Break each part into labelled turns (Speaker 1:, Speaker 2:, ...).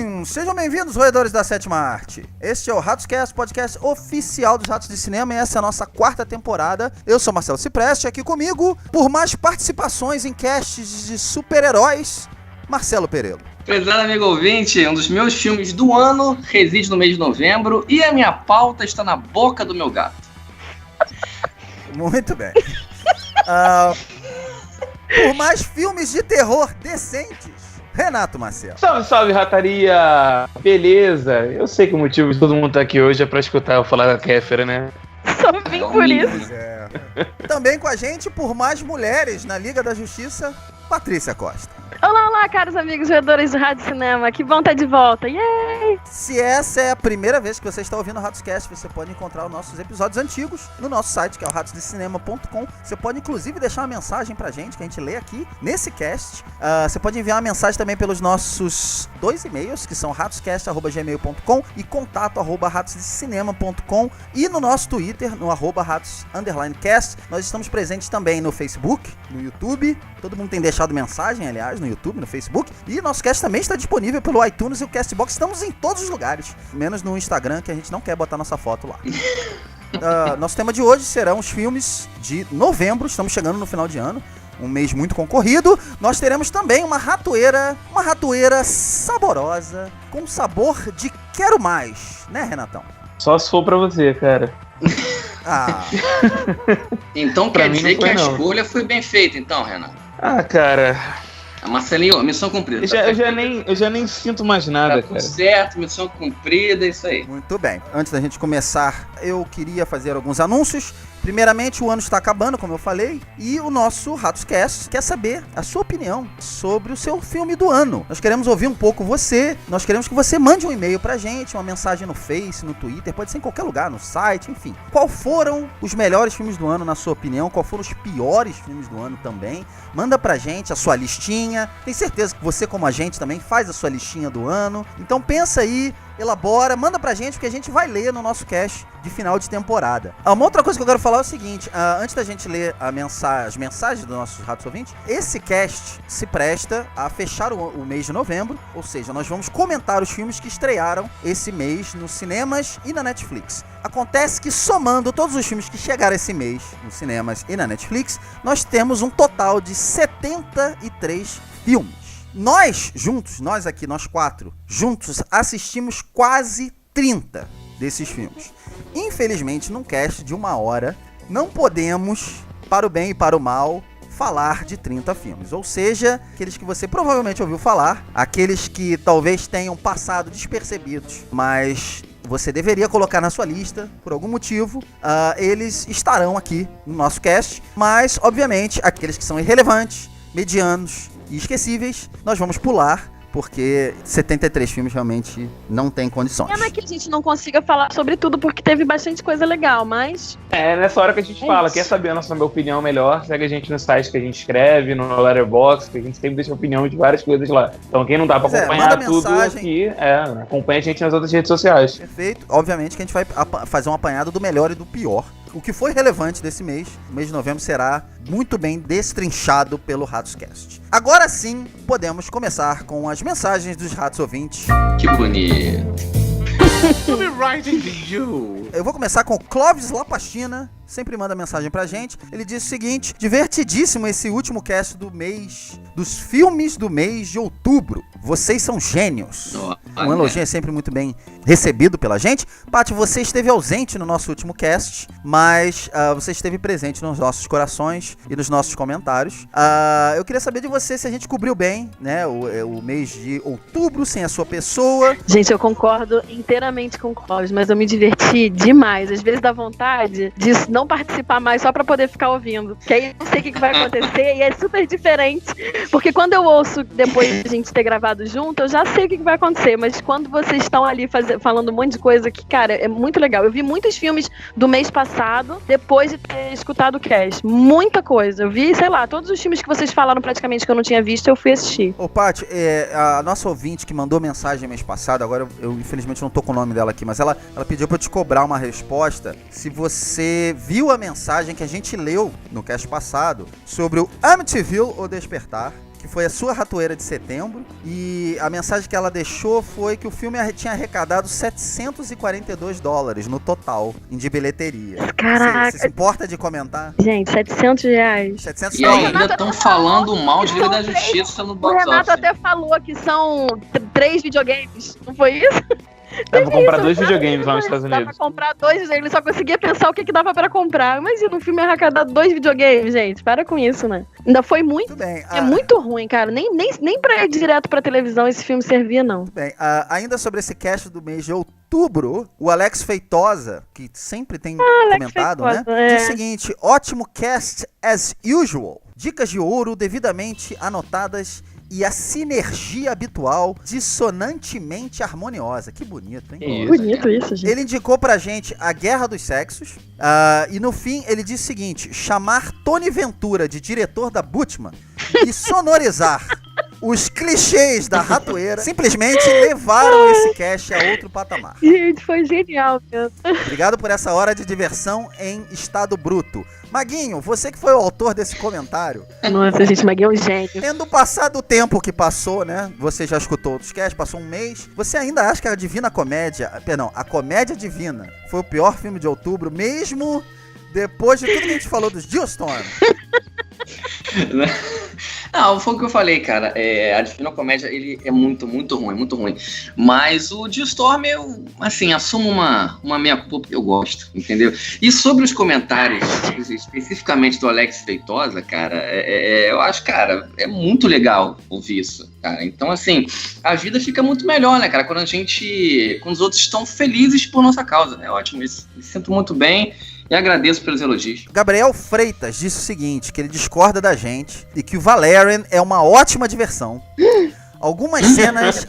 Speaker 1: Sim, sejam bem-vindos, roedores da sétima arte. Este é o Ratoscast, podcast oficial dos Ratos de Cinema, e essa é a nossa 4ª temporada. Eu sou Marcelo Cipreste, aqui comigo, por mais participações em casts de super-heróis, Marcelo Perello.
Speaker 2: Prezado amigo ouvinte, um dos meus filmes do ano reside no mês de novembro e a minha pauta está na boca do meu gato.
Speaker 1: Muito bem. Por mais filmes de terror decentes, Renato Marcelo.
Speaker 3: Salve, salve, rataria! Beleza, eu sei que o motivo de todo mundo estar aqui hoje é pra escutar eu falar da Kéfera, né?
Speaker 4: Só vim por isso.
Speaker 1: É. Também com a gente, por mais mulheres na Liga da Justiça, Patrícia Costa.
Speaker 4: Olá, olá, caros amigos jogadores do Rádio Cinema. Que bom estar de volta. Yay!
Speaker 1: Se essa é a primeira vez que você está ouvindo o Ratoscast, você pode encontrar os nossos episódios antigos no nosso site, que é o ratosdecinema.com. Você pode, inclusive, deixar uma mensagem pra gente, que a gente lê aqui nesse cast. Você pode enviar uma mensagem também pelos nossos 2 e-mails, que são ratoscast@gmail.com e contato@ratosdecinema.com, e no nosso Twitter, no @ratos_cast. Nós estamos presentes também no Facebook, no YouTube. Todo mundo tem deixado mensagem, aliás, no YouTube, no Facebook. E nosso cast também está disponível pelo iTunes e o Castbox. Estamos em todos os lugares, menos no Instagram, que a gente não quer botar nossa foto lá. Nosso tema de hoje serão os filmes de novembro. Estamos chegando no final de ano, um mês muito concorrido. Nós teremos também uma ratoeira saborosa, com sabor de quero mais, né, Renatão?
Speaker 3: Só se for pra você, cara.
Speaker 2: Então
Speaker 3: Pra
Speaker 2: quer
Speaker 3: mim
Speaker 2: dizer
Speaker 3: não foi,
Speaker 2: que a
Speaker 3: não.
Speaker 2: escolha foi bem feita, então, Renato.
Speaker 3: Cara,
Speaker 2: Marcelinho, missão cumprida.
Speaker 3: eu já nem sinto mais nada,
Speaker 2: Tá tudo
Speaker 3: cara.
Speaker 2: certo, missão cumprida, isso aí.
Speaker 1: Muito bem. Antes da gente começar, eu queria fazer alguns anúncios. Primeiramente, o ano está acabando, como eu falei, e o nosso Ratoscast quer saber a sua opinião sobre o seu filme do ano. Nós queremos ouvir um pouco você, nós queremos que você mande um e-mail pra gente, uma mensagem no Face, no Twitter, pode ser em qualquer lugar, no site, enfim. Qual foram os melhores filmes do ano, na sua opinião? Qual foram os piores filmes do ano também? Manda pra gente a sua listinha. Tem certeza que você, como a gente, também faz a sua listinha do ano. Então pensa aí, elabora, manda pra gente, porque a gente vai ler no nosso cast de final de temporada. Uma outra coisa que eu quero falar é o seguinte, antes da gente ler as mensagens dos nossos ratos ouvintes, esse cast se presta a fechar o mês de novembro, ou seja, nós vamos comentar os filmes que estrearam esse mês nos cinemas e na Netflix. Acontece que, somando todos os filmes que chegaram esse mês nos cinemas e na Netflix, nós temos um total de 73 filmes. Nós aqui, nós 4, juntos, assistimos quase 30 desses filmes. Infelizmente, num cast de 1 hora, não podemos, para o bem e para o mal, falar de 30 filmes. Ou seja, aqueles que você provavelmente ouviu falar, aqueles que talvez tenham passado despercebidos, mas você deveria colocar na sua lista, por algum motivo, eles estarão aqui no nosso cast, mas, obviamente, aqueles que são irrelevantes, medianos e esquecíveis, nós vamos pular, porque 73 filmes realmente não tem condições.
Speaker 4: Não é que a gente não consiga falar sobre tudo, porque teve bastante coisa legal, mas...
Speaker 3: É nessa hora que a gente fala, quer saber a nossa opinião melhor, segue a gente no site que a gente escreve, no Letterboxd, que a gente sempre deixa opinião de várias coisas lá. Então quem não dá pra acompanhar tudo aqui, acompanha a gente nas outras redes sociais.
Speaker 1: Perfeito. Obviamente que a gente vai fazer um apanhado do melhor e do pior. O que foi relevante desse mês, o mês de novembro, será muito bem destrinchado pelo Ratoscast. Agora sim, podemos começar com as mensagens dos ratos ouvintes.
Speaker 2: Que bonito.
Speaker 1: Eu vou começar com o Clóvis Lapastina, sempre manda mensagem pra gente. Ele diz o seguinte: divertidíssimo esse último cast do mês, dos filmes do mês de outubro. Vocês são gênios. Um elogio é sempre muito bem recebido pela gente. Paty, você esteve ausente no nosso último cast, mas você esteve presente nos nossos corações e nos nossos comentários. Eu queria saber de você se a gente cobriu bem, né, o mês de outubro sem a sua pessoa.
Speaker 4: Gente, eu concordo inteiramente com o Clóvis, mas eu me diverti demais. Às vezes dá vontade de não participar mais só pra poder ficar ouvindo. Que aí eu não sei o que vai acontecer e é super diferente. Porque quando eu ouço depois de a gente ter gravado junto, eu já sei o que vai acontecer. Mas quando vocês estão ali falando um monte de coisa que, cara, é muito legal. Eu vi muitos filmes do mês passado depois de ter escutado o cast. Muita coisa. Eu vi, sei lá, todos os filmes que vocês falaram praticamente que eu não tinha visto, eu fui assistir.
Speaker 1: Ô, Paty, a nossa ouvinte que mandou mensagem mês passado, agora eu infelizmente não tô com o nome dela aqui, mas ela pediu pra eu te cobrar uma resposta se você viu a mensagem que a gente leu no cast passado sobre o Amityville, O Despertar, que foi a sua ratoeira de setembro. E a mensagem que ela deixou foi que o filme tinha arrecadado $742 no total, de bilheteria.
Speaker 4: Caraca.
Speaker 1: Você se importa de comentar?
Speaker 4: Gente, R$700.
Speaker 1: $700.
Speaker 2: E ainda estão falando mal de Liga da Justiça no
Speaker 4: O
Speaker 2: box
Speaker 4: Renato
Speaker 2: office.
Speaker 4: até falou que são 3 videogames, não foi isso?
Speaker 3: Dá pra comprar 2 videogames lá nos Estados
Speaker 4: Dá
Speaker 3: Unidos.
Speaker 4: pra comprar 2, ele só conseguia pensar o que dava pra comprar. Imagina um filme arrecadar 2 videogames, gente. Para com isso, né? Ainda foi muito.
Speaker 1: Tudo bem.
Speaker 4: É muito ruim, cara. Nem pra ir direto pra televisão esse filme servia, não.
Speaker 1: Tudo bem. Ainda sobre esse cast do mês de outubro, o Alex Feitosa, que sempre tem comentado,
Speaker 4: Feitosa,
Speaker 1: né?
Speaker 4: é.
Speaker 1: Diz o seguinte: ótimo cast as usual. Dicas de ouro devidamente anotadas e a sinergia habitual dissonantemente harmoniosa. Que bonito, hein?
Speaker 3: Isso.
Speaker 4: Bonito isso, gente.
Speaker 1: Ele indicou pra gente A Guerra dos Sexos. E no fim ele disse o seguinte: chamar Tony Ventura de diretor da Butchman e sonorizar os clichês da ratoeira simplesmente levaram esse cast a outro patamar.
Speaker 4: Gente, foi genial mesmo.
Speaker 1: Obrigado por essa hora de diversão em estado bruto. Maguinho, você que foi o autor desse comentário,
Speaker 4: Nossa, gente, Magui é um gênio.
Speaker 1: tendo passado o tempo que passou, né? Você já escutou outros casts, passou um mês. Você ainda acha que a Divina Comédia, perdão, a Comédia Divina foi o pior filme de outubro, mesmo depois de tudo que a gente falou dos Geostorm?
Speaker 2: Não, foi o que eu falei, cara. A Divina Comédia, ele é muito ruim, muito ruim. Mas o Geostorm, eu, assim, assumo uma meia-culpa que eu gosto, entendeu? E sobre os comentários, especificamente do Alex Feitosa, cara, eu acho, cara, é muito legal ouvir isso, cara. Então, assim, a vida fica muito melhor, né, cara? Quando os outros estão felizes por nossa causa. É ótimo isso. Me sinto muito bem. E agradeço pelos elogios.
Speaker 1: Gabriel Freitas disse o seguinte, que ele discorda da gente e que o Valerian é uma ótima diversão. Algumas cenas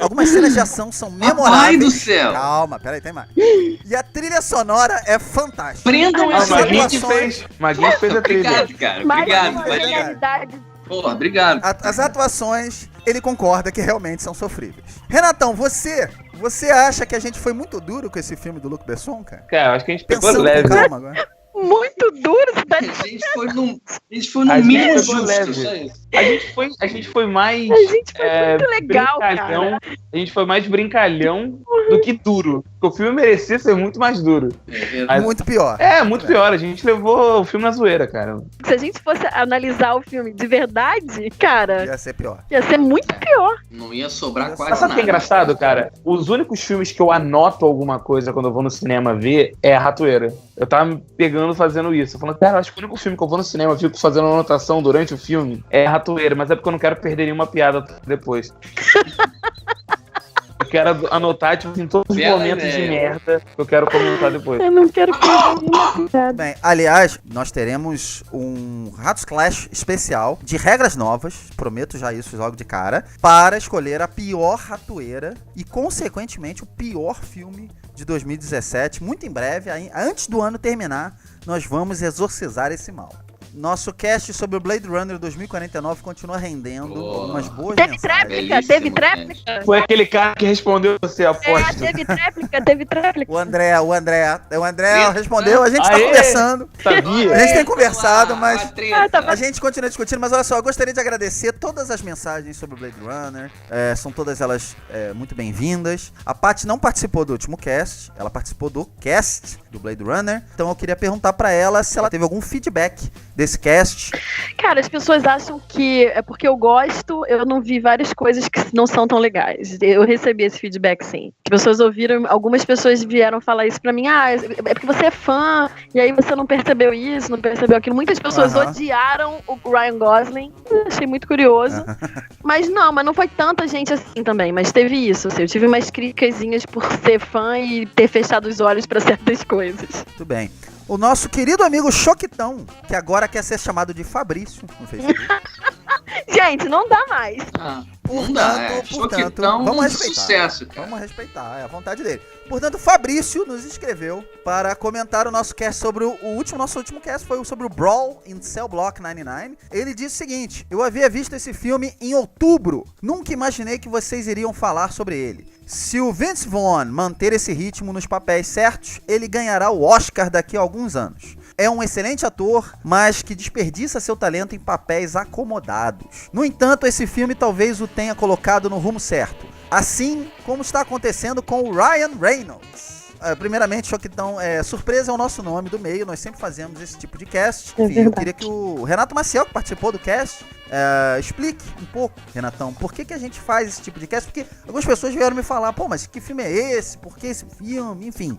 Speaker 1: de ação são memoráveis.
Speaker 2: Ai do céu!
Speaker 1: Calma, peraí, tem mais. E a trilha sonora é fantástica.
Speaker 2: Prendam
Speaker 1: As
Speaker 2: esse
Speaker 3: Maguinho
Speaker 1: atuações-
Speaker 3: que fez. Maguinho que fez a trilha.
Speaker 2: Obrigado, cara.
Speaker 4: Mas
Speaker 2: Obrigado.
Speaker 4: a realidade.
Speaker 2: Porra, obrigado.
Speaker 1: As atuações, ele concorda que realmente são sofríveis. Renatão, você acha que a gente foi muito duro com esse filme do Luc Besson, cara?
Speaker 3: Cara, acho que a gente pegou
Speaker 1: Pensando
Speaker 3: leve.
Speaker 1: com calma agora.
Speaker 4: Muito duro, você tá...
Speaker 2: A gente foi no
Speaker 3: A gente
Speaker 2: mínimo
Speaker 3: pegou
Speaker 2: justo.
Speaker 3: leve.
Speaker 2: Só isso.
Speaker 3: A gente foi mais.
Speaker 4: A gente foi muito legal,
Speaker 3: brincalhão.
Speaker 4: cara.
Speaker 3: A gente foi mais brincalhão do que duro. Porque o filme merecia ser muito mais duro. Mas-
Speaker 1: Muito pior.
Speaker 3: Muito pior. A gente levou o filme na zoeira, cara.
Speaker 4: Se a gente fosse analisar o filme de verdade, cara,
Speaker 1: Ia ser pior.
Speaker 4: ia ser muito pior.
Speaker 2: Não ia sobrar
Speaker 1: Mas
Speaker 2: quase
Speaker 3: Mas sabe o que é
Speaker 2: nada.
Speaker 3: engraçado, cara? Os únicos filmes que eu anoto alguma coisa quando eu vou no cinema ver é a Ratoeira. Eu tava me pegando fazendo isso. Eu falando, cara, acho que o único filme que eu vou no cinema, eu fico fazendo uma anotação durante o filme, é a Ratoeira. Mas é porque eu não quero perder nenhuma piada depois. Eu quero anotar, tipo, em todos os
Speaker 2: Bela
Speaker 3: momentos de
Speaker 2: ideia.
Speaker 3: merda que eu quero comentar depois.
Speaker 4: Eu não quero perder nenhuma piada.
Speaker 1: Bem, aliás, nós teremos um Ratos Clash especial de regras novas, prometo já isso logo de cara, para escolher a pior ratoeira e, consequentemente, o pior filme de 2017. Muito em breve, antes do ano terminar, nós vamos exorcizar esse mal. Nosso cast sobre o Blade Runner 2049 continua rendendo algumas boas
Speaker 4: Teve
Speaker 1: mensagens.
Speaker 4: tréplica,
Speaker 2: Belíssimo,
Speaker 4: teve
Speaker 2: gente.
Speaker 4: tréplica.
Speaker 3: Foi aquele cara que respondeu você, aposto.
Speaker 4: Teve tréplica.
Speaker 1: O André respondeu, a gente tá
Speaker 3: Aê!
Speaker 1: conversando.
Speaker 3: Sabia?
Speaker 1: A gente tem conversado, mas
Speaker 4: tá
Speaker 1: a gente continua discutindo, mas olha só, eu gostaria de agradecer todas as mensagens sobre o Blade Runner, são todas elas muito bem-vindas. A Paty não participou do último cast, ela participou do cast do Blade Runner, então eu queria perguntar pra ela se ela teve algum feedback desse cast.
Speaker 4: Cara, as pessoas acham que é porque eu gosto, eu não vi várias coisas que não são tão legais. Eu recebi esse feedback, sim. As pessoas ouviram, algumas pessoas vieram falar isso pra mim, é porque você é fã, e aí você não percebeu isso, não percebeu aquilo. Muitas pessoas odiaram o Ryan Gosling, eu achei muito curioso. Mas não foi tanta gente assim também, mas teve isso, assim, eu tive umas criticazinhas por ser fã e ter fechado os olhos pra certas coisas.
Speaker 1: Muito bem. O nosso querido amigo Choquitão, que agora quer ser chamado de Fabrício no Facebook.
Speaker 4: Gente, não dá mais.
Speaker 2: Não dá,
Speaker 1: Portanto,
Speaker 2: Choquitão,
Speaker 1: vamos respeitar.
Speaker 2: sucesso, cara.
Speaker 1: Vamos respeitar, é a vontade dele. Portanto, Fabrício nos escreveu para comentar o nosso cast sobre nosso último cast foi sobre o Brawl in Cell Block 99. Ele disse o seguinte: eu havia visto esse filme em outubro, nunca imaginei que vocês iriam falar sobre ele. Se o Vince Vaughn manter esse ritmo nos papéis certos, ele ganhará o Oscar daqui a alguns anos. é um excelente ator, mas que desperdiça seu talento em papéis acomodados. No entanto, esse filme talvez o tenha colocado no rumo certo, assim como está acontecendo com o Ryan Reynolds. Primeiramente, Choquitão, surpresa é o nosso nome do meio, nós sempre fazemos esse tipo de cast. E eu queria que o Renato Maciel, que participou do cast, explique um pouco, Renatão, por que a gente faz esse tipo de cast, porque algumas pessoas vieram me falar, pô, mas que filme é esse? Por que esse filme? Enfim,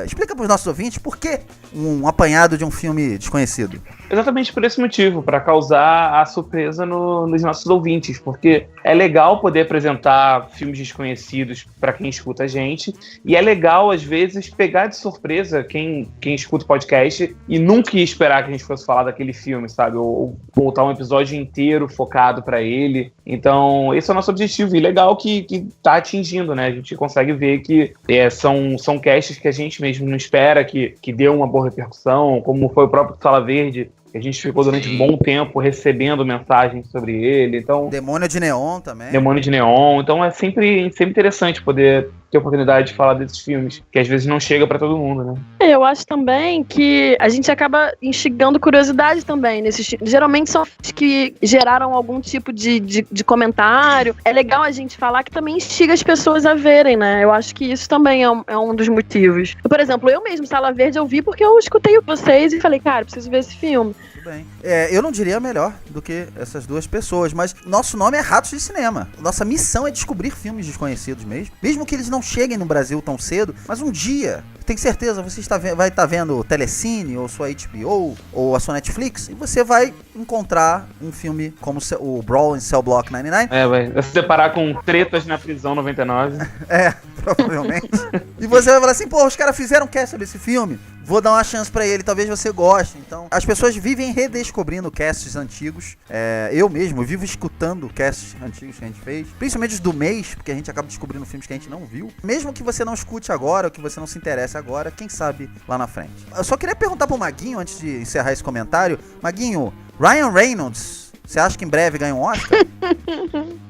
Speaker 1: explica para os nossos ouvintes por que um apanhado de um filme desconhecido.
Speaker 3: Exatamente por esse motivo, para causar a surpresa nos nossos ouvintes, porque é legal poder apresentar filmes desconhecidos para quem escuta a gente, e é legal, às vezes, pegar de surpresa quem escuta o podcast e nunca ia esperar que a gente fosse falar daquele filme, sabe? Ou voltar um episódio inteiro focado para ele. Então, esse é o nosso objetivo, e legal que tá atingindo, né? A gente consegue ver que são casts que a gente mesmo não espera, que deu uma boa repercussão, como foi o próprio Sala Verde, que a gente ficou durante um bom tempo recebendo mensagens sobre ele. Então,
Speaker 1: Demônio de Neon também.
Speaker 3: Demônio de Neon. Então é sempre interessante poder ter a oportunidade de falar desses filmes, que às vezes não chega pra todo mundo, né?
Speaker 4: Eu acho também que a gente acaba instigando curiosidade também nesses filmes. Geralmente são filmes que geraram algum tipo de comentário. É legal a gente falar que também instiga as pessoas a verem, né? Eu acho que isso também é um dos motivos. Por exemplo, eu mesmo, Sala Verde, eu vi porque eu escutei vocês e falei, cara, preciso ver esse filme.
Speaker 1: Tudo bem. Eu não diria melhor do que essas duas pessoas, mas nosso nome é Ratos de Cinema. Nossa missão é descobrir filmes desconhecidos mesmo que eles não cheguem no Brasil tão cedo, mas um dia, tenho certeza, você vai estar vendo Telecine, ou sua HBO, ou a sua Netflix, e você vai encontrar um filme como o Brawl in Cell Block 99.
Speaker 3: Vai se deparar com tretas na prisão 99.
Speaker 1: Provavelmente. E você vai falar assim, pô, os caras fizeram cast sobre esse filme, vou dar uma chance pra ele, talvez você goste. Então, as pessoas vivem redescobrindo casts antigos. Eu mesmo vivo escutando casts antigos que a gente fez, principalmente os do mês, porque a gente acaba descobrindo filmes que a gente não viu. Mesmo que você não escute agora, ou que você não se interesse agora, quem sabe lá na frente. Eu só queria perguntar pro Maguinho, antes de encerrar esse comentário, Maguinho, Ryan Reynolds, você acha que em breve ganha um Oscar?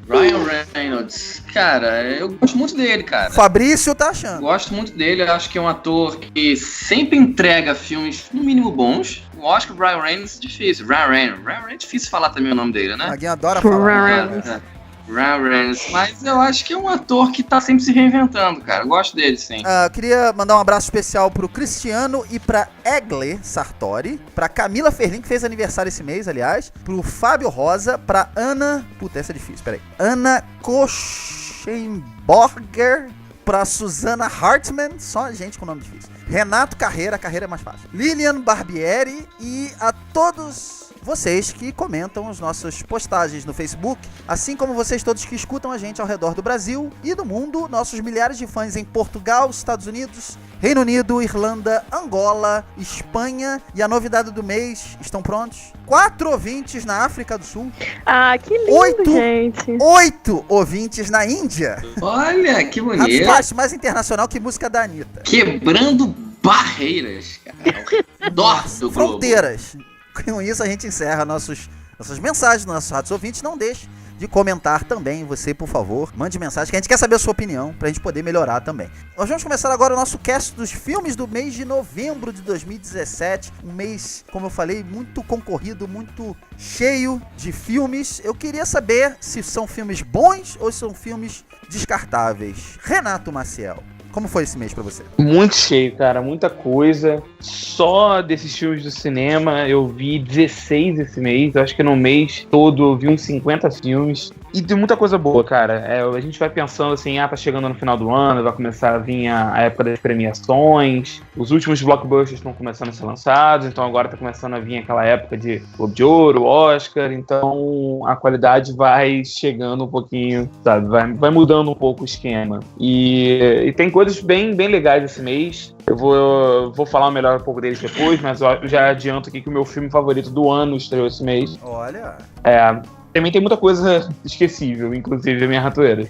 Speaker 2: Ryan Reynolds, cara, eu gosto muito dele, cara.
Speaker 1: Fabrício tá achando.
Speaker 2: Gosto muito dele, eu acho que é um ator que sempre entrega filmes, no mínimo, bons. Eu acho que o Ryan Reynolds é difícil. Ryan Reynolds é difícil falar também o nome dele, né?
Speaker 1: Maguinho adora falar.
Speaker 2: Ryan Reynolds, mas eu acho que é um ator que tá sempre se reinventando, cara. Eu gosto dele, sim.
Speaker 1: Queria mandar um abraço especial pro Cristiano e pra Egle Sartori, pra Camila Ferlin, que fez aniversário esse mês, aliás, pro Fábio Rosa, pra Ana... Puta, essa é difícil, peraí. Ana Koschenborger, pra Susana Hartmann, só gente com nome difícil. Renato Carreira, a carreira é mais fácil. Lilian Barbieri e a todos vocês que comentam as nossas postagens no Facebook, assim como vocês todos que escutam a gente ao redor do Brasil e do mundo, nossos milhares de fãs em Portugal, Estados Unidos, Reino Unido, Irlanda, Angola, Espanha e a novidade do mês, estão prontos? 4 ouvintes na África do Sul.
Speaker 4: Ah, que lindo, gente.
Speaker 1: 8 ouvintes na Índia.
Speaker 2: Olha, que bonito.
Speaker 1: Mais internacional que música da Anitta.
Speaker 2: Quebrando barreiras, cara. Norte do globo.
Speaker 1: Fronteiras. Com isso a gente encerra nossas mensagens, nossos ratos ouvintes. Não deixe de comentar também, você, por favor, mande mensagem, que a gente quer saber a sua opinião, pra gente poder melhorar também. Nós vamos começar agora o nosso cast dos filmes do mês de novembro de 2017, um mês, como eu falei, muito concorrido, muito cheio de filmes. Eu queria saber se são filmes bons ou se são filmes descartáveis. Renato Maciel, como foi esse mês pra você?
Speaker 3: Muito cheio, cara, muita coisa. Só desses filmes do cinema eu vi 16 esse mês. Eu acho que no mês todo eu vi uns 50 filmes. E tem muita coisa boa, cara. A gente vai pensando assim, tá chegando no final do ano, vai começar a vir a época das premiações. Os últimos blockbusters estão começando a ser lançados, então agora tá começando a vir aquela época de Globo de Ouro, Oscar. Então a qualidade vai chegando um pouquinho, sabe? Vai mudando um pouco o esquema. E tem coisas bem legais esse mês. Eu vou falar melhor um pouco deles depois, mas eu já adianto aqui que o meu filme favorito do ano estreou esse mês.
Speaker 1: Olha!
Speaker 3: Também tem muita coisa esquecível, inclusive a minha ratoeira.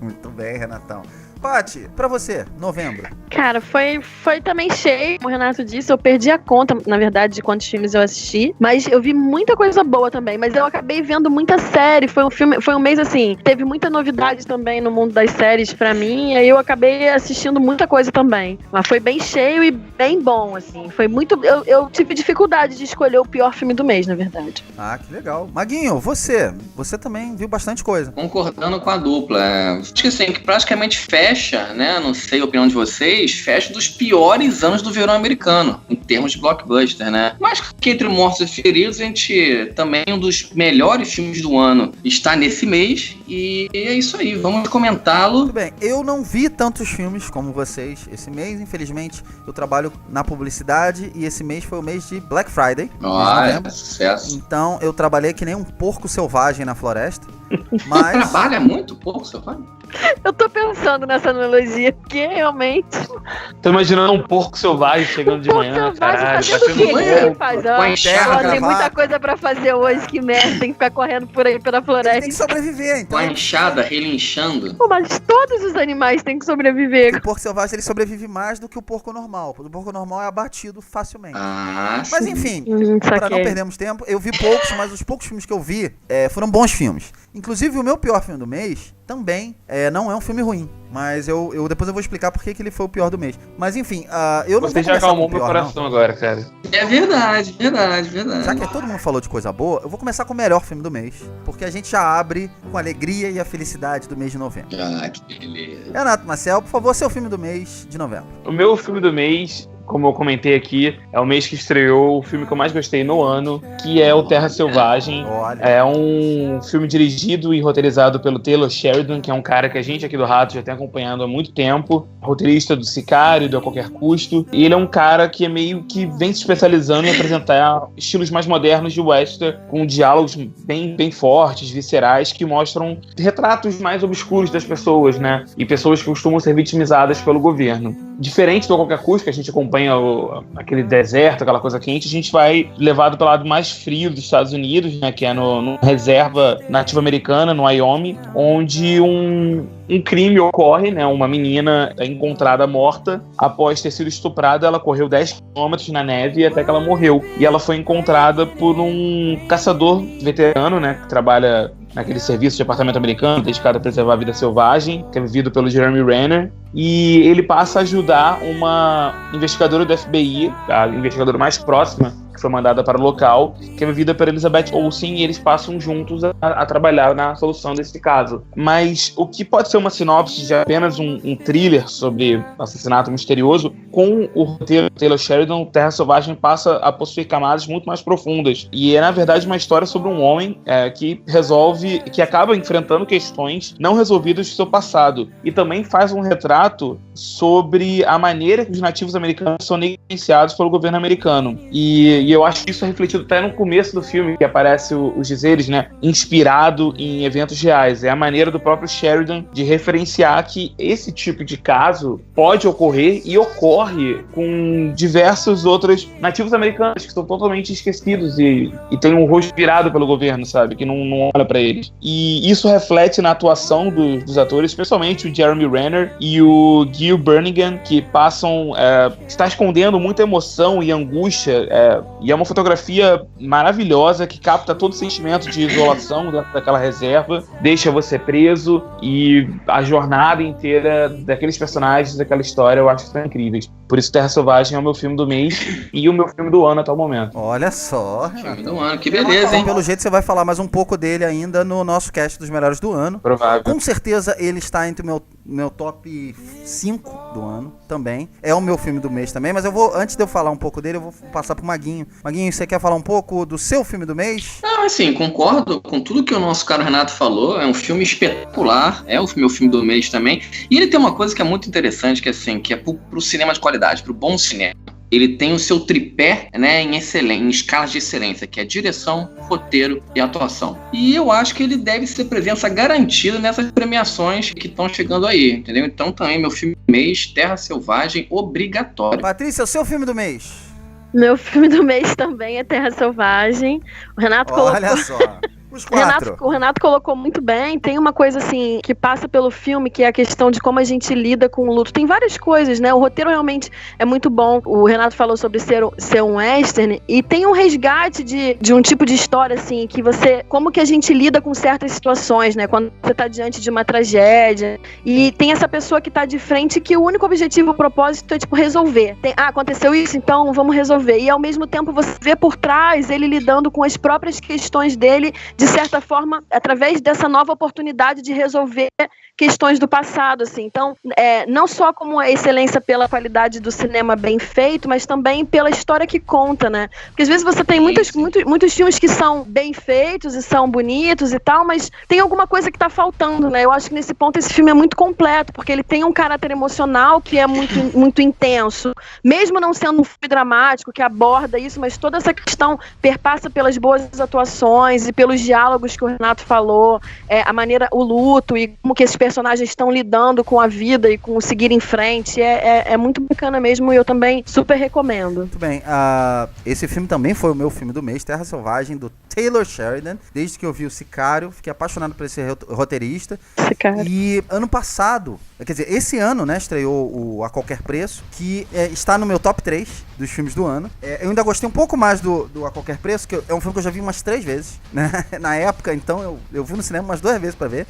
Speaker 1: Muito bem, Renatão. Paty, pra você, novembro.
Speaker 4: Cara, foi também cheio, como o Renato disse, eu perdi a conta, na verdade, de quantos filmes eu assisti, mas eu vi muita coisa boa também, mas eu acabei vendo muita série, foi um mês assim, teve muita novidade também no mundo das séries pra mim, e aí eu acabei assistindo muita coisa também, mas foi bem cheio e bem bom, assim, foi muito, eu tive dificuldade de escolher o pior filme do mês, na verdade.
Speaker 1: Ah, que legal. Maguinho, você também viu bastante coisa.
Speaker 2: Concordando com a dupla, acho que assim, que praticamente fecha, né, não sei a opinião de vocês, fecha dos piores anos do verão americano, em termos de blockbuster, né? Mas que Entre Mortos e Feridos, a gente também, um dos melhores filmes do ano está nesse mês, e é isso aí, vamos comentá-lo.
Speaker 1: Muito bem, eu não vi tantos filmes como vocês esse mês, infelizmente, eu trabalho na publicidade, e esse mês foi o mês de Black Friday.
Speaker 2: É sucesso.
Speaker 1: Então, eu trabalhei que nem um porco selvagem na floresta, mas...
Speaker 2: Trabalha muito pouco, seu pai?
Speaker 4: Eu tô pensando nessa analogia, porque realmente...
Speaker 3: Tô imaginando um porco selvagem chegando de manhã, caralho.
Speaker 4: Fazendo o que ele faz? Tem muita
Speaker 1: gravar.
Speaker 4: coisa pra fazer hoje, que merda, tem que ficar correndo por aí pela floresta.
Speaker 1: Tem que sobreviver, então.
Speaker 2: Com a enxada relinchando.
Speaker 4: Pô, mas todos os animais têm que sobreviver.
Speaker 1: O porco selvagem, ele sobrevive mais do que o porco normal. O porco normal é abatido facilmente.
Speaker 2: Mas
Speaker 1: Mas enfim, pra não perdermos tempo, eu vi poucos, mas os poucos filmes que eu vi foram bons filmes. Inclusive, o meu pior filme do mês também não é um filme ruim. Mas depois eu vou explicar por que ele foi o pior do mês. Mas enfim, eu não vou começar com o pior. Você já acalmou meu
Speaker 3: coração agora, cara.
Speaker 2: É verdade.
Speaker 1: Já que todo mundo falou de coisa boa, eu vou começar com o melhor filme do mês. Porque a gente já abre com a alegria e a felicidade do mês de novembro.
Speaker 2: Ah, que beleza.
Speaker 1: Renato Marcel, por favor, seu filme do mês de novembro.
Speaker 3: O meu filme do mês, como eu comentei aqui, é o mês que estreou o filme que eu mais gostei no ano, que é o Terra Selvagem.
Speaker 1: Olha.
Speaker 3: É um filme dirigido e roteirizado pelo Taylor Sheridan, que é um cara que a gente aqui do Rato já tem acompanhado há muito tempo, roteirista do Sicário, do A Qualquer Custo. E ele é um cara que é meio que vem se especializando em apresentar estilos mais modernos de western, com diálogos bem fortes, viscerais, que mostram retratos mais obscuros das pessoas, né? E pessoas que costumam ser vitimizadas pelo governo. Diferente do A Qualquer Custo, que a gente acompanha aquele deserto, aquela coisa quente, a gente vai levado pelo lado mais frio dos Estados Unidos, né, que é no reserva nativa americana, no Wyoming, onde um crime ocorre, né, uma menina é encontrada morta após ter sido estuprada. Ela correu 10 km na neve até que ela morreu, e ela foi encontrada por um caçador veterano, né, que trabalha naquele serviço de apartamento americano dedicado a preservar a vida selvagem, que é vivido pelo Jeremy Renner, e ele passa a ajudar uma investigadora do FBI, a investigadora mais próxima, que foi mandada para o local, que é vivida por Elizabeth Olsen, e eles passam juntos a trabalhar na solução desse caso. Mas o que pode ser uma sinopse de apenas um thriller sobre assassinato misterioso, com o roteiro Taylor Sheridan, Terra Selvagem passa a possuir camadas muito mais profundas. E é, na verdade, uma história sobre um homem que acaba enfrentando questões não resolvidas do seu passado. E também faz um retrato sobre a maneira que os nativos americanos são negligenciados pelo governo americano. E eu acho que isso é refletido até no começo do filme, que aparece os dizeres, né, inspirado em eventos reais. É a maneira do próprio Sheridan de referenciar que esse tipo de caso pode ocorrer e ocorre com diversos outros nativos americanos que estão totalmente esquecidos e tem um rosto virado pelo governo, sabe, que não olha pra eles. E isso reflete na atuação dos atores, especialmente o Jeremy Renner e o Gil Birmingham, que passam está escondendo muita emoção e angústia, e é uma fotografia maravilhosa que capta todo o sentimento de isolação daquela reserva, deixa você preso, e a jornada inteira daqueles personagens, daquela história, eu acho que são incríveis. Por isso Terra Selvagem é o meu filme do mês e o meu filme do ano até o momento.
Speaker 1: Olha só,
Speaker 2: filme do ano, que beleza, hein?
Speaker 1: Pelo jeito você vai falar mais um pouco dele ainda no nosso cast dos melhores do ano.
Speaker 3: Provável.
Speaker 1: Com certeza ele está entre o meu top 5 do ano também. É o meu filme do mês também, mas antes de eu falar um pouco dele, eu vou passar pro Maguinho. Maguinho, você quer falar um pouco do seu filme do mês?
Speaker 2: Não, assim, concordo com tudo que o nosso caro Renato falou. É um filme espetacular, é o meu filme do mês também. E ele tem uma coisa que é muito interessante, que é pro cinema de qualidade, pro bom cinema. Ele tem o seu tripé, né, em escalas de excelência, que é direção, roteiro e atuação. E eu acho que ele deve ser presença garantida nessas premiações que estão chegando aí, entendeu? Então também meu filme do mês, Terra Selvagem, obrigatório.
Speaker 1: Patrícia, o seu filme do mês?
Speaker 4: Meu filme do mês também é Terra Selvagem. O Renato colocou...
Speaker 1: Olha só. Os 4.
Speaker 4: O Renato colocou muito bem. Tem uma coisa assim que passa pelo filme, que é a questão de como a gente lida com o luto. Tem várias coisas, né? O roteiro realmente é muito bom. O Renato falou sobre ser um western, e tem um resgate de um tipo de história assim, que você, como que a gente lida com certas situações, né? Quando você tá diante de uma tragédia e tem essa pessoa que tá de frente, que o único objetivo, o propósito é tipo resolver. Aconteceu isso, então vamos resolver. E ao mesmo tempo você vê por trás ele lidando com as próprias questões dele, de certa forma, através dessa nova oportunidade de resolver questões do passado, assim. Então, não só como a excelência pela qualidade do cinema bem feito, mas também pela história que conta, né? Porque às vezes você tem muitos filmes que são bem feitos e são bonitos e tal, mas tem alguma coisa que tá faltando, né? Eu acho que nesse ponto esse filme é muito completo, porque ele tem um caráter emocional que é muito, muito intenso, mesmo não sendo um filme dramático que aborda isso, mas toda essa questão perpassa pelas boas atuações e pelos diálogos que o Renato falou, a maneira, o luto e como que esses personagens estão lidando com a vida e com o seguir em frente, é muito bacana mesmo, e eu também super recomendo.
Speaker 1: Muito bem, esse filme também foi o meu filme do mês, Terra Selvagem, do Taylor Sheridan. Desde que eu vi o Sicário, fiquei apaixonado por esse roteirista.
Speaker 4: Sicário.
Speaker 1: E ano passado, quer dizer, esse ano, né, estreou o A Qualquer Preço, que está no meu top 3 dos filmes do ano. Eu ainda gostei um pouco mais do A Qualquer Preço, que é um filme que eu já vi umas 3 vezes, né? Na época, então, eu vi no cinema umas 2 vezes pra ver.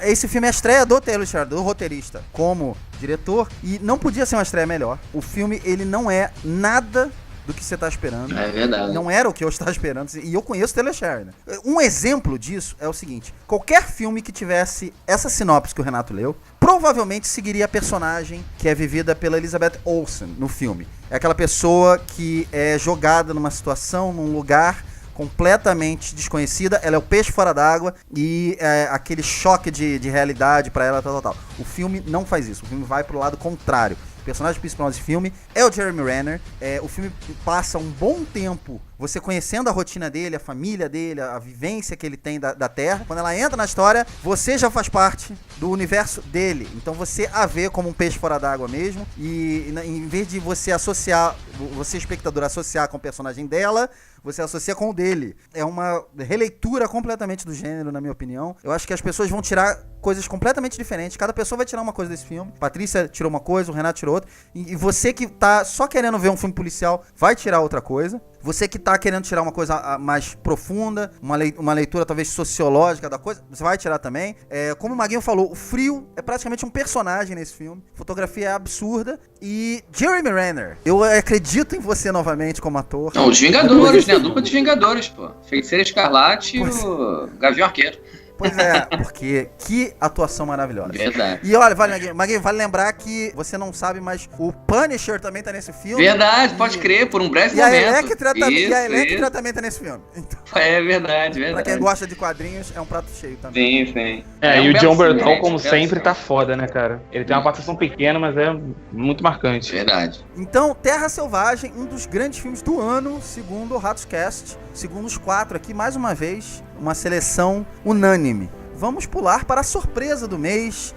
Speaker 1: Esse filme é a estreia do Taylor Sheridan, do roteirista, como diretor, e não podia ser uma estreia melhor. O filme, ele não é nada do que você tá esperando.
Speaker 2: É verdade.
Speaker 1: Não era o que eu estava esperando. E eu conheço o Taylor Sheridan. Um exemplo disso é o seguinte: qualquer filme que tivesse essa sinopse que o Renato leu, provavelmente seguiria a personagem que é vivida pela Elizabeth Olsen no filme. É aquela pessoa que é jogada numa situação, num lugar completamente desconhecida, ela é o peixe fora d'água e aquele choque de realidade pra ela, tal. O filme não faz isso, o filme vai pro lado contrário. O personagem principal desse filme é o Jeremy Renner. O filme passa um bom tempo você conhecendo a rotina dele, a família dele, a vivência que ele tem da Terra. Quando ela entra na história, você já faz parte do universo dele. Então você a vê como um peixe fora d'água mesmo. E em vez de você associar, você espectador associar com o personagem dela, você associa com o dele. É uma releitura completamente do gênero, na minha opinião. Eu acho que as pessoas vão tirar coisas completamente diferentes. Cada pessoa vai tirar uma coisa desse filme. Patrícia tirou uma coisa, o Renato tirou outra. E você que tá só querendo ver um filme policial vai tirar outra coisa. Você que tá querendo tirar uma coisa mais profunda, uma leitura talvez sociológica da coisa, você vai tirar também. Como o Maguinho falou, o frio é praticamente um personagem nesse filme. A fotografia é absurda. E Jeremy Renner, eu acredito em você novamente como ator.
Speaker 2: Não, os Vingadores, né? A dupla de Vingadores, pô. Feiticeira Escarlate e o Gavião Arqueiro.
Speaker 1: Pois é, porque que atuação maravilhosa.
Speaker 2: Verdade.
Speaker 1: E olha, Maguinho, vale lembrar que você não sabe, mas o Punisher também tá nesse filme.
Speaker 2: Verdade, pode crer, por um breve momento.
Speaker 1: E a Electra também tá nesse filme. Então,
Speaker 2: é verdade.
Speaker 1: Pra quem gosta de quadrinhos, é um prato cheio também.
Speaker 2: Sim.
Speaker 3: E o John Bernthal, como sempre, tá foda, né, cara? Ele tem uma participação pequena, mas é muito marcante.
Speaker 2: Verdade.
Speaker 1: Então, Terra Selvagem, um dos grandes filmes do ano, segundo o Ratscast, segundo os 4 aqui, mais uma vez, uma seleção unânime. Vamos pular para a surpresa do mês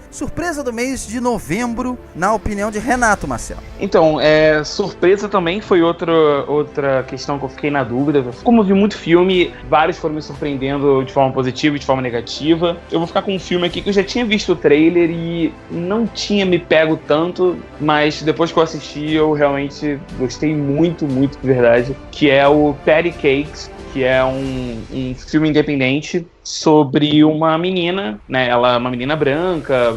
Speaker 1: de novembro, na opinião de Renato Marcel.
Speaker 3: Então, surpresa também foi outra questão que eu fiquei na dúvida. Como eu vi muito filme, vários foram me surpreendendo de forma positiva e de forma negativa. Eu vou ficar com um filme aqui que eu já tinha visto o trailer e não tinha me pego tanto, mas depois que eu assisti eu realmente gostei muito, muito de verdade, que é o Patty Cakes, que é um filme independente sobre uma menina, né? Ela é uma menina branca,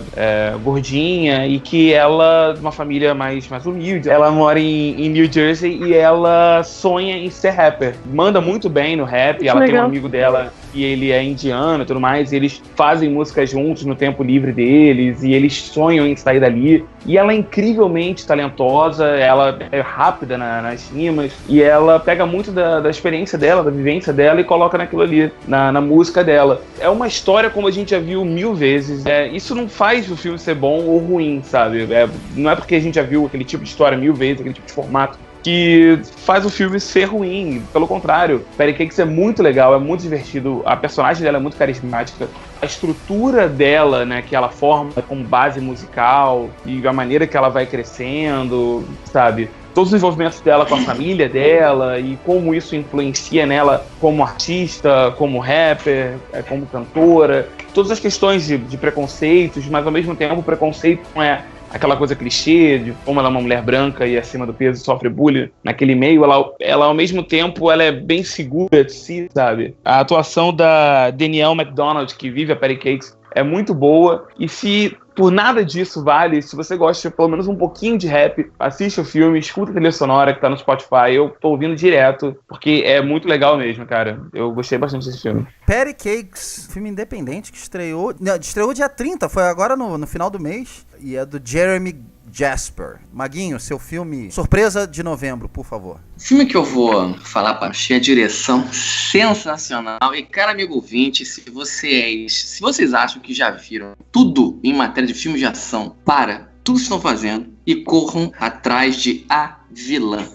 Speaker 3: gordinha, e que ela, de uma família mais humilde, ela mora em New Jersey e ela sonha em ser rapper. Manda muito bem no rap, ela tem um amigo dela e ele é indiano e tudo mais, e eles fazem música juntos no tempo livre deles, e eles sonham em sair dali. E ela é incrivelmente talentosa, ela é rápida nas rimas, e ela pega muito da experiência dela, da vivência dela, e coloca naquilo ali, na música dela. É uma história como a gente já viu 1000 vezes. Isso não faz o filme ser bom ou ruim, sabe? Não é porque a gente já viu aquele tipo de história 1000 vezes, aquele tipo de formato, que faz o filme ser ruim. Pelo contrário, Patty Cakes é muito legal, é muito divertido, a personagem dela é muito carismática, a estrutura dela, né, que ela forma com base musical e a maneira que ela vai crescendo, sabe? todos os envolvimentos dela com a família dela e como isso influencia nela como artista, como rapper, como cantora. Todas as questões de preconceitos, mas ao mesmo tempo o preconceito não é aquela coisa clichê de como ela é uma mulher branca e acima do peso sofre bullying naquele meio. Ela ao mesmo tempo, ela é bem segura de si, sabe? A atuação da Danielle McDonald, que vive a Patty Cakes, é muito boa. E se por nada disso vale, se você gosta de pelo menos um pouquinho de rap, assiste o filme, escuta a trilha sonora que tá no Spotify. Eu tô ouvindo direto, porque é muito legal mesmo, cara. Eu gostei bastante desse filme.
Speaker 1: Patty Cakes, filme independente que estreou dia 30, foi agora no final do mês, e é do Jeremy Jasper. Maguinho, seu filme surpresa de novembro, por favor.
Speaker 2: O filme que eu vou falar para você é a direção sensacional. E, cara, amigo ouvinte, se vocês acham que já viram tudo em matéria de filme de ação, tudo que estão fazendo e corram atrás de A Vilã.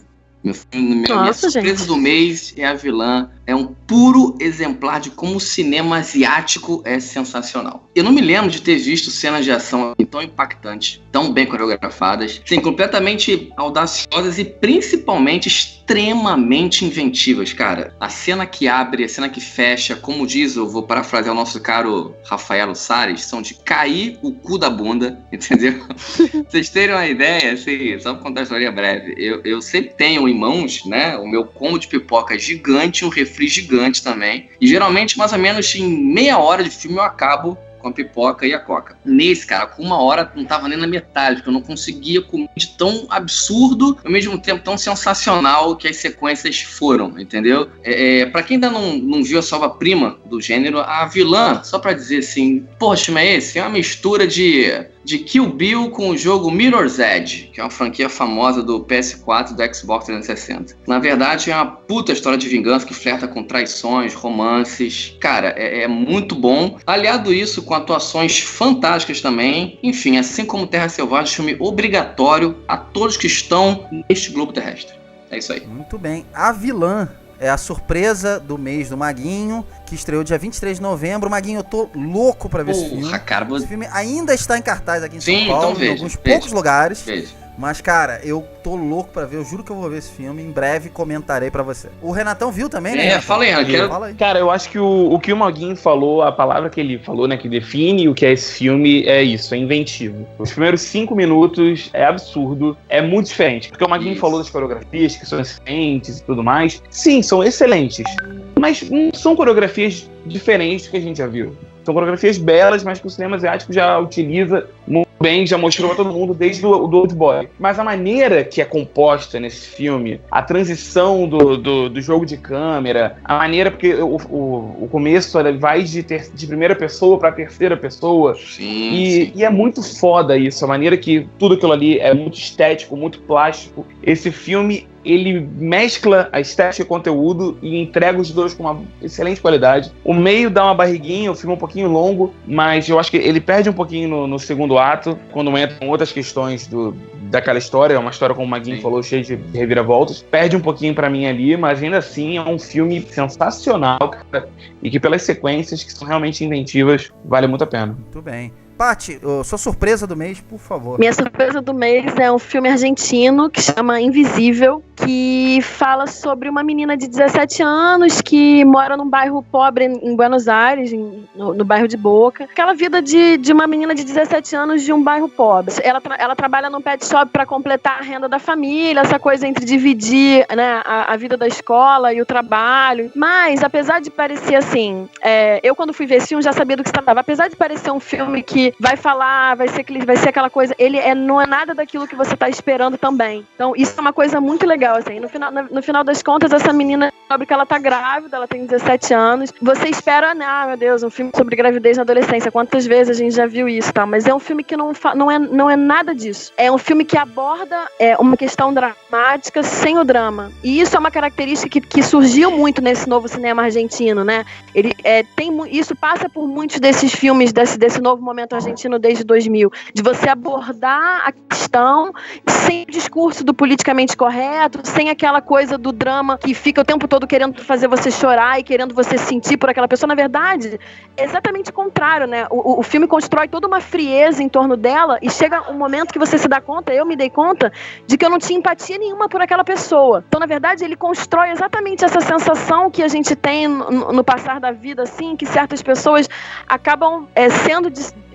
Speaker 2: Minha surpresa do mês é A Vilã. É um puro exemplar de como o cinema asiático é sensacional. Eu não me lembro de ter visto cenas de ação tão impactantes, tão bem coreografadas, sim, completamente audaciosas e principalmente extremamente inventivas, cara. A cena que abre, a cena que fecha, como diz, eu vou parafrasear o nosso caro Rafael Salles, são de cair o cu da bunda, entendeu? Vocês terem uma ideia, assim, só pra contar a história breve, eu sempre tenho em mãos, né, o meu combo de pipoca gigante, um refri gigante também. E geralmente, mais ou menos em meia hora de filme, eu acabo com a pipoca e a coca. Nesse, cara, com uma hora não tava nem na metade, porque eu não conseguia comer de tão absurdo, ao mesmo tempo tão sensacional que as sequências foram, entendeu? Pra quem ainda não viu a obra-prima do gênero, A Vilã, só pra dizer assim, poxa, mas esse é uma mistura de Kill Bill com o jogo Mirror's Edge, que é uma franquia famosa do PS4 e do Xbox 360. Na verdade, é uma puta história de vingança que flerta com traições, romances. Cara, é muito bom. Aliado isso com atuações fantásticas também. Enfim, assim como Terra Selvagem, filme obrigatório a todos que estão neste globo terrestre. É isso aí.
Speaker 1: Muito bem. A Vilã é a surpresa do mês do Maguinho, que estreou dia 23 de novembro. Maguinho, eu tô louco pra ver esse filme.
Speaker 2: Cara,
Speaker 1: esse filme ainda está em cartaz aqui em São Paulo,
Speaker 2: então
Speaker 1: em alguns poucos lugares. Mas, cara, eu tô louco pra ver. Eu juro que eu vou ver esse filme. Em breve comentarei pra você. O Renatão viu também, né?
Speaker 2: Fala aí.
Speaker 3: Cara, eu acho que o que o Maguinho falou, a palavra que ele falou, né, que define o que é esse filme, é isso, é inventivo. Os primeiros 5 minutos é absurdo, é muito diferente. Porque o Maguinho falou das coreografias, que são excelentes e tudo mais. Sim, são excelentes. Mas não são coreografias diferentes que a gente já viu. São coreografias belas, mas que o cinema asiático já utiliza muito bem, já mostrou a todo mundo desde o Old Boy. Mas a maneira que é composta nesse filme, a transição do jogo de câmera, a maneira, porque o começo ele vai de primeira pessoa para terceira pessoa, sim. E é muito foda isso, a maneira que tudo aquilo ali é muito estético, muito plástico. Esse filme, ele mescla a estética e o conteúdo e entrega os dois com uma excelente qualidade. O meio dá uma barriguinha, o filme é um pouquinho longo, mas eu acho que ele perde um pouquinho no segundo ato, quando entram outras questões daquela história. É uma história, como o Maguinho falou, cheia de reviravoltas. Perde um pouquinho pra mim ali, mas ainda assim é um filme sensacional, cara, e que pelas sequências, que são realmente inventivas, vale muito a pena.
Speaker 1: Muito bem. Paty, sua surpresa do mês, por favor.
Speaker 4: Minha surpresa do mês é um filme argentino que chama Invisível, que fala sobre uma menina de 17 anos que mora num bairro pobre em Buenos Aires, no bairro de Boca. Aquela vida de uma menina de 17 anos de um bairro pobre. Ela trabalha num pet shop para completar a renda da família, essa coisa entre dividir, né, a vida da escola e o trabalho. Mas, apesar de parecer assim, eu quando fui ver esse filme já sabia do que se tratava. Apesar de parecer um filme que vai falar, vai ser aquela coisa, ele não é nada daquilo que você tá esperando também. Então, isso é uma coisa muito legal, assim. No final das contas, essa menina descobre que ela tá grávida, ela tem 17 anos. Você espera, meu Deus, um filme sobre gravidez na adolescência. Quantas vezes a gente já viu isso, tá? Mas é um filme que não é nada disso. É um filme que aborda uma questão dramática sem o drama. E isso é uma característica que surgiu muito nesse novo cinema argentino, né? Isso passa por muitos desses filmes, desse novo momento argentino desde 2000, de você abordar a questão sem o discurso do politicamente correto, sem aquela coisa do drama que fica o tempo todo todo querendo fazer você chorar e querendo você sentir por aquela pessoa. Na verdade, é exatamente o contrário, né? O filme constrói toda uma frieza em torno dela e chega um momento que você se dá conta, eu me dei conta, de que eu não tinha empatia nenhuma por aquela pessoa. Então, na verdade, ele constrói exatamente essa sensação que a gente tem no passar da vida, assim, que certas pessoas acabam sendo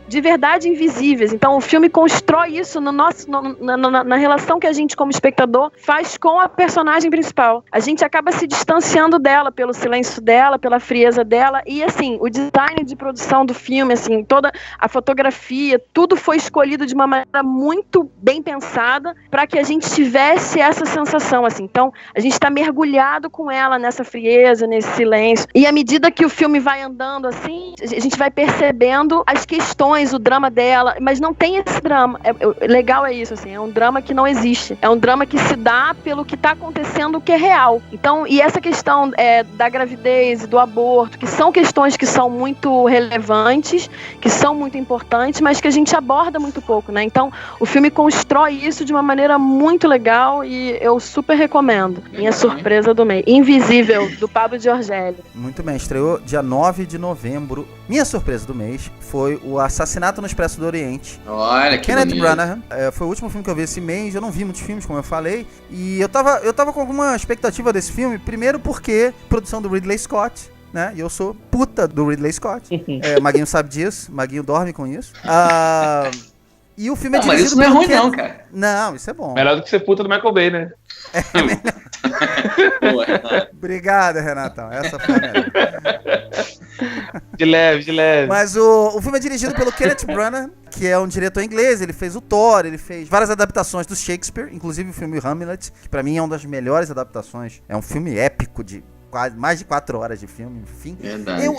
Speaker 4: de verdade invisíveis. Então o filme constrói isso no nosso, na relação que a gente como espectador faz com a personagem principal. A gente acaba se distanciando dela pelo silêncio dela, pela frieza dela, e assim, o design de produção do filme, assim, toda a fotografia, tudo foi escolhido de uma maneira muito bem pensada para que a gente tivesse essa sensação, assim. Então a gente está mergulhado com ela nessa frieza, nesse silêncio, e à medida que o filme vai andando assim, a gente vai percebendo as questões, o drama dela, mas não tem esse drama. Legal é isso, assim, é um drama que não existe. É um drama que se dá pelo que está acontecendo, que é real. Então, e essa questão da gravidez e do aborto, que são questões que são muito relevantes, que são muito importantes, mas que a gente aborda muito pouco, né? Então, o filme constrói isso de uma maneira muito legal e eu super recomendo. Minha surpresa do mês. Invisível, do Pablo Giorgelli.
Speaker 1: Muito bem, estreou dia 9 de novembro. Minha surpresa do mês foi o Assassinato no Expresso do Oriente.
Speaker 2: Olha, que
Speaker 1: Kenneth Branagh. Foi o último filme que eu vi esse mês. Eu não vi muitos filmes, como eu falei. E eu tava com alguma expectativa desse filme. Primeiro porque produção do Ridley Scott, né? E eu sou puta do Ridley Scott. Maguinho sabe disso. Maguinho dorme com isso. E o filme é dirigido...
Speaker 2: Mas isso não é ruim não, cara.
Speaker 1: Não, isso é bom.
Speaker 3: Melhor do que ser puta do Michael Bay, né?
Speaker 1: Obrigado, Renatão. Essa foi a melhor.
Speaker 3: De leve.
Speaker 1: Mas o filme é dirigido pelo Kenneth Branagh, que é um diretor inglês. Ele fez o Thor, ele fez várias adaptações do Shakespeare, inclusive o filme Hamlet, que pra mim é uma das melhores adaptações. É um filme épico de mais de 4 horas de filme, enfim.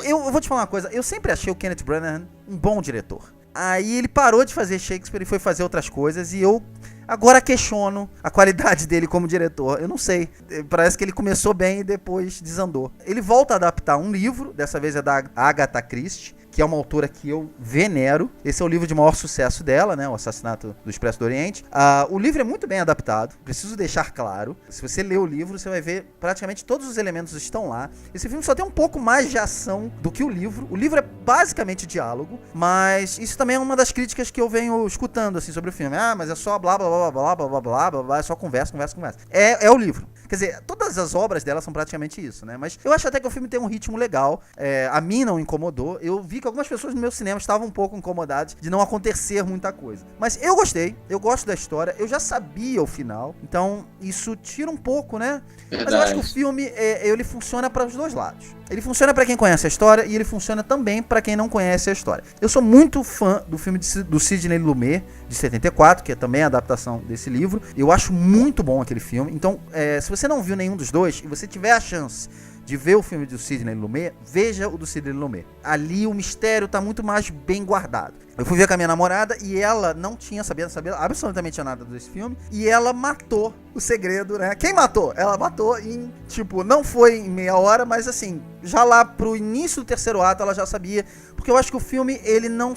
Speaker 1: Eu vou te falar uma coisa, eu sempre achei o Kenneth Branagh um bom diretor. Aí ele parou de fazer Shakespeare e foi fazer outras coisas, e eu agora questiono a qualidade dele como diretor. Eu não sei, parece que ele começou bem e depois desandou. Ele volta a adaptar um livro, dessa vez é da Agatha Christie, que é uma autora que eu venero. Esse é o livro de maior sucesso dela, né? O Assassinato do Expresso do Oriente. O livro é muito bem adaptado, preciso deixar claro. Se você ler o livro, você vai ver praticamente todos os elementos estão lá. Esse filme só tem um pouco mais de ação do que o livro. O livro é basicamente diálogo, mas isso também é uma das críticas que eu venho escutando assim, sobre o filme. Mas é só blá blá blá blá blá blá blá blá blá, é só conversa. É o livro. Quer dizer, todas as obras dela são praticamente isso, né? Mas eu acho até que o filme tem um ritmo legal. A mim não incomodou. Eu vi que algumas pessoas no meu cinema estavam um pouco incomodadas de não acontecer muita coisa. Mas eu gostei, eu gosto da história, eu já sabia o final, então isso tira um pouco, né? Verdade. Mas eu acho que o filme, ele funciona para os dois lados. Ele funciona pra quem conhece a história e ele funciona também pra quem não conhece a história. Eu sou muito fã do filme do Sidney Lumet, de 74, que é também a adaptação desse livro. Eu acho muito bom aquele filme. Então, se você não viu nenhum dos dois e você tiver a chance de ver o filme do Sidney Lumet, veja o do Sidney Lumet. Ali o mistério tá muito mais bem guardado. Eu fui ver com a minha namorada e ela não sabia absolutamente nada desse filme. E ela matou o segredo, né? Quem matou? Ela matou em, não foi em meia hora, mas assim, já lá pro início do terceiro ato ela já sabia. Porque eu acho que o filme, ele não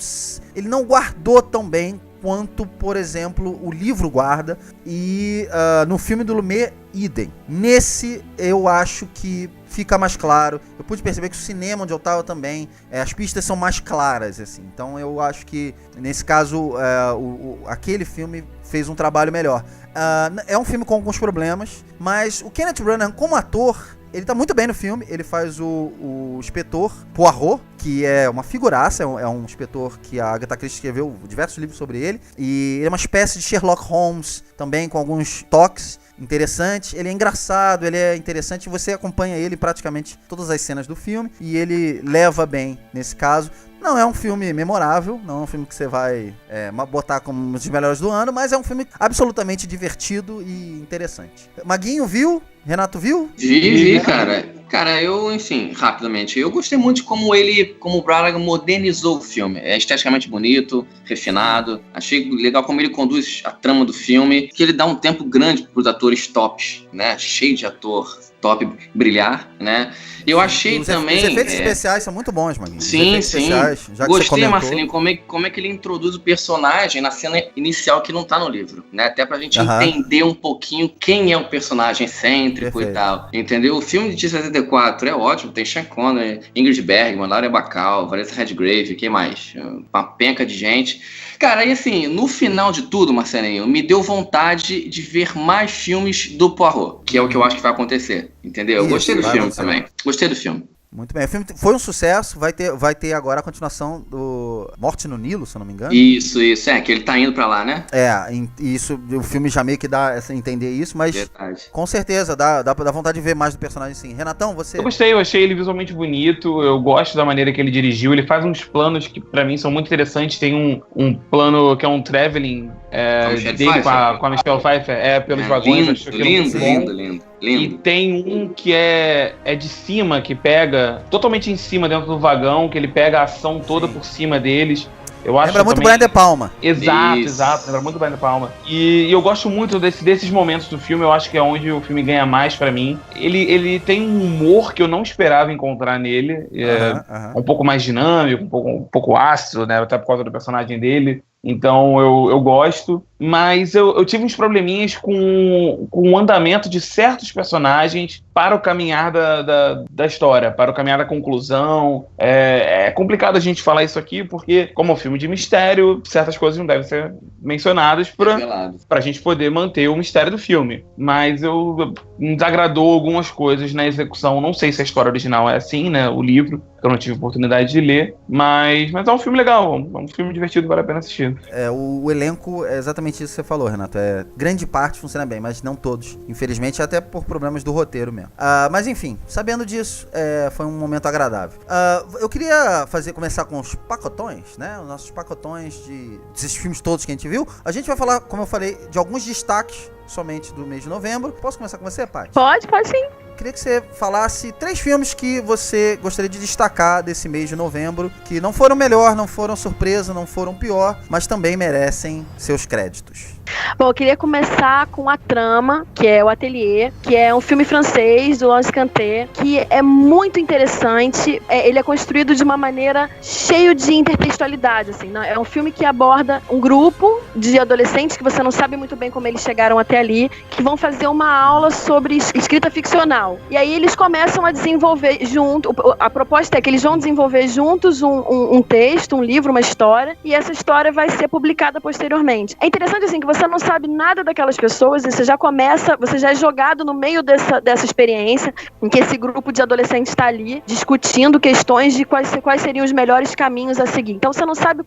Speaker 1: guardou tão bem quanto, por exemplo, o livro guarda. E no filme do Lumet, idem. Nesse, eu acho que fica mais claro. Eu pude perceber que o cinema onde eu tava também, as pistas são mais claras, assim. Então eu acho que, nesse caso, aquele filme fez um trabalho melhor. É um filme com alguns problemas, mas o Kenneth Branagh, como ator, ele tá muito bem no filme. Ele faz o inspetor Poirot, que é uma figuraça, é um inspetor que a Agatha Christie escreveu diversos livros sobre ele. E ele é uma espécie de Sherlock Holmes, também com alguns toques interessantes. Ele é engraçado, ele é interessante, você acompanha ele em praticamente todas as cenas do filme, e ele leva bem nesse caso. Não é um filme memorável, não é um filme que você vai botar como um dos melhores do ano, mas é um filme absolutamente divertido e interessante. Maguinho viu? Renato viu?
Speaker 2: Vi, cara. Cara, eu, enfim, rapidamente, eu gostei muito de como o Branagh modernizou o filme. É esteticamente bonito, refinado. Achei legal como ele conduz a trama do filme, que ele dá um tempo grande pros atores tops, né? Cheio de ator top brilhar, né? Eu achei também...
Speaker 1: Os efeitos especiais são muito bons, Maguinho.
Speaker 2: Sim.
Speaker 1: Gostei,
Speaker 2: Marcelinho, como é que ele introduz o personagem na cena inicial que não tá no livro, né? Até pra gente entender um pouquinho quem é o personagem excêntrico e tal, entendeu? O filme de 74 é ótimo, tem Sean Connery, Ingrid Bergman, Laura Bacall, Vanessa Redgrave, quem mais? Uma penca de gente. Cara, e assim, no final de tudo, Marcelinho, me deu vontade de ver mais filmes do Poirot, que é o que eu acho que vai acontecer, entendeu? Eu gostei do filme também. Gostei do filme.
Speaker 1: Muito bem. O filme foi um sucesso, vai ter agora a continuação do Morte no Nilo, se eu não me engano.
Speaker 2: Isso, que ele tá indo pra lá, né?
Speaker 1: Isso, o filme já meio que dá a entender isso, mas
Speaker 2: verdade. Com
Speaker 1: certeza, dá vontade de ver mais do personagem sim. Renatão, você...
Speaker 3: Eu achei ele visualmente bonito, eu gosto da maneira que ele dirigiu, ele faz uns planos que pra mim são muito interessantes, tem um plano que é um traveling dele com a Michelle Pfeiffer, pelos vagões.
Speaker 2: Lindo.
Speaker 3: E tem um que é de cima, que pega totalmente em cima dentro do vagão, que ele pega a ação toda por cima deles. Eu acho
Speaker 1: lembra muito Brian De Palma.
Speaker 3: Exato, lembra muito Brian De Palma. E eu gosto muito desses momentos do filme, eu acho que é onde o filme ganha mais pra mim. Ele tem um humor que eu não esperava encontrar nele, um pouco mais dinâmico, um pouco ácido, né, até por causa do personagem dele. Então eu gosto, mas eu tive uns probleminhas com o andamento de certos personagens para o caminhar da história, para o caminhar da conclusão. É complicado a gente falar isso aqui, porque como é um filme de mistério, certas coisas não devem ser mencionadas para a gente poder manter o mistério do filme. Mas me desagradou algumas coisas na execução. Não sei se a história original é assim, né, o livro, que eu não tive oportunidade de ler, mas é um filme legal, é um filme divertido, vale a pena assistir.
Speaker 1: O elenco é exatamente isso que você falou, Renato. Grande parte funciona bem, mas não todos. Infelizmente, até por problemas do roteiro mesmo. Mas enfim, sabendo disso, foi um momento agradável. Eu queria começar com os pacotões, né? Os nossos pacotões desses filmes todos que a gente viu. A gente vai falar, como eu falei, de alguns destaques somente do mês de novembro. Posso começar com você, Paty?
Speaker 4: Pode sim.
Speaker 1: Queria que você falasse 3 filmes que você gostaria de destacar desse mês de novembro, que não foram melhor, não foram surpresa, não foram pior, mas também merecem seus créditos.
Speaker 4: Bom, eu queria começar com A Trama, que é o Atelier, que é um filme francês do Laurence Cantet, que é muito interessante. Ele é construído de uma maneira cheio de intertextualidade, assim, né? É um filme que aborda um grupo de adolescentes que você não sabe muito bem como eles chegaram até ali, que vão fazer uma aula sobre escrita ficcional. E aí eles começam a desenvolver a proposta é que eles vão desenvolver juntos um texto, um livro, uma história, e essa história vai ser publicada posteriormente. É interessante, assim, que você não sabe nada daquelas pessoas e você já é jogado no meio dessa experiência em que esse grupo de adolescentes está ali discutindo questões de quais seriam os melhores caminhos a seguir. Então você não sabe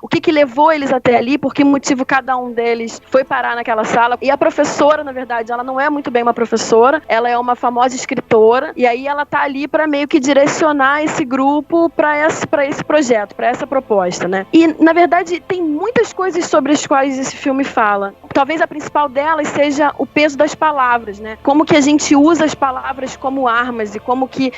Speaker 4: o que levou eles até ali, por que motivo cada um deles foi parar naquela sala. E a professora, na verdade, ela não é muito bem uma professora, ela é uma famosa escritora, e aí ela tá ali para meio que direcionar esse grupo para esse projeto, para essa proposta, né? E, na verdade, tem muitas coisas sobre as quais esse filme fala. Talvez a principal delas seja o peso das palavras, né? Como que a gente usa as palavras como armas e como que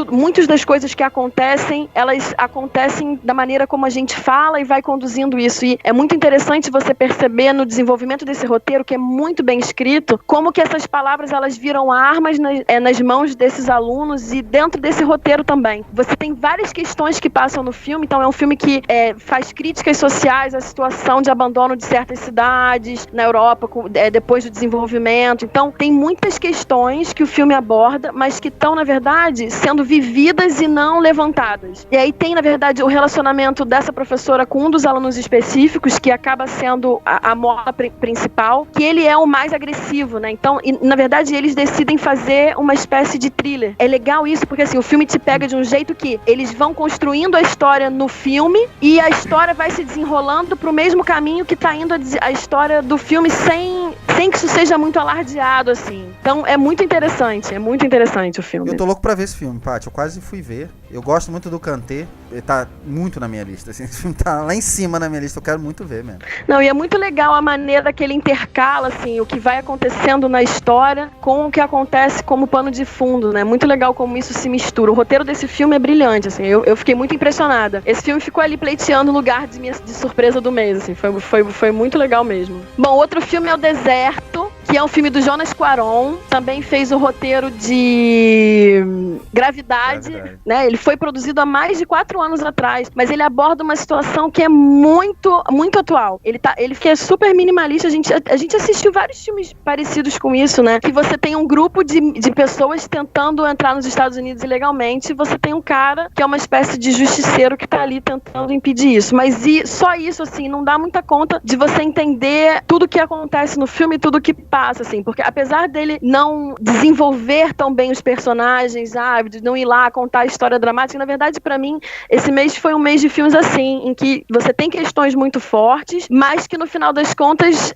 Speaker 4: muitas das coisas que acontecem, elas acontecem da maneira como a gente fala e vai conduzindo isso. E é muito interessante você perceber no desenvolvimento desse roteiro, que é muito bem escrito, como que essas palavras elas viram armas nas mãos desses alunos e dentro desse roteiro também. Você tem várias questões que passam no filme, então é um filme que faz críticas sociais à situação de abandono de certas cidades na Europa, depois do desenvolvimento. Então, tem muitas questões que o filme aborda, mas que estão, na verdade, sendo vividas e não levantadas. E aí tem, na verdade, o relacionamento dessa professora com um dos alunos específicos, que acaba sendo a mola principal, que ele é o mais agressivo, né? Então, na verdade, eles decidem fazer uma espécie de thriller. É legal isso, porque assim, o filme te pega de um jeito que eles vão construindo a história no filme e a história vai se desenrolando pro mesmo caminho que tá indo a história do filme sem que isso seja muito alardeado, assim. Então é muito interessante o filme.
Speaker 1: Eu tô louco pra ver esse filme, Paty, eu quase fui ver. Eu gosto muito do Cantet, ele tá muito na minha lista, assim, esse filme tá lá em cima na minha lista, eu quero muito ver mesmo.
Speaker 4: Não, e é muito legal a maneira que ele intercala, assim, o que vai acontecendo na história com o que acontece como pano de fundo, né? Muito legal como isso se mistura. O roteiro desse filme é brilhante, assim, eu fiquei muito impressionada. Esse filme ficou ali pleiteando o lugar de surpresa do mês, assim, foi muito legal mesmo. Bom, outro filme é O Deserto, que é um filme do Jonas Cuarón, também fez o roteiro de Gravidade, né? Ele foi produzido há mais de 4 anos atrás, mas ele aborda uma situação que é muito, muito atual. Ele que é super minimalista, a gente assistiu vários filmes parecidos com isso, né? Que você tem um grupo de pessoas tentando entrar nos Estados Unidos ilegalmente, e você tem um cara que é uma espécie de justiceiro que tá ali tentando impedir isso. Mas só isso, assim, não dá muita conta de você entender tudo que acontece no filme e tudo que passa, assim, porque apesar dele não desenvolver tão bem os personagens, de não ir lá contar a história dramática, na verdade, pra mim, esse mês foi um mês de filmes assim, em que você tem questões muito fortes, mas que no final das contas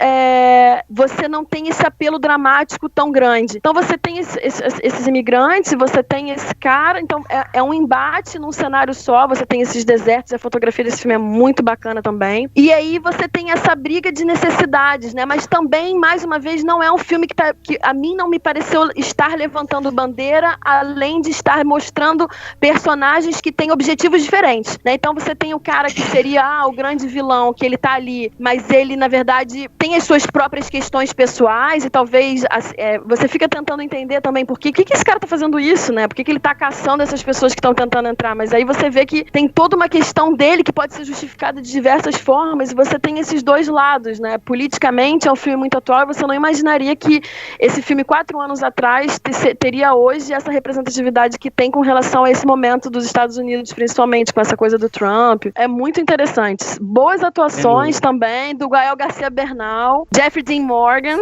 Speaker 4: você não tem esse apelo dramático tão grande. Então você tem esses imigrantes, você tem esse cara, então é um embate num cenário só, você tem esses desertos, a fotografia desse filme é muito bacana também. E aí você tem essa briga de necessidades, né? Mas também, mais uma vez, não é um filme que a mim não me pareceu estar levantando bandeira, além de estar mostrando personagens que têm objetivos diferentes, né? Então você tem o cara que seria o grande vilão, que ele tá ali, mas ele, na verdade, tem as suas próprias questões pessoais e talvez você fica tentando entender também por que esse cara tá fazendo isso, né? Por que ele tá caçando essas pessoas que estão tentando entrar, mas aí você vê que tem toda uma questão dele que pode ser justificada de diversas formas e você tem esses dois lados, né? Politicamente é um filme muito atual e você não imaginaria que esse filme 4 anos atrás teria hoje essa representatividade que tem com relação a esse momento dos Estados Unidos, principalmente com essa coisa do Trump. É muito interessante. Boas atuações também do Gael Garcia Bernal, Jeffrey Dean Morgan.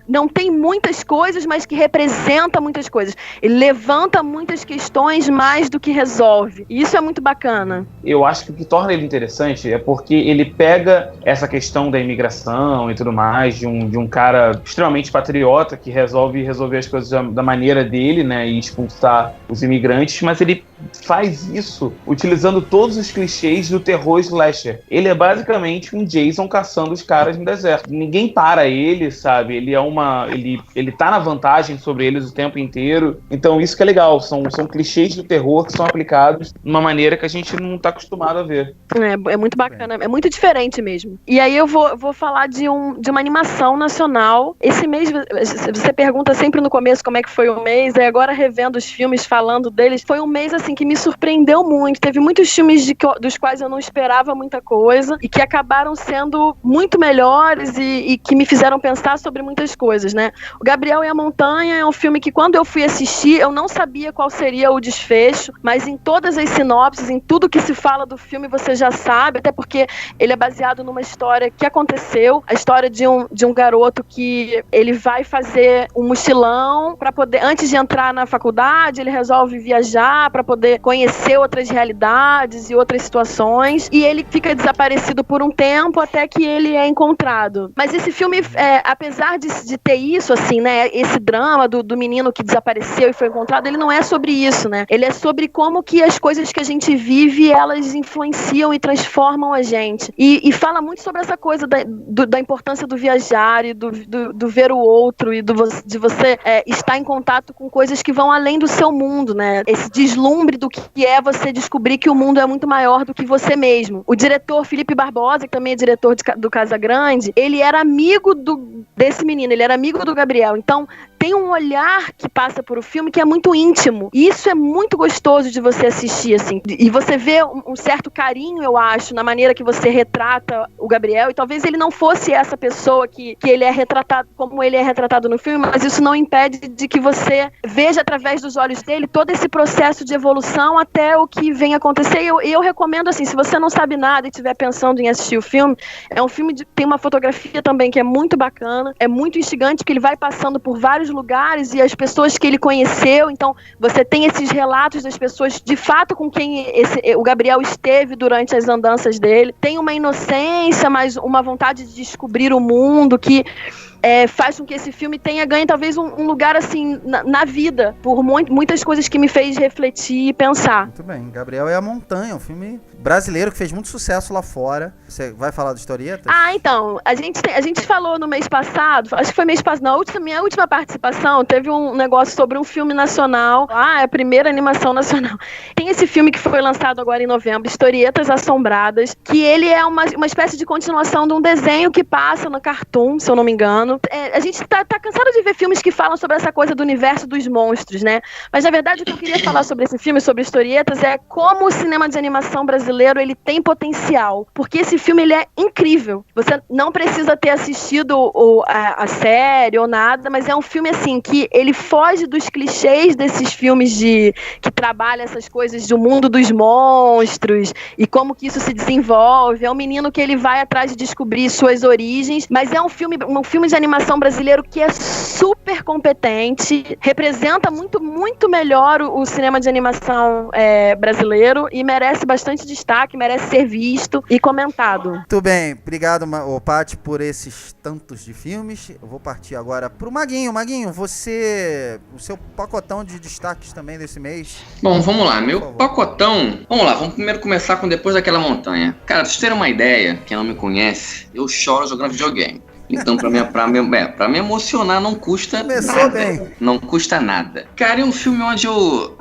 Speaker 4: Não tem muitas coisas, mas que representa muitas coisas. Ele levanta muitas questões mais do que resolve. E isso é muito bacana.
Speaker 3: Eu acho que o que torna ele interessante é porque ele pega essa questão da imigração e tudo mais, de um cara extremamente patriota que resolver as coisas da maneira dele, né, e expulsar os imigrantes, mas ele faz isso utilizando todos os clichês do terror slasher. Ele é basicamente um Jason caçando os caras no deserto. Ninguém para ele, sabe? Ele tá na vantagem sobre eles o tempo inteiro. Então isso que é legal, são clichês do terror que são aplicados de uma maneira que a gente não tá acostumado a ver.
Speaker 4: É muito bacana, é muito diferente mesmo. E aí eu vou falar de uma animação nacional. Esse mês, você pergunta sempre no começo como é que foi o mês, e agora revendo os filmes, falando deles, foi um mês assim que me surpreendeu muito. Teve muitos filmes dos quais eu não esperava muita coisa e que acabaram sendo muito melhores e que me fizeram pensar sobre muitas coisas, né? O Gabriel e a Montanha é um filme que quando eu fui assistir, eu não sabia qual seria o desfecho, mas em todas as sinopses, em tudo que se fala do filme, você já sabe, até porque ele é baseado numa história que aconteceu, a história de um garoto que ele vai fazer um mochilão para poder, antes de entrar na faculdade, ele resolve viajar para poder conhecer outras realidades e outras situações, e ele fica desaparecido por um tempo até que ele é encontrado. Mas esse filme, apesar de ter isso, assim, né, esse drama do menino que desapareceu e foi encontrado, ele não é sobre isso, né? Ele é sobre como que as coisas que a gente vive, elas influenciam e transformam a gente. E fala muito sobre essa coisa da importância do viajar e do ver o outro e de você estar em contato com coisas que vão além do seu mundo, né? Esse deslumbre do que é você descobrir que o mundo é muito maior do que você mesmo. O diretor Felipe Barbosa, que também é diretor do Casagrande, ele era amigo desse menino, ele era amigo do Gabriel. Então, tem um olhar que passa por o filme que é muito íntimo. E isso é muito gostoso de você assistir, assim. E você vê um certo carinho, eu acho, na maneira que você retrata o Gabriel. E talvez ele não fosse essa pessoa que ele é retratado, como ele é retratado no filme, mas isso não impede de que você veja através dos olhos dele todo esse processo de evolução até o que vem acontecer. E eu recomendo, assim, se você não sabe nada e estiver pensando em assistir o filme, é um filme que tem uma fotografia também que é muito bacana, é muito instigante, porque ele vai passando por vários lugares e as pessoas que ele conheceu, então você tem esses relatos das pessoas de fato com quem o Gabriel esteve durante as andanças dele. Tem uma inocência, mas uma vontade de descobrir o mundo que faz com que esse filme tenha ganho talvez um lugar assim na vida, por muitas coisas que me fez refletir e pensar.
Speaker 1: Muito bem, Gabriel é a Montanha, um filme brasileiro que fez muito sucesso lá fora. Você vai falar da historieta?
Speaker 4: Então, a gente falou no mês passado, acho que foi mês passado, minha última participação, teve um negócio sobre um filme nacional, é a primeira animação nacional. Tem esse filme que foi lançado agora em novembro, Historietas Assombradas, que ele é uma espécie de continuação de um desenho que passa no Cartoon, se eu não me engano, A gente tá cansado de ver filmes que falam sobre essa coisa do universo dos monstros, né? Mas, na verdade, o que eu queria falar sobre esse filme, sobre historietas, é como o cinema de animação brasileiro, ele tem potencial. Porque esse filme, ele é incrível. Você não precisa ter assistido a série ou nada, mas é um filme, assim, que ele foge dos clichês desses filmes que trabalham essas coisas do mundo dos monstros e como que isso se desenvolve. É um menino que ele vai atrás de descobrir suas origens, mas é um filme de animação brasileiro que é super competente, representa muito, muito melhor o cinema de animação brasileiro e merece bastante destaque, merece ser visto e comentado.
Speaker 1: Muito bem, obrigado, Paty, por esses tantos de filmes. Eu vou partir agora pro Maguinho. Maguinho, o seu pacotão de destaques também desse mês.
Speaker 2: Bom, vamos lá, meu pacotão. Vamos lá, vamos primeiro começar com Depois Daquela Montanha. Cara, pra vocês terem uma ideia, quem não me conhece, eu choro jogando videogame. Então, pra me emocionar não custa nada. Bem. Não custa nada. Cara, é um filme onde eu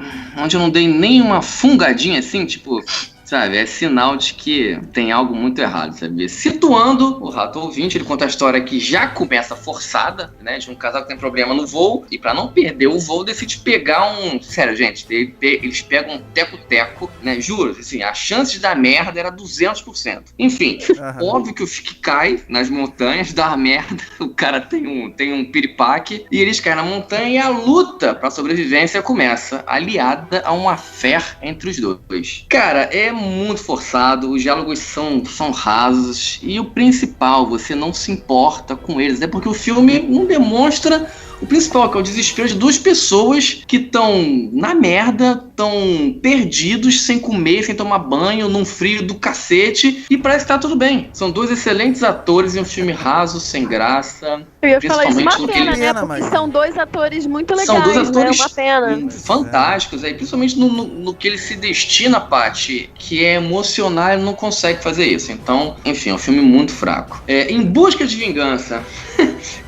Speaker 2: não dei nem uma fungadinha assim, tipo... Sabe, é sinal de que tem algo muito errado, sabe? Situando o Rato Ouvinte, ele conta a história que já começa forçada, né? De um casal que tem problema no voo, e pra não perder o voo, decide pegar Sério, gente, eles pegam um teco-teco, né? Juro, assim, a chance de dar merda era 200%. Enfim, óbvio que o que cai nas montanhas, dá merda, o cara tem um piripaque, e eles caem na montanha e a luta pra sobrevivência começa, aliada a uma fé entre os dois. Cara, é muito forçado, os diálogos são rasos e o principal, você não se importa com eles, é porque o filme não demonstra o principal, que é o desespero de duas pessoas que estão na merda, estão perdidos, sem comer, sem tomar banho, num frio do cacete, e parece que tá tudo bem. São dois excelentes atores em um filme raso, sem graça.
Speaker 4: Eu ia falar isso, uma pena, né? Porque são dois atores muito legais,
Speaker 2: são dois atores,
Speaker 4: né? Uma pena.
Speaker 2: Fantásticos, aí, principalmente no que ele se destina, Paty, que é emocional, ele não consegue fazer isso. Então, enfim, é um filme muito fraco. Em Busca de Vingança,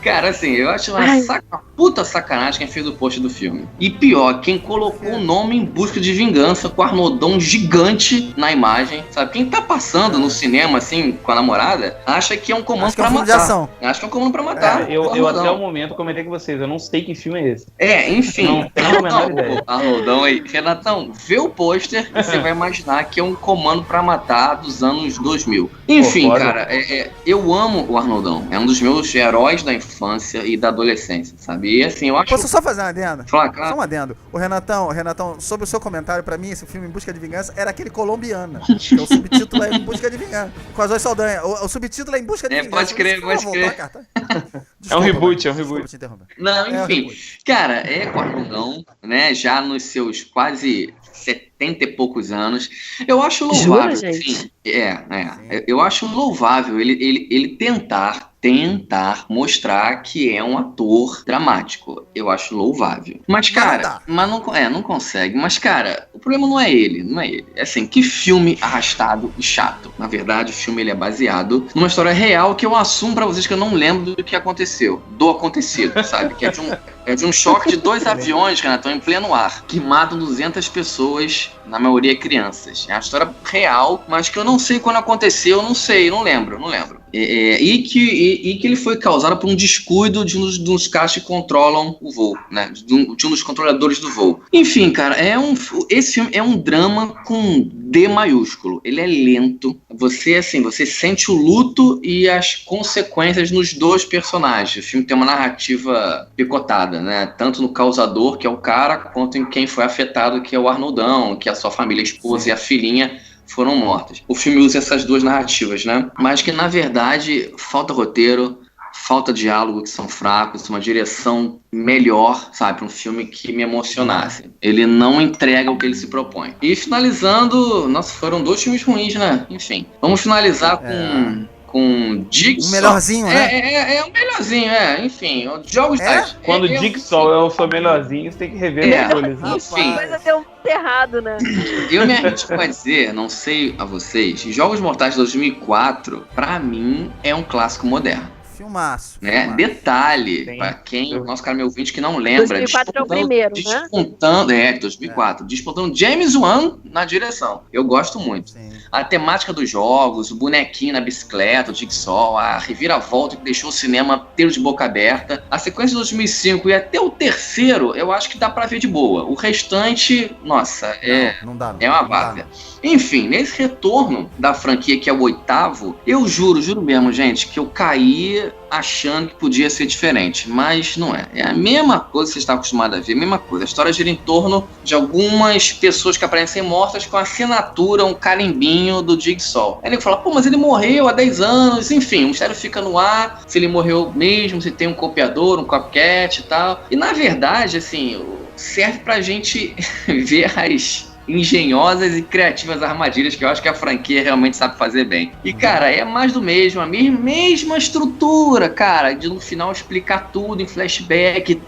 Speaker 2: cara, assim, eu acho uma puta sacanagem quem fez o post do filme. E pior, quem colocou o nome Em Busca de Vingança com o Arnoldão gigante na imagem, sabe? Quem tá passando no cinema, assim, com a namorada, acha que é um comando pra matar. Acha que é um comando pra matar.
Speaker 3: Eu até o momento comentei com vocês, eu não sei que filme é esse.
Speaker 2: Enfim.
Speaker 3: Não tenho a menor ideia.
Speaker 2: Arnoldão aí. Renatão, vê o pôster e você vai imaginar que é um comando pra matar dos anos 2000. Enfim, cara, eu amo o Arnoldão. É um dos meus heróis da infância e da adolescência, sabe? E assim, eu acho...
Speaker 1: Posso só fazer uma adenda?
Speaker 2: Claro.
Speaker 1: Só um adendo. O Renatão, sobre o seu comentário, pra mim, esse filme Em Busca de Vingança era aquele Colombiana. Que o subtítulo é Em Busca de Vingança. Com a Zoe Saldanha. O subtítulo é Em Busca de Vingança.
Speaker 2: Pode crer.
Speaker 1: Desculpa,
Speaker 3: é um reboot.
Speaker 2: Não, enfim. Cara, é com o Arnoldão, né? Já nos seus quase 70 e poucos anos. Eu acho louvável.
Speaker 4: Jura, gente?
Speaker 2: Eu acho louvável ele tentar mostrar que é um ator dramático. Eu acho louvável. Mas, cara, não consegue. Mas, cara, o problema não é ele. É assim, que filme arrastado e chato. Na verdade, o filme ele é baseado numa história real que eu assumo pra vocês que eu não lembro do que aconteceu. Do acontecido, sabe? Que é de um choque de dois aviões, que estão em pleno ar, que matam 200 pessoas, na maioria crianças. É uma história real, mas que eu não sei quando aconteceu, não lembro. E que ele foi causado por um descuido de um dos caras que controlam o voo, né? De um dos controladores do voo. Enfim, cara, esse filme é um drama com D maiúsculo. Ele é lento. Você sente o luto e as consequências nos dois personagens. O filme tem uma narrativa picotada, né? Tanto no causador, que é o cara, quanto em quem foi afetado, que é o Arnoldão, que é a sua família, a esposa e a filhinha foram mortas. O filme usa essas duas narrativas, né? Mas que, na verdade, falta roteiro, falta diálogo, que são fracos, uma direção melhor, sabe? Um filme que me emocionasse. Ele não entrega o que ele se propõe. E finalizando... Nossa, foram dois filmes ruins, né? Enfim. Vamos finalizar com Jigsaw.
Speaker 1: Um melhorzinho, né?
Speaker 2: Um melhorzinho, enfim. Jogos
Speaker 3: Quando Jigsaw é o seu melhorzinho, você tem que rever as coisas.
Speaker 2: Enfim.
Speaker 4: A coisa deu muito errado, né?
Speaker 2: Eu me arrisco a dizer, não sei a vocês, Jogos Mortais de 2004, pra mim, é um clássico moderno.
Speaker 1: Filmaço.
Speaker 2: Detalhe, pra quem, o nosso cara meu ouvinte que não lembra,
Speaker 4: 2004 é o primeiro,
Speaker 2: despontando, 2004, despontando James Wan na direção. Eu gosto muito.
Speaker 1: Sim.
Speaker 2: a temática dos jogos, o bonequinho na bicicleta, o Jigsaw, a reviravolta que deixou o cinema inteiro de boca aberta. A sequência de 2005 e até o terceiro, eu acho que dá pra ver de boa. O restante, nossa,
Speaker 1: não dá,
Speaker 2: é uma várzea. Enfim, nesse retorno da franquia, que é o 8º, eu juro mesmo, gente, que eu caí achando que podia ser diferente, mas não é. É a mesma coisa que você está acostumado a ver, a mesma coisa. A história gira em torno de algumas pessoas que aparecem mortas com a assinatura, um carimbinho do Jigsaw. Aí ele fala, pô, mas ele morreu há 10 anos, enfim, o mistério fica no ar, se ele morreu mesmo, se tem um copiador, um copycat e tal. E na verdade, assim, serve pra gente ver as engenhosas e criativas armadilhas que eu acho que a franquia realmente sabe fazer bem. E, cara, é mais do mesmo, a mesma estrutura, cara, de no final explicar tudo em flashback.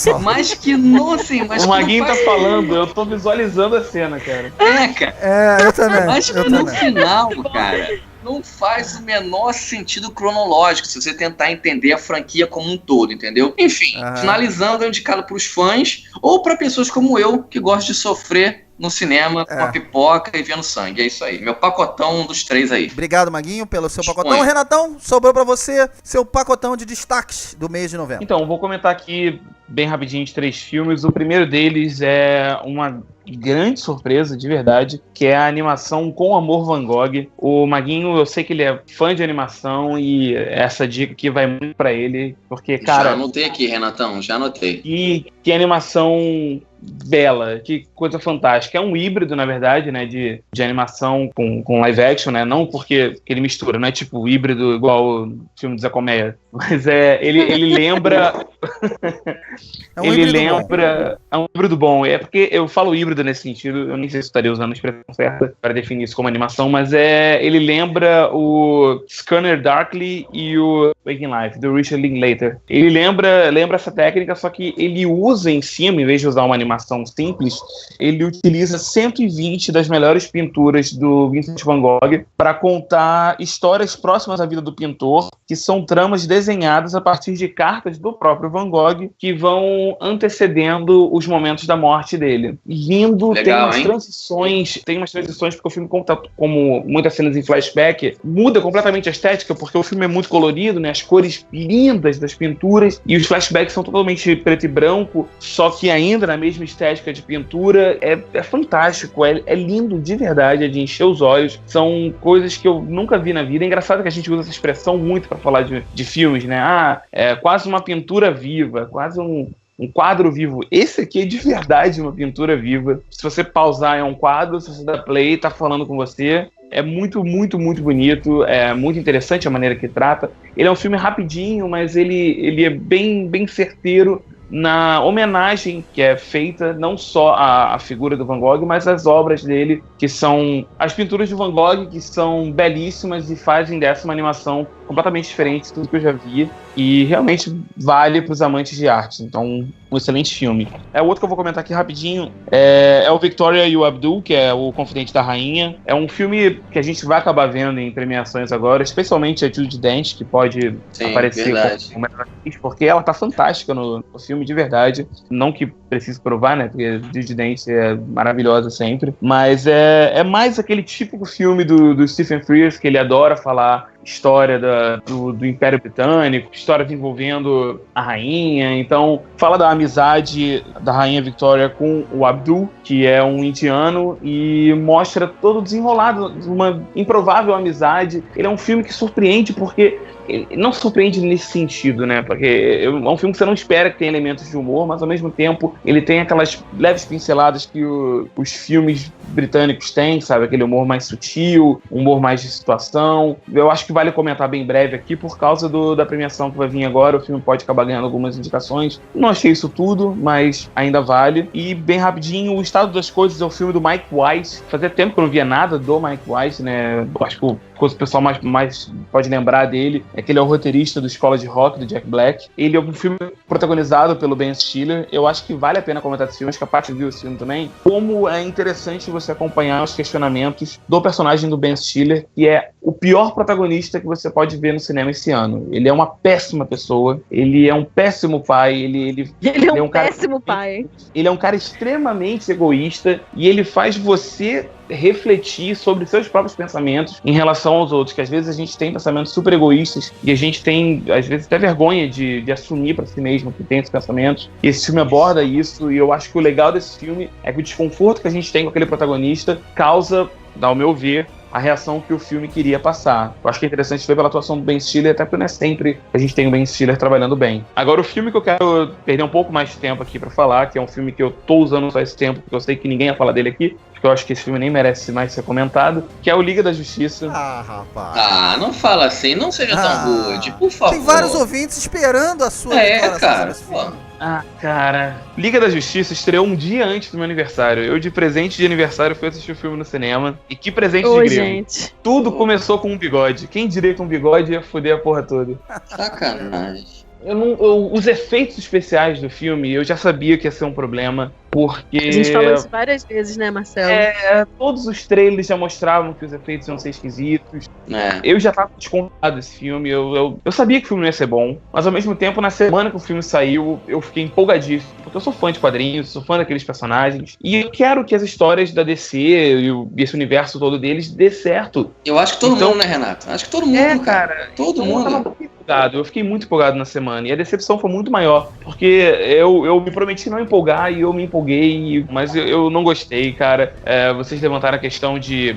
Speaker 2: Sabe? Mas que não, assim... Mas
Speaker 3: o Maguinho tá falando, eu tô visualizando a cena, cara.
Speaker 2: Cara.
Speaker 1: Eu também.
Speaker 2: Mas que no final, cara... não faz o menor sentido cronológico se você tentar entender a franquia como um todo, entendeu? Enfim, finalizando, é indicado para os fãs ou para pessoas como eu, que gostam de sofrer no cinema com a pipoca e vendo sangue. É isso aí. Meu pacotão dos 3 aí.
Speaker 1: Obrigado, Maguinho, pelo seu pacotão. Renatão, sobrou pra você seu pacotão de destaques do mês de novembro.
Speaker 3: Então, vou comentar aqui bem rapidinho de 3 filmes. O primeiro deles é uma grande surpresa, de verdade, que é a animação Com Amor Van Gogh. O Maguinho, eu sei que ele é fã de animação e essa dica aqui vai muito pra ele, porque, cara...
Speaker 2: Já anotei aqui, Renatão, já anotei.
Speaker 3: E que animação bela, que coisa fantástica. É um híbrido, na verdade, né, de animação com live action, né, não porque ele mistura, não é tipo híbrido igual o filme do Zé Colmeia, mas ele lembra...
Speaker 1: É um híbrido bom.
Speaker 3: É um híbrido bom. É porque eu falo híbrido nesse sentido, eu nem sei se estaria usando a expressão certa para definir isso como animação, mas ele lembra o Scanner Darkly e o Waking Life, do Richard Linklater. Ele lembra essa técnica, só que ele usa em cima, em vez de usar uma animação simples, ele utiliza 120 das melhores pinturas do Vincent Van Gogh para contar histórias próximas à vida do pintor, que são tramas desenhadas a partir de cartas do próprio Van Gogh, que vão antecedendo os momentos da morte dele. Lindo,
Speaker 2: legal,
Speaker 3: tem umas transições, porque o filme conta, como muitas cenas em flashback, muda completamente a estética, porque o filme é muito colorido, né? As cores lindas das pinturas, e os flashbacks são totalmente preto e branco, só que ainda na mesma estética de pintura. É fantástico, é lindo de verdade, é de encher os olhos. São coisas que eu nunca vi na vida. É engraçado que a gente usa essa expressão muito para falar de filmes, né? É quase uma pintura viva, quase um quadro vivo. Esse aqui é de verdade uma pintura viva. Se você pausar, é um quadro. Se você dá play, tá falando com você. É muito, muito, muito bonito. É muito interessante a maneira que trata. Ele é um filme rapidinho, mas ele é bem, bem certeiro na homenagem que é feita não só à figura do Van Gogh, mas às obras dele, que são as pinturas de Van Gogh, que são belíssimas e fazem dessa uma animação completamente diferente de tudo que eu já vi, e realmente vale para os amantes de arte. Então, um excelente filme. O outro que eu vou comentar aqui rapidinho é o Victoria e o Abdul, que é o Confidente da Rainha. É um filme que a gente vai acabar vendo em premiações agora, especialmente a Judi Dench, que pode aparecer como atriz, porque ela tá fantástica no filme, de verdade. Não que precise provar, né, porque a Judi Dench é maravilhosa sempre, mas é mais aquele típico filme do Stephen Frears, que ele adora falar história do Império Britânico, histórias envolvendo a rainha. Então, fala da amizade da rainha Victoria com o Abdul, que é um indiano, e mostra todo o desenrolado de uma improvável amizade. Ele é um filme que surpreende, porque ele não surpreende nesse sentido, né? Porque é um filme que você não espera que tenha elementos de humor, mas ao mesmo tempo ele tem aquelas leves pinceladas que os filmes britânicos têm, sabe? Aquele humor mais sutil, humor mais de situação. Eu acho que vale comentar bem breve aqui, por causa da premiação que vai vir agora. O filme pode acabar ganhando algumas indicações. Não achei isso tudo, mas ainda vale. E bem rapidinho, O Estado das Coisas é o filme do Mike White. Fazia tempo que eu não via nada do Mike White, né? Eu acho que o pessoal mais pode lembrar dele, é que ele é o roteirista do Escola de Rock, do Jack Black. Ele é um filme protagonizado pelo Ben Stiller. Eu acho que vale a pena comentar esse filme, acho que a parte viu esse filme também. Como é interessante você acompanhar os questionamentos do personagem do Ben Stiller, que é o pior protagonista que você pode ver no cinema esse ano. Ele é uma péssima pessoa, ele é um péssimo pai, ele
Speaker 4: é um péssimo pai.
Speaker 3: Ele é um cara extremamente egoísta e ele faz você refletir sobre seus próprios pensamentos em relação aos outros, que às vezes a gente tem pensamentos super egoístas e a gente tem, às vezes, até vergonha de assumir para si mesmo que tem esses pensamentos. E esse filme aborda isso, e eu acho que o legal desse filme é que o desconforto que a gente tem com aquele protagonista causa, ao meu ver, a reação que o filme queria passar. Eu acho que é interessante ver pela atuação do Ben Stiller, até porque não é sempre que a gente tem o Ben Stiller trabalhando bem. Agora, o filme que eu quero perder um pouco mais de tempo aqui pra falar, que é um filme que eu tô usando só esse tempo, porque eu sei que ninguém ia falar dele aqui, porque eu acho que esse filme nem merece mais ser comentado, que é o Liga da Justiça.
Speaker 1: Ah, rapaz.
Speaker 2: Ah, não fala assim, não seja tão rude, por favor.
Speaker 1: Tem vários ouvintes esperando a sua declaração
Speaker 2: cara,
Speaker 1: sobre esse filme.
Speaker 3: Ah, cara. Liga da Justiça estreou um dia antes do meu aniversário. Eu, de presente de aniversário, fui assistir o filme no cinema. E que presente de grego.
Speaker 4: Gente.
Speaker 3: Tudo começou com um bigode. Quem diria que um bigode ia foder a porra toda?
Speaker 2: Sacanagem.
Speaker 3: Os efeitos especiais do filme, eu já sabia que ia ser um problema, porque...
Speaker 4: A gente falou isso várias vezes, né, Marcelo?
Speaker 3: Todos os trailers já mostravam que os efeitos iam ser esquisitos. Eu já tava descontado desse filme, eu sabia que o filme não ia ser bom, mas ao mesmo tempo, na semana que o filme saiu, eu fiquei empolgadíssimo, porque eu sou fã de quadrinhos, sou fã daqueles personagens, e eu quero que as histórias da DC e esse universo todo deles dê certo.
Speaker 2: Eu acho que todo mundo, né, Renato? Acho que todo mundo, cara. Todo mundo.
Speaker 3: Eu fiquei muito empolgado na semana, e a decepção foi muito maior, porque eu me prometi não empolgar e eu me empolguei, mas eu não gostei, cara. Vocês levantaram a questão de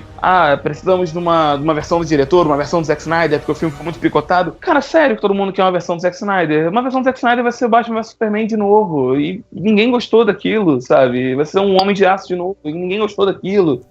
Speaker 3: precisamos de uma versão do diretor, uma versão do Zack Snyder, porque o filme foi muito picotado. Cara, sério que todo mundo quer uma versão do Zack Snyder? Uma versão do Zack Snyder vai ser Batman vs Superman de novo, e ninguém gostou daquilo, sabe? Vai ser um Homem de Aço de novo, e ninguém gostou daquilo.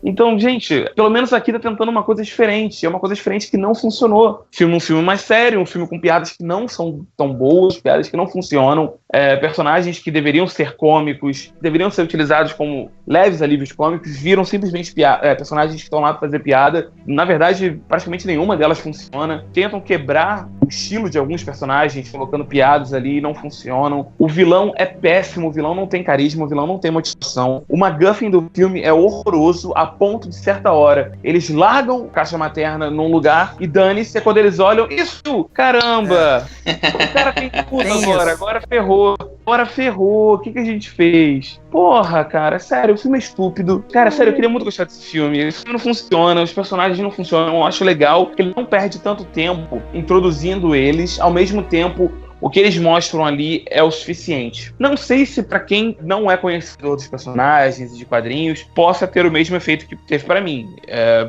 Speaker 3: Então, gente, pelo menos aqui tá tentando uma coisa diferente, é uma coisa diferente que não funcionou. Um filme mais sério, um filme com piadas que não são tão boas, piadas que não funcionam, personagens que deveriam ser cômicos, deveriam ser utilizados como leves alívios cômicos, viram simplesmente personagens que estão lá pra fazer piada. Na verdade, praticamente nenhuma delas funciona. Tentam quebrar o estilo de alguns personagens, colocando piadas ali, e não funcionam. O vilão é péssimo, o vilão não tem carisma, o vilão não tem motivação. O MacGuffin do filme é horroroso, a ponto de, certa hora, eles largam caixa materna num lugar e dane-se, quando eles olham, isso! Caramba! O cara tem tudo agora ferrou. Agora ferrou, o que a gente fez? Porra, cara, sério, o filme é estúpido. Cara, sério, eu queria muito gostar desse filme. Esse filme não funciona, os personagens não funcionam. Eu acho legal que ele não perde tanto tempo introduzindo eles, ao mesmo tempo... O que eles mostram ali é o suficiente. Não sei se pra quem não é conhecedor dos personagens e de quadrinhos, possa ter o mesmo efeito que teve pra mim.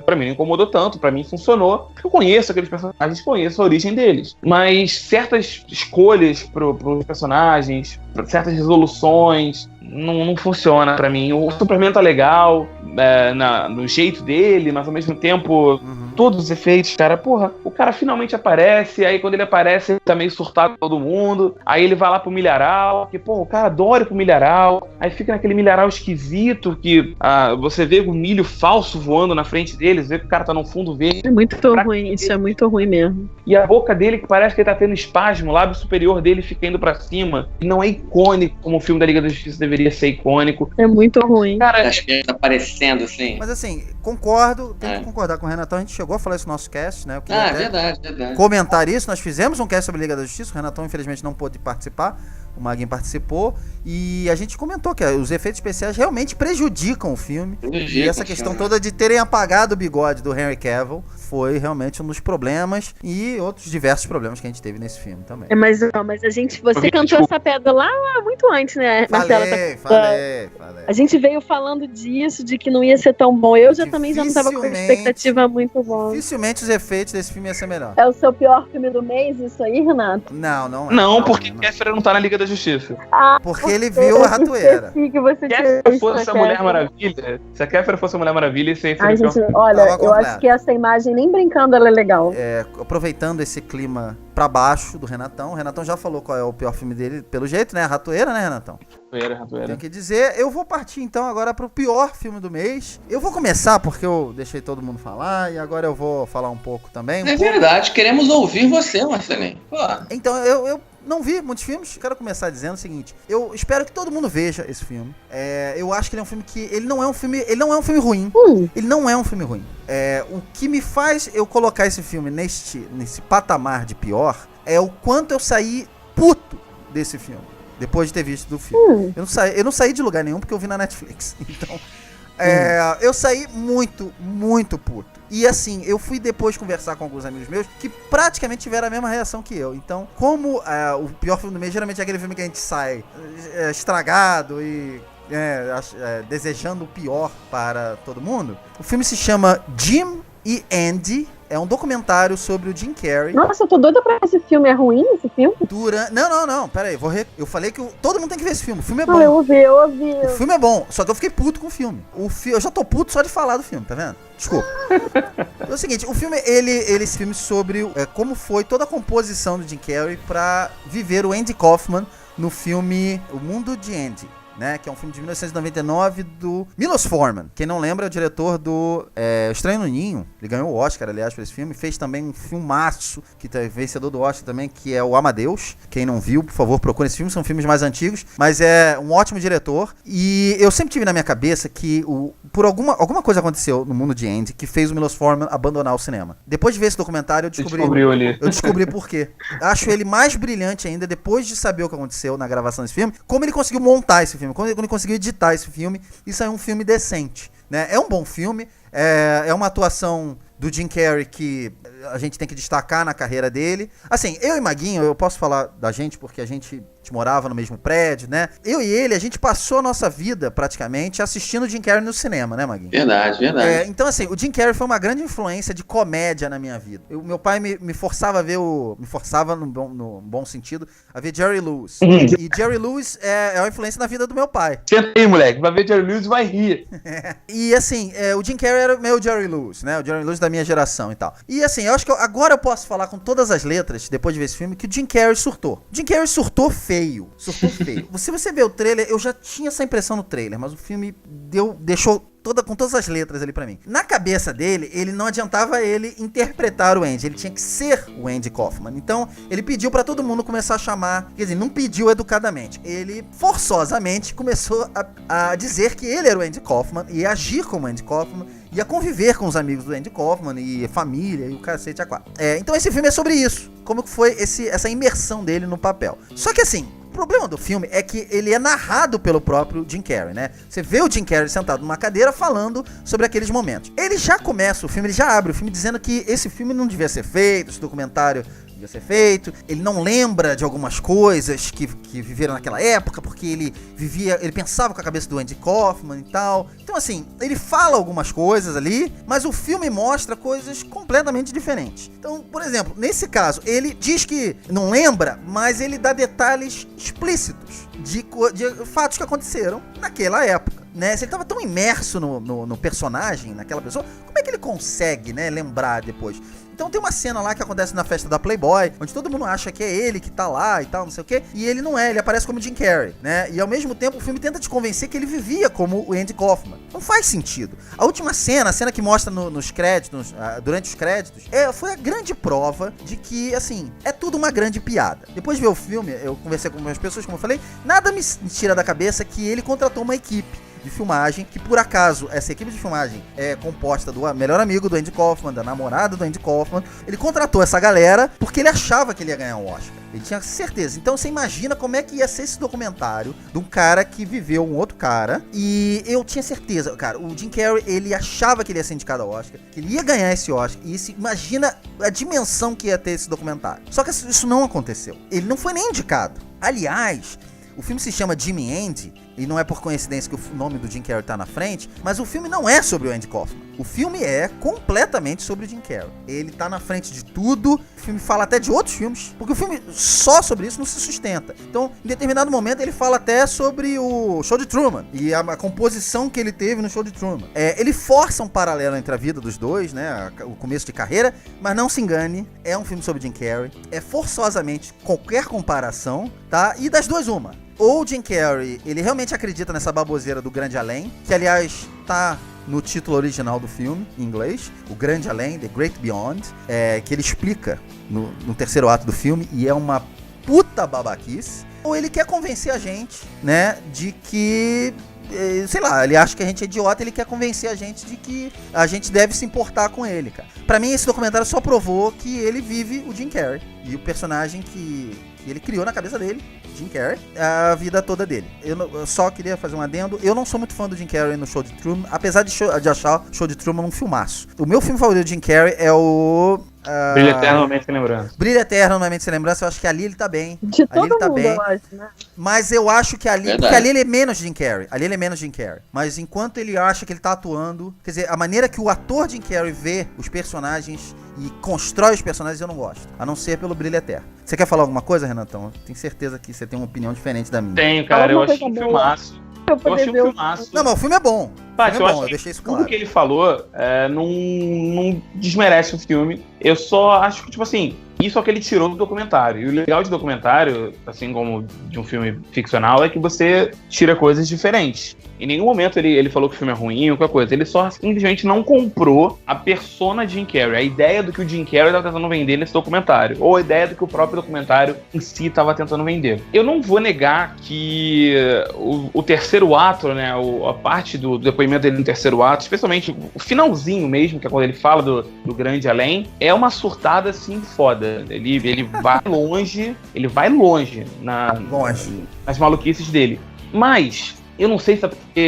Speaker 3: Pra mim não incomodou tanto, pra mim funcionou. Porque eu conheço aqueles personagens, conheço a origem deles. Mas certas escolhas pros personagens, certas resoluções, não funciona pra mim. O Superman tá legal, no jeito dele, mas ao mesmo tempo... Todos os efeitos, cara, porra, o cara finalmente aparece, aí quando ele aparece, ele tá meio surtado com todo mundo, aí ele vai lá pro milharal, que, pô, o cara adora ir pro milharal, aí fica naquele milharal esquisito, que você vê o milho falso voando na frente deles, vê que o cara tá no fundo verde.
Speaker 4: É muito ruim, isso é muito ruim mesmo.
Speaker 3: E a boca dele, que parece que ele tá tendo espasmo, o lábio superior dele fica indo pra cima, e não é icônico como o filme da Liga da Justiça deveria ser icônico.
Speaker 4: É muito ruim.
Speaker 2: Cara, acho que ele tá aparecendo, assim.
Speaker 1: Mas assim, concordo, tenho que concordar com o Renatão, a gente chegou a falar isso no nosso cast, né?
Speaker 2: Verdade.
Speaker 1: Comentar isso, nós fizemos um cast sobre a Liga da Justiça, o Renatão infelizmente não pôde participar, o Maguinho participou, e a gente comentou que os efeitos especiais realmente prejudicam o filme. E essa questão toda de terem apagado o bigode do Henry Cavill foi realmente um dos problemas, e outros diversos problemas que a gente teve nesse filme também.
Speaker 4: Mas você cantou essa pedra lá muito antes, né, Marcelo?
Speaker 1: Falei.
Speaker 4: A gente veio falando disso, de que não ia ser tão bom. Eu também já não tava com expectativa muito boa.
Speaker 1: Dificilmente os efeitos desse filme ia ser melhor.
Speaker 4: É o seu pior filme do mês, isso aí, Renato?
Speaker 1: Não.
Speaker 3: Não, porque Kéfera não tá na Liga da da Justiça.
Speaker 1: Porque ele viu a ratoeira.
Speaker 4: Que você
Speaker 3: Se fosse a Mulher Maravilha, se a Kéfera fosse a Mulher Maravilha, isso aí
Speaker 5: Ai,
Speaker 3: seria
Speaker 5: gente,
Speaker 3: pior.
Speaker 5: olha, eu acho que essa imagem, nem brincando, ela é legal.
Speaker 1: Aproveitando esse clima pra baixo do Renatão. O Renatão já falou qual é o pior filme dele, pelo jeito, né? A Ratoeira, né, Renatão?
Speaker 3: Ratoeira.
Speaker 1: Tem que dizer. Eu vou partir, então, agora pro pior filme do mês. Eu vou começar porque eu deixei todo mundo falar e agora eu vou falar um pouco também.
Speaker 2: Verdade, queremos ouvir você, Marcelinho. Pô.
Speaker 1: Então, eu não vi muitos filmes. Quero começar dizendo o seguinte: eu espero que todo mundo veja esse filme. Eu acho que ele é um filme que ele não é um filme ruim. Ele não é um filme ruim. O que me faz eu colocar esse filme nesse patamar de pior é o quanto eu saí puto desse filme depois de ter visto do filme. Eu não saí de lugar nenhum porque eu vi na Netflix. Então, eu saí muito, muito puto. E assim, eu fui depois conversar com alguns amigos meus que praticamente tiveram a mesma reação que eu. Então, como o pior filme do mês geralmente é aquele filme que a gente sai estragado e desejando o pior para todo mundo, o filme se chama Jim e Andy. É um documentário sobre o Jim Carrey.
Speaker 5: Nossa, eu tô doida pra esse filme. É ruim esse filme?
Speaker 1: Não. Pera aí. Eu falei que todo mundo tem que ver esse filme. O filme é bom.
Speaker 5: Não, eu ouvi.
Speaker 1: O filme é bom, só que eu fiquei puto com o filme. Eu já tô puto só de falar do filme, tá vendo? Desculpa. É o seguinte, o filme, esse filme sobre como foi toda a composição do Jim Carrey pra viver o Andy Kaufman no filme O Mundo de Andy. Né, que é um filme de 1999 do Milos Forman. Quem não lembra é o diretor do Estranho no Ninho. Ele ganhou o Oscar, aliás, por esse filme. Fez também um filmaço, que é vencedor do Oscar também, que é o Amadeus. Quem não viu, por favor, procure esse filme. São filmes mais antigos, mas é um ótimo diretor. E eu sempre tive na minha cabeça que por alguma coisa aconteceu no mundo de Andy que fez o Milos Forman abandonar o cinema. Depois de ver esse documentário, eu descobri por quê. Acho ele mais brilhante ainda, depois de saber o que aconteceu na gravação desse filme, como ele conseguiu montar esse filme. Quando ele conseguiu editar esse filme e sair um filme decente, né? É um bom filme, é uma atuação do Jim Carrey que a gente tem que destacar na carreira dele. Assim, eu e Maguinho, eu posso falar da gente porque a gente morava no mesmo prédio, né? Eu e ele, a gente passou a nossa vida, praticamente, assistindo o Jim Carrey no cinema, né, Maguinho?
Speaker 2: Verdade.
Speaker 1: Então, assim, o Jim Carrey foi uma grande influência de comédia na minha vida. Meu pai me forçava a ver me forçava no bom sentido, a ver Jerry Lewis. E Jerry Lewis é uma influência na vida do meu pai.
Speaker 3: Senta aí, moleque, vai ver Jerry Lewis e vai rir.
Speaker 1: E, assim, o Jim Carrey era o meu Jerry Lewis, né? O Jerry Lewis da minha geração e tal. E, assim, eu acho que agora eu posso falar com todas as letras, depois de ver esse filme, que o Jim Carrey surtou. O Jim Carrey surtou feio. Se você ver o trailer, eu já tinha essa impressão no trailer, mas o filme deixou com todas as letras ali pra mim. Na cabeça dele, ele não adiantava ele interpretar o Andy, ele tinha que ser o Andy Kaufman. Então, ele pediu pra todo mundo começar a chamar, quer dizer, não pediu educadamente. Ele, forçosamente, começou a dizer que ele era o Andy Kaufman, e agir como Andy Kaufman, ia conviver com os amigos do Andy Kaufman, e família, e o cacete a quatro. Então esse filme é sobre isso, como que foi essa imersão dele no papel. Só que assim, o problema do filme é que ele é narrado pelo próprio Jim Carrey, né? Você vê o Jim Carrey sentado numa cadeira falando sobre aqueles momentos. Ele já começa o filme, ele já abre o filme dizendo que esse filme não devia ser feito, esse documentário devia ser feito. Ele não lembra de algumas coisas que viveram naquela época, porque ele pensava com a cabeça do Andy Kaufman e tal. Então assim, ele fala algumas coisas ali, mas o filme mostra coisas completamente diferentes. Então, por exemplo, nesse caso, ele diz que não lembra, mas ele dá detalhes explícitos de fatos que aconteceram naquela época, né? Se ele tava tão imerso no personagem, naquela pessoa, como é que ele consegue, né, lembrar depois? Então tem uma cena lá que acontece na festa da Playboy, onde todo mundo acha que é ele que tá lá e tal, não sei o quê, e ele não é, ele aparece como Jim Carrey, né? E ao mesmo tempo o filme tenta te convencer que ele vivia como o Andy Kaufman. Não faz sentido. A última cena, a cena que mostra nos créditos, durante os créditos, foi a grande prova de que, assim, é tudo uma grande piada. Depois de ver o filme, eu conversei com algumas pessoas, como eu falei, nada me tira da cabeça que ele contratou uma equipe de filmagem, que por acaso essa equipe de filmagem é composta do melhor amigo do Andy Kaufman, da namorada do Andy Kaufman. Ele contratou essa galera porque ele achava que ele ia ganhar um Oscar. Ele tinha certeza. Então você imagina como é que ia ser esse documentário de um cara que viveu um outro cara. E eu tinha certeza, cara, o Jim Carrey, ele achava que ele ia ser indicado ao Oscar, que ele ia ganhar esse Oscar. E imagina a dimensão que ia ter esse documentário. Só que isso não aconteceu. Ele não foi nem indicado. Aliás, o filme se chama Jim e Andy, e não é por coincidência que o nome do Jim Carrey tá na frente, mas o filme não é sobre o Andy Kaufman. O filme é completamente sobre o Jim Carrey. Ele tá na frente de tudo, o filme fala até de outros filmes, porque o filme só sobre isso não se sustenta. Então, em determinado momento, ele fala até sobre o Show de Truman e a composição que ele teve no Show de Truman. Ele força um paralelo entre a vida dos dois, né, o começo de carreira, mas não se engane, é um filme sobre Jim Carrey, é forçosamente qualquer comparação, tá? E das duas uma. Ou o Jim Carrey, ele realmente acredita nessa baboseira do Grande Além, que aliás tá no título original do filme, em inglês, O Grande Além, The Great Beyond, que ele explica no terceiro ato do filme, e é uma puta babaquice. Ou ele quer convencer a gente, né, de que, sei lá, ele acha que a gente é idiota, ele quer convencer a gente de que a gente deve se importar com ele, cara. Pra mim, esse documentário só provou que ele vive o Jim Carrey, e o personagem que ele criou na cabeça dele, Jim Carrey, a vida toda dele. Eu só queria fazer um adendo. Eu não sou muito fã do Jim Carrey no Show de Truman, apesar de achar o Show de Truman um filmaço. O meu filme favorito do Jim Carrey é o...
Speaker 3: Brilho Eterno numa Mente Sem Lembrança.
Speaker 1: Brilho Eterno numa Mente Sem Lembrança. Eu acho que ali ele tá bem.
Speaker 5: De todo
Speaker 1: ele tá
Speaker 5: mundo,
Speaker 1: bem.
Speaker 5: eu acho, né?
Speaker 1: Mas eu acho que ali...
Speaker 2: Verdade.
Speaker 1: Porque ali ele é menos Jim Carrey. Ali ele é menos Jim Carrey. Mas enquanto ele acha que ele tá atuando... Quer dizer, a maneira que o ator Jim Carrey vê os personagens e constrói os personagens, eu não gosto. A não ser pelo Brilho Eterno. Você quer falar alguma coisa, Renatão? Eu tenho certeza que você tem uma opinião diferente da minha.
Speaker 3: Tenho, cara. Eu
Speaker 5: Alguma
Speaker 3: achei
Speaker 5: coisa
Speaker 3: um
Speaker 5: boa.
Speaker 3: filmaço.
Speaker 5: Eu
Speaker 3: Eu
Speaker 5: poder
Speaker 3: achei um
Speaker 5: ver o
Speaker 3: filmaço.
Speaker 1: Não, mas o filme é bom.
Speaker 3: Paty,
Speaker 1: O filme é
Speaker 3: eu
Speaker 1: bom,
Speaker 3: acho
Speaker 1: eu
Speaker 3: que
Speaker 1: deixei isso
Speaker 3: tudo
Speaker 1: claro.
Speaker 3: que ele falou não desmerece o filme. Eu só acho que, tipo assim, isso é o que ele tirou do documentário. E o legal de documentário, assim como de um filme ficcional, é que você tira coisas diferentes. Em nenhum momento ele falou que o filme é ruim ou qualquer coisa. Ele só simplesmente não comprou a persona Jim Carrey, a ideia do que o Jim Carrey estava tentando vender nesse documentário, ou a ideia do que o próprio documentário em si estava tentando vender. Eu não vou negar que o terceiro ato, né, a parte do depoimento dele no terceiro ato, especialmente o finalzinho mesmo, que é quando ele fala do Grande Além, é uma surtada assim foda. Ele vai longe,
Speaker 1: Longe.
Speaker 3: nas maluquices dele. Mas eu não sei se é porque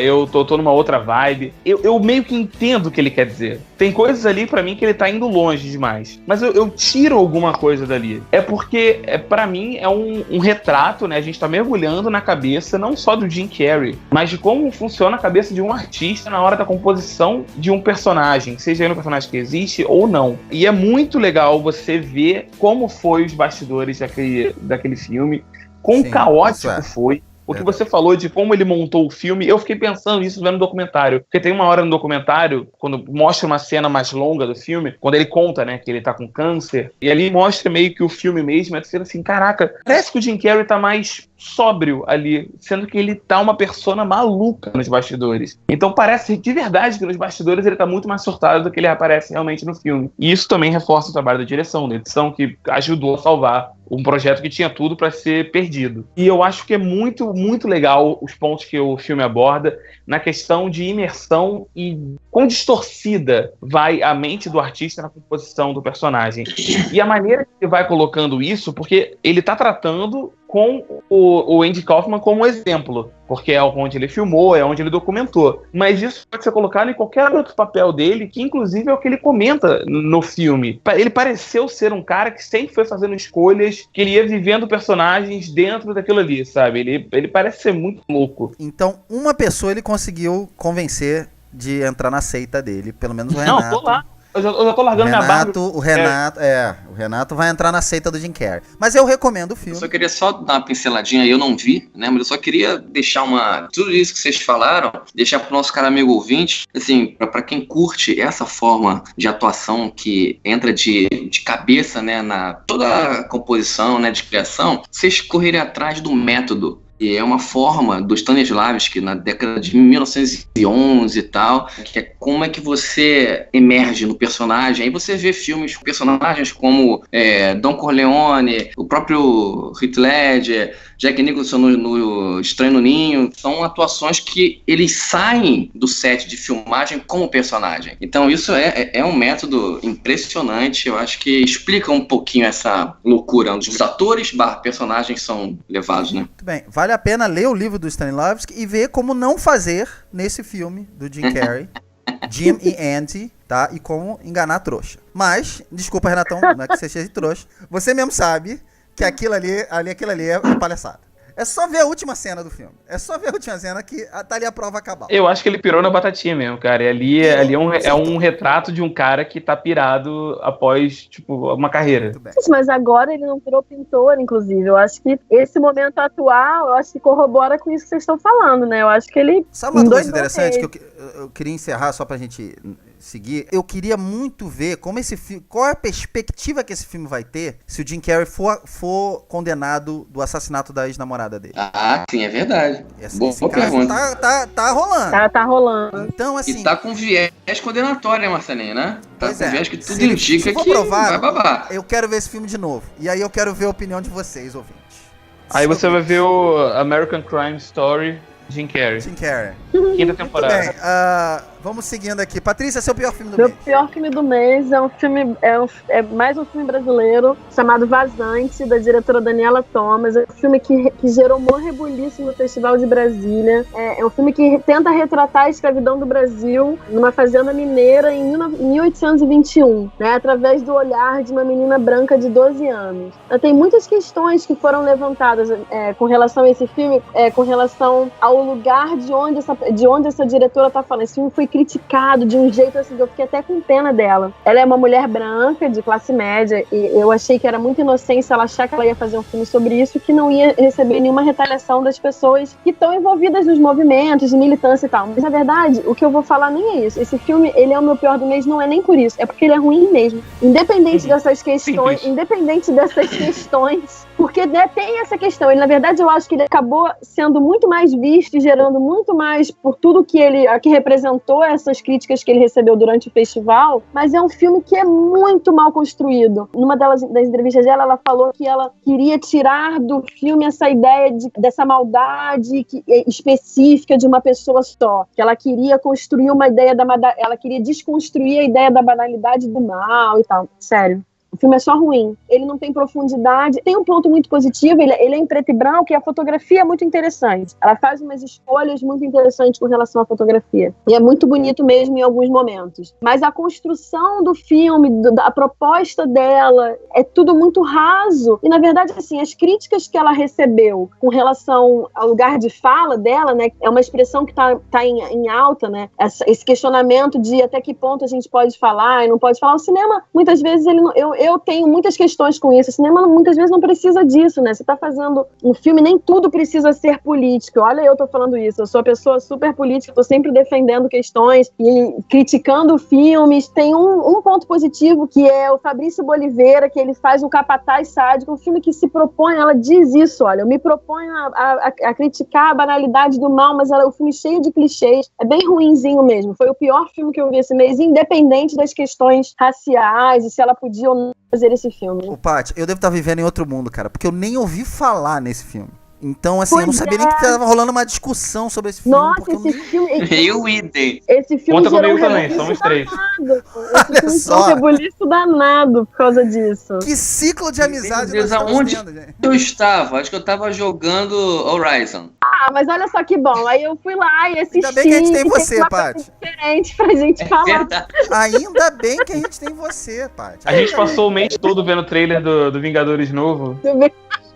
Speaker 3: eu tô numa outra vibe. Eu meio que entendo o que ele quer dizer. Tem coisas ali pra mim que ele tá indo longe demais. Mas eu tiro alguma coisa dali. É porque, pra mim, é um retrato, né? A gente tá mergulhando na cabeça, não só do Jim Carrey, mas de como funciona a cabeça de um artista na hora da composição de um personagem. Seja ele um personagem que existe ou não. E é muito legal você ver como foi os bastidores daquele filme. Quão
Speaker 1: Sim,
Speaker 3: caótico foi. O que você falou de como ele montou o filme, eu fiquei pensando nisso vendo no documentário. Porque tem uma hora no documentário, quando mostra uma cena mais longa do filme, quando ele conta, né, que ele tá com câncer, e ali mostra meio que o filme mesmo, é assim, caraca, parece que o Jim Carrey tá mais sóbrio ali, sendo que ele tá uma persona maluca nos bastidores. Então parece de verdade que nos bastidores ele tá muito mais surtado do que ele aparece realmente no filme. E isso também reforça o trabalho da direção, da edição, que ajudou a salvar um projeto que tinha tudo para ser perdido. E eu acho que é muito, muito legal os pontos que o filme aborda na questão de imersão e quão distorcida vai a mente do artista na composição do personagem. E a maneira que ele vai colocando isso, porque ele tá tratando com o Andy Kaufman como exemplo, porque é onde ele filmou, é onde ele documentou. Mas isso pode ser colocado em qualquer outro papel dele, que inclusive é o que ele comenta no filme. Ele pareceu ser um cara que sempre foi fazendo escolhas, que ele ia vivendo personagens dentro daquilo ali, sabe? Ele parece ser muito louco.
Speaker 1: Então, uma pessoa ele conseguiu convencer de entrar na seita dele, pelo menos o Renato.
Speaker 3: Não, tô lá. Eu já tô largando minha barba.
Speaker 1: O Renato vai entrar na seita do Jim Carrey. Mas eu recomendo o filme.
Speaker 2: Eu só queria só dar uma pinceladinha, eu não vi, né? Mas eu só queria deixar tudo isso que vocês falaram, deixar pro nosso cara amigo ouvinte, assim, pra quem curte essa forma de atuação que entra de cabeça, né, na toda a composição, né, de criação, vocês correrem atrás do método. E é uma forma do Stanislavski na década de 1911 e tal, que é como é que você emerge no personagem. Aí você vê filmes com personagens como Don Corleone, o próprio Heath Ledger, Jack Nicholson no Estranho no Ninho. São atuações que eles saem do set de filmagem como personagem. Então isso é um método impressionante. Eu acho que explica um pouquinho essa loucura onde os atores / personagens são levados, né?
Speaker 1: Muito bem. Vale a pena ler o livro do Stanislavski e ver como não fazer nesse filme do Jim Carrey, Jim e Andy, tá? E como enganar a trouxa. Mas, desculpa, Renatão, não é que você seja de trouxa. Você mesmo sabe que aquilo ali é palhaçada. É só ver a última cena do filme. É só ver a última cena que tá ali a prova acabar.
Speaker 3: Eu acho que ele pirou na batatinha mesmo, cara. E ali é um retrato de um cara que tá pirado após, tipo, uma carreira.
Speaker 5: Mas agora ele não virou pintor, inclusive. Eu acho que esse momento atual, eu acho que corrobora com isso que vocês estão falando, né? Eu acho que ele...
Speaker 1: Sabe uma coisa interessante que eu queria encerrar só pra gente seguir? Eu queria muito ver como esse filme... Qual é a perspectiva que esse filme vai ter se o Jim Carrey for condenado do assassinato da ex-namorada dele.
Speaker 2: Ah, sim, é verdade.
Speaker 1: Boa pergunta. Tá rolando.
Speaker 5: Tá rolando.
Speaker 1: Então, assim...
Speaker 2: E tá com viés condenatório, né, Marcelinho, né? Tá com viés que tudo indica que
Speaker 1: provado,
Speaker 2: vai babar.
Speaker 1: Eu quero ver esse filme de novo. E aí eu quero ver a opinião de vocês, ouvintes.
Speaker 3: Aí você vai ver o American Crime Story, Jim Carrey. Quinta temporada.
Speaker 1: Muito bem, vamos seguindo aqui. Patrícia, seu pior filme do mês?
Speaker 5: Meu pior filme do mês é um filme, é mais um filme brasileiro chamado Vazante, da diretora Daniela Thomas. É um filme que gerou um rebuliço no Festival de Brasília. É um filme que tenta retratar a escravidão do Brasil numa fazenda mineira em 1821, né, através do olhar de uma menina branca de 12 anos. Tem muitas questões que foram levantadas com relação a esse filme, com relação ao lugar de onde essa diretora está falando. Esse filme foi criticado de um jeito assim, que eu fiquei até com pena dela. Ela é uma mulher branca, de classe média, e eu achei que era muita inocência ela achar que ela ia fazer um filme sobre isso, que não ia receber nenhuma retaliação das pessoas que estão envolvidas nos movimentos de militância e tal. Mas, na verdade, o que eu vou falar nem é isso. Esse filme, ele é o meu pior do mês, não é nem por isso, é porque ele é ruim mesmo. Independente dessas questões, porque, né, tem essa questão. Ele, na verdade, eu acho que ele acabou sendo muito mais visto e gerando muito mais por tudo que representou essas críticas que ele recebeu durante o festival, mas é um filme que é muito mal construído. Numa das entrevistas dela, ela falou que ela queria tirar do filme essa ideia dessa maldade específica de uma pessoa só, que ela queria construir uma ideia ela queria desconstruir a ideia da banalidade do mal e tal. Sério. O filme é só ruim, ele não tem profundidade. Tem um ponto muito positivo, ele é em preto e branco e a fotografia é muito interessante. Ela faz umas escolhas muito interessantes com relação à fotografia. E é muito bonito mesmo em alguns momentos. Mas a construção do filme, a proposta dela, é tudo muito raso. E, na verdade, assim, as críticas que ela recebeu com relação ao lugar de fala dela, né, é uma expressão que tá em alta, né? Esse questionamento de até que ponto a gente pode falar e não pode falar. O cinema, muitas vezes, eu tenho muitas questões com isso. O cinema muitas vezes não precisa disso, né? Você tá fazendo um filme, nem tudo precisa ser político. Olha, eu tô falando isso. Eu sou uma pessoa super política, tô sempre defendendo questões e criticando filmes. Tem um ponto positivo, que é o Fabrício Boliveira, que ele faz o Capataz Sádico, um filme que se propõe, ela diz isso, olha, eu me proponho a criticar a banalidade do mal, mas o filme cheio de clichês, é bem ruinzinho mesmo. Foi o pior filme que eu vi esse mês, independente das questões raciais e se ela podia ou não fazer esse filme.
Speaker 1: Ô, Paty, eu devo estar vivendo em outro mundo, cara, porque eu nem ouvi falar nesse filme. Então, assim, eu não sabia nem que tava rolando uma discussão sobre esse filme.
Speaker 5: Nossa, esse filme...
Speaker 2: Esse
Speaker 5: filme
Speaker 3: conta comigo também, somos três.
Speaker 1: Olha só.
Speaker 5: Um rebuliço danado por causa disso.
Speaker 1: Que ciclo de amizade
Speaker 2: nós estamos tendo, gente? Eu estava? Acho que eu estava jogando Horizon.
Speaker 5: Ah, mas olha só que bom. Aí eu fui lá e assisti.
Speaker 1: Ainda bem que a gente tem você, Paty.
Speaker 5: Diferente pra gente falar.
Speaker 2: Verdade.
Speaker 1: Ainda bem que a gente tem você, Paty.
Speaker 3: A gente passou o mês todo vendo o trailer do Vingadores novo.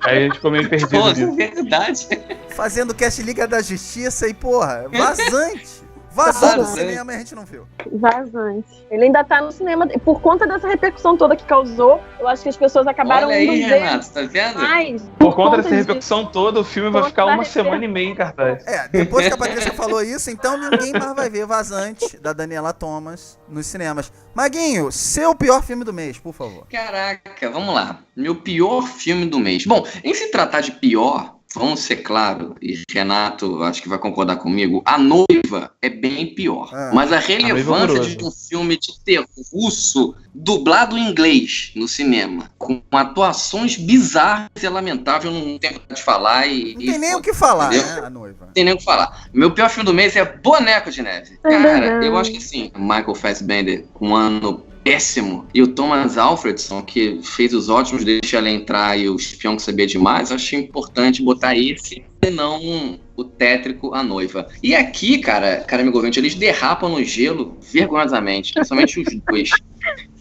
Speaker 3: Aí a gente ficou meio perdido.
Speaker 2: Pô, verdade.
Speaker 1: Fazendo cast Liga da Justiça e, porra, Vazante. Vazou no cinema e a gente não viu.
Speaker 5: Vazante. Ele ainda tá no cinema. Por conta dessa repercussão toda que causou, eu acho que as pessoas acabaram
Speaker 2: Olha aí,
Speaker 5: indo ver.
Speaker 2: Renato, tá vendo?
Speaker 5: Mas,
Speaker 3: Por conta dessa repercussão toda, o filme vai ficar uma semana e meia em cartaz.
Speaker 1: Depois que a Patrícia falou isso, então ninguém mais vai ver Vazante, da Daniela Thomas, nos cinemas. Maguinho, seu pior filme do mês, por favor.
Speaker 2: Caraca, vamos lá. Meu pior filme do mês. Bom, em se tratar de pior, vamos ser claro, e Renato acho que vai concordar comigo, A Noiva é bem pior. Mas a relevância de um filme de terror russo dublado em inglês no cinema, com atuações bizarras e lamentáveis, eu não tenho de falar e...
Speaker 1: Não tem nem o que falar, né, A Noiva.
Speaker 2: Não tem nem o que falar. Meu pior filme do mês é Boneco de Neve. Cara, eu acho que sim, Michael Fassbender, um ano péssimo, e o Thomas Alfredson, que fez os ótimos Deixa Ela Entrar e o Espião que Sabia Demais, eu achei importante botar esse e não o tétrico A Noiva. E aqui, cara amigo ouvinte, eles derrapam no gelo vergonhosamente, principalmente os dois.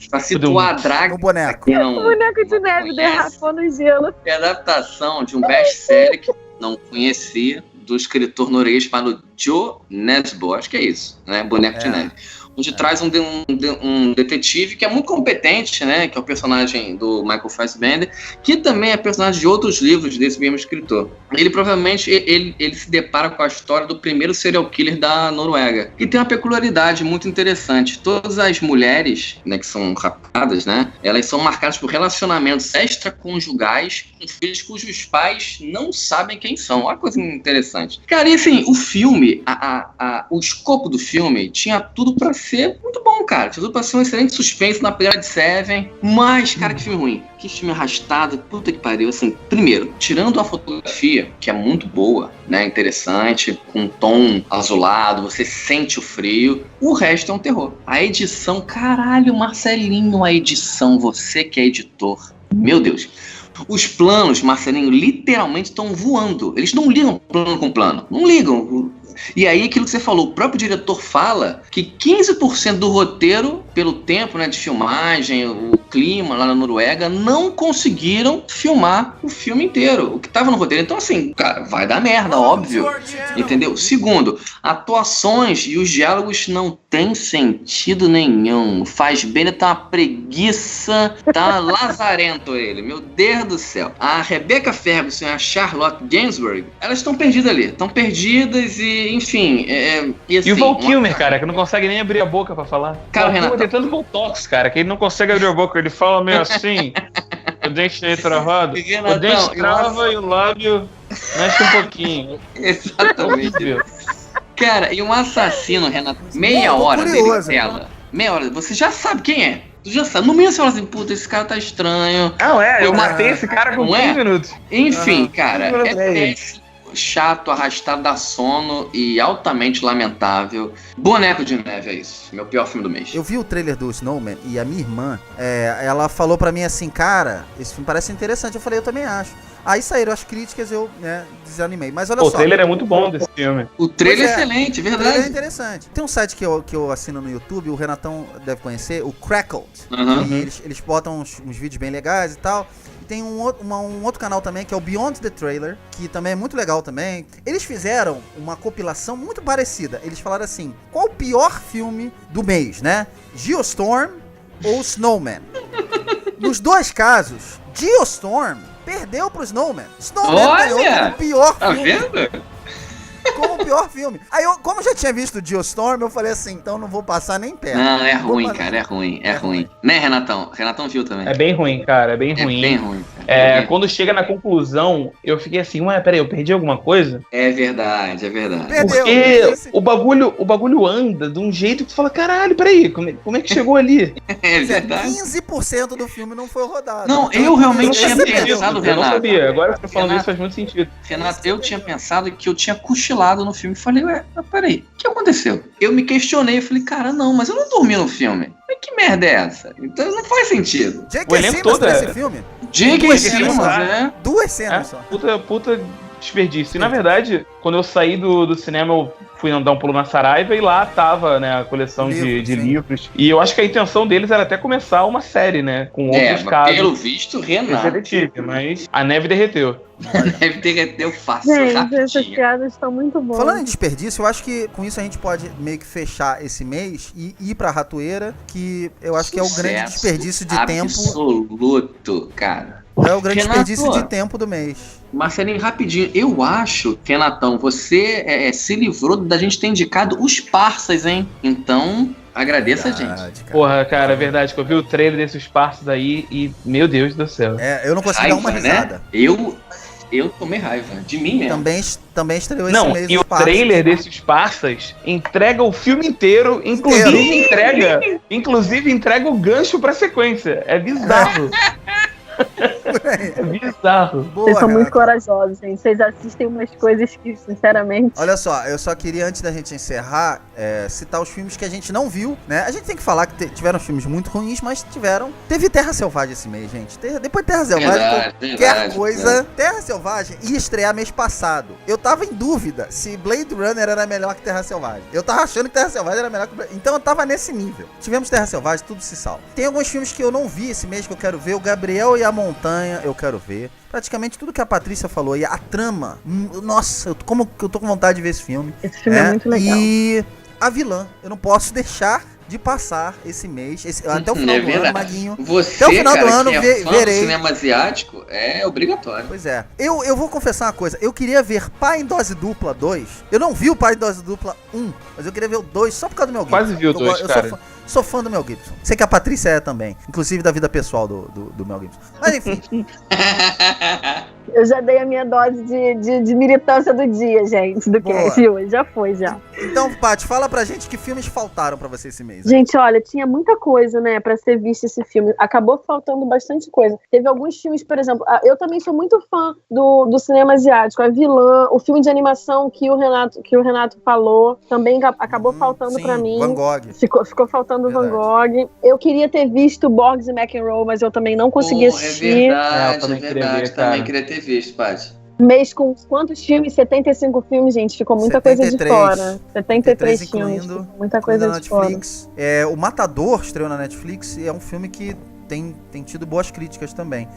Speaker 2: Pra situar a draga.
Speaker 1: O boneco.
Speaker 5: O Boneco de Neve derrapou no gelo.
Speaker 2: É a adaptação de um best-seller que não conhecia, do escritor norueguês chamado Joe Nesbo, acho que é isso, né? Boneco de Neve. Onde traz um detetive que é muito competente, né? Que é o personagem do Michael Fassbender, que também é personagem de outros livros desse mesmo escritor. Ele provavelmente ele se depara com a história do primeiro serial killer da Noruega. E tem uma peculiaridade muito interessante. Todas as mulheres, né, que são raptadas, né? Elas são marcadas por relacionamentos extraconjugais com filhos cujos pais não sabem quem são. Olha que coisa interessante. Cara, e assim, o filme, o escopo do filme tinha tudo pra ser muito bom, cara. Tinha tudo pra ser um excelente suspense na pegada de Seven. Mas, cara, que filme ruim. Que filme arrastado. Puta que pariu. Assim, primeiro, tirando a fotografia, que é muito boa, né? Interessante, com um tom azulado, você sente o frio. O resto é um terror. A edição, caralho, Marcelinho, a edição, você que é editor. Meu Deus. Os planos, Marcelinho, literalmente estão voando. Eles não ligam plano com plano. Não ligam. E aí, aquilo que você falou, o próprio diretor fala que 15% do roteiro, pelo tempo, né, de filmagem, o clima lá na Noruega, não conseguiram filmar o filme inteiro, o que estava no roteiro. Então, assim, cara, vai dar merda, óbvio. Entendeu? Segundo, atuações e os diálogos não têm sentido nenhum. Faz bem, tá uma preguiça, tá lazarento ele. Meu Deus do céu. A Rebecca Ferguson e a Charlotte Gainsbourg, elas estão perdidas ali. Estão perdidas e, enfim... e, assim,
Speaker 3: e o Val Kilmer, cara, que não consegue nem abrir a boca pra falar.
Speaker 2: Cara, o
Speaker 3: Renato tem tanto botox, cara, que ele não consegue abrir a boca. Ele fala meio assim, o dente é travado. O dente trava e o lábio mexe um pouquinho.
Speaker 2: Exatamente. Cara, e um assassino, Renato, meia hora dele tela. Meia hora, você já sabe quem é. Tu já sabe. No mínimo você fala assim, puta, esse cara tá estranho.
Speaker 3: Não, eu matei esse cara com 15 minutos.
Speaker 2: Enfim, cara, é chato, arrastado, dá sono e altamente lamentável. Boneco de Neve, é isso. Meu pior filme do mês.
Speaker 1: Eu vi o trailer do Snowman e a minha irmã, ela falou pra mim assim, cara, esse filme parece interessante. Eu falei, eu também acho. Aí saíram as críticas, eu desanimei. Mas olha só.
Speaker 3: O trailer é muito bom desse filme.
Speaker 2: O trailer é excelente, verdade. O trailer
Speaker 1: é interessante. Tem um site que eu assino no YouTube, o Renatão deve conhecer, o Crackled. Eles botam uns vídeos bem legais e tal. Tem um outro canal também, que é o Beyond the Trailer, que também é muito legal também. Eles fizeram uma compilação muito parecida. Eles falaram assim, qual o pior filme do mês, né? Geostorm ou Snowman? Nos dois casos, Geostorm perdeu pro Snowman. Snowman ganhou como pior filme.
Speaker 2: Tá vendo?
Speaker 1: Como o pior filme. Aí como eu já tinha visto o Geostorm, eu falei assim, então não vou passar nem perto.
Speaker 2: Não, é ruim, cara, é ruim. Né, Renatão? Renatão viu também.
Speaker 3: É bem ruim, cara, é bem ruim.
Speaker 2: Bem ruim, cara.
Speaker 3: Quando chega na conclusão, eu fiquei assim, ué, peraí, eu perdi alguma coisa?
Speaker 2: É verdade.
Speaker 1: Perdeu,
Speaker 3: porque o bagulho anda de um jeito que tu fala, caralho, peraí, como é que chegou ali?
Speaker 2: É verdade.
Speaker 1: 15% do filme não foi rodado.
Speaker 2: Não,
Speaker 1: então,
Speaker 2: eu realmente tinha pensado, Renato.
Speaker 3: Eu não sabia, agora que você tá falando isso faz muito sentido.
Speaker 2: Renato, eu tinha pensado que eu tinha cochilado no filme. Falei, peraí, o que aconteceu? Eu me questionei, falei, cara, não, mas eu não dormi no filme. Mas que merda é essa? Então não faz sentido.
Speaker 1: J.K. Simmons nesse filme?
Speaker 2: J.K. Simmons, né?
Speaker 1: 2 cenas só.
Speaker 3: Puta desperdício. E na verdade, quando eu saí do cinema, eu fui dar um pulo na Saraiva e lá tava, né, a coleção de livros. E eu acho que a intenção deles era até começar uma série, né, com outros casos.
Speaker 2: Pelo visto, Renato.
Speaker 3: Mas a neve derreteu.
Speaker 2: A neve derreteu fácil,
Speaker 5: gente, essas piadas estão muito boas.
Speaker 1: Falando em desperdício, eu acho que com isso a gente pode meio que fechar esse mês e ir pra Ratoeira, que eu acho que é o grande desperdício de tempo.
Speaker 2: Absoluto, cara.
Speaker 1: É o grande desperdício de tempo do mês.
Speaker 2: Marcelinho, rapidinho, eu acho, Renatão, você se livrou da gente ter indicado os Parsas, hein? Então, agradeça a gente.
Speaker 1: Cara.
Speaker 3: Porra, cara, é verdade que eu vi o trailer desses Parsas aí e, meu Deus do céu.
Speaker 1: Eu não consegui dar uma risada.
Speaker 2: Né? Eu tomei raiva, de mim mesmo.
Speaker 1: Também estreou esse mês.
Speaker 3: Não, e o trailer desses Parsas entrega o filme inteiro, inclusive entrega o gancho pra sequência. É bizarro. É bizarro.
Speaker 5: Boa, vocês são muito corajosos, gente. Vocês assistem umas coisas que, sinceramente...
Speaker 1: Olha só, eu só queria, antes da gente encerrar, citar os filmes que a gente não viu, né? A gente tem que falar que tiveram filmes muito ruins, mas teve Terra Selvagem esse mês, gente. Depois de Terra Selvagem, qualquer coisa... Terra Selvagem ia estrear mês passado. Eu tava em dúvida se Blade Runner era melhor que Terra Selvagem. Eu tava achando que Terra Selvagem era melhor que Blade... Então eu tava nesse nível. Tivemos Terra Selvagem, tudo se salva. Tem alguns filmes que eu não vi esse mês que eu quero ver. O Gabriel e a Montanha, eu quero ver. você. Praticamente tudo que a Patrícia falou. E a trama, nossa, como que eu tô com vontade de ver esse filme.
Speaker 5: Esse filme é muito legal.
Speaker 1: E a vilã, eu não posso deixar de passar esse mês, até o final do ano, Maguinho.
Speaker 2: Você,
Speaker 1: até o final
Speaker 2: cara,
Speaker 1: do ano,
Speaker 2: que é fã do
Speaker 1: verei.
Speaker 2: cinema asiático, é obrigatório.
Speaker 1: Pois é. Eu vou confessar uma coisa. Eu queria ver Pai em Dose Dupla 2. Eu não vi o Pai em Dose Dupla 1, mas eu queria ver o 2 só por causa do Mel Gibson.
Speaker 3: Quase vi o 2, cara.
Speaker 1: Sou fã do Mel Gibson. Sei que a Patrícia é também. Inclusive da vida pessoal do Mel Gibson. Mas enfim.
Speaker 5: Eu já dei a minha dose de militância do dia, gente, do cast hoje. Já foi, já.
Speaker 1: Então, Paty, fala pra gente que filmes faltaram pra você esse mês.
Speaker 5: Gente, olha, tinha muita coisa, né, pra ser visto esse filme. Acabou faltando bastante coisa. Teve alguns filmes, por exemplo, eu também sou muito fã do cinema asiático. A Vilã, o filme de animação que o Renato falou, também acabou faltando pra mim.
Speaker 1: Van Gogh.
Speaker 5: Ficou faltando o Van Gogh. Eu queria ter visto Borges e McEnroe, mas eu também não consegui assistir.
Speaker 2: É verdade, também queria ter visto, Paty.
Speaker 5: Mês com quantos filmes? 75 filmes, gente. Ficou muita 73, coisa de fora. 73 filmes. Muita coisa de Netflix.
Speaker 1: fora. O Matador estreou na Netflix e é um filme que tem tido boas críticas também.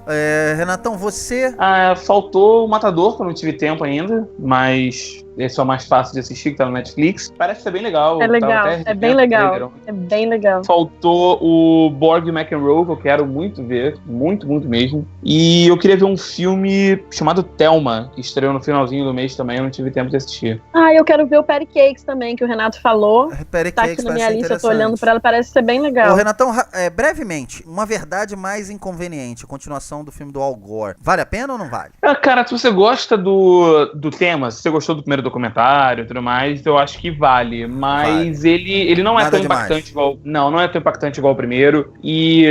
Speaker 1: Renatão, você...
Speaker 3: Faltou o Matador, que eu não tive tempo ainda, mas esse é o mais fácil de assistir, que tá no Netflix. Parece ser bem legal.
Speaker 5: É legal, é bem legal. É bem legal.
Speaker 3: Faltou o Borg McEnroe, que eu quero muito ver, muito, muito mesmo. E eu queria ver um filme chamado Thelma, que estreou no finalzinho do mês também, eu não tive tempo de assistir.
Speaker 5: Eu quero ver o Patty Cakes também, que o Renato falou. Tá aqui na minha lista, eu tô olhando pra ela, parece ser bem legal.
Speaker 1: Ô, Renatão, brevemente, uma verdade mais inconveniente, a continuação do filme do Al Gore. Vale a pena ou não vale?
Speaker 3: Cara, se você gosta do tema, se você gostou do primeiro documentário e tudo mais, eu acho que vale. Mas ele não é tão impactante igual... Não é tão impactante igual o primeiro. E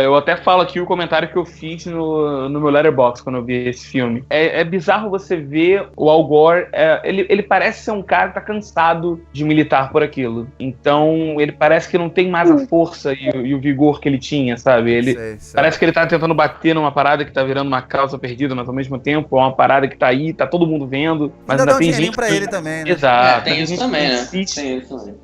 Speaker 3: eu até falo aqui o comentário que eu fiz no meu Letterboxd quando eu vi esse filme. É bizarro você ver o Al Gore... Ele parece ser um cara que tá cansado de militar por aquilo. Então, ele parece que não tem mais a força e o vigor que ele tinha, sabe? Ele parece que ele tá tentando bater numa parada que tá virando uma causa perdida, mas ao mesmo tempo é uma parada que tá aí, tá todo mundo vendo, mas ainda tem gente
Speaker 1: pra ele também, né?
Speaker 3: Exato.
Speaker 2: Tem isso também, né?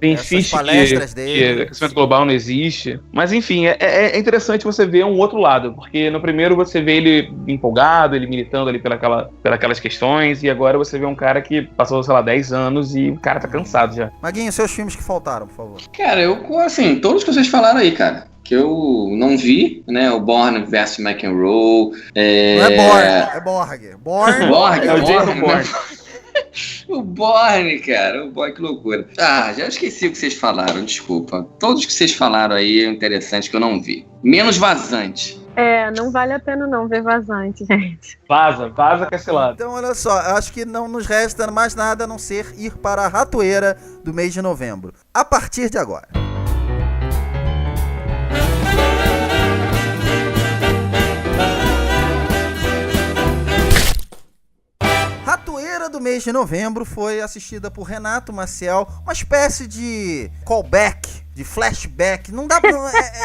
Speaker 3: Tem palestras dele. Que aquecimento global não existe. Mas enfim, é interessante você ver um outro lado, porque no primeiro você vê ele empolgado, ele militando ali pelas questões, e agora você vê um cara que passou, sei lá, 10 anos e o cara tá cansado já.
Speaker 1: Maguinho, seus filmes que faltaram, por favor.
Speaker 2: Cara, assim, todos que vocês falaram aí, cara, que eu não vi, né, o Born vs McEnroe.
Speaker 1: Não é Born, é Borg.
Speaker 2: Borg,
Speaker 3: é o Jason Bourne.
Speaker 2: O Borne, cara, que loucura. Já esqueci o que vocês falaram, desculpa. Todos que vocês falaram aí é interessante que eu não vi. Menos Vazante.
Speaker 5: Não vale a pena não ver Vazante, gente.
Speaker 3: Vaza com esse lado.
Speaker 1: Então, olha só, acho que não nos resta mais nada a não ser ir para a ratoeira do mês de novembro. A partir de agora. Ratoeira do mês de novembro foi assistida por Renato Maciel, uma espécie de callback, de flashback. Não dá,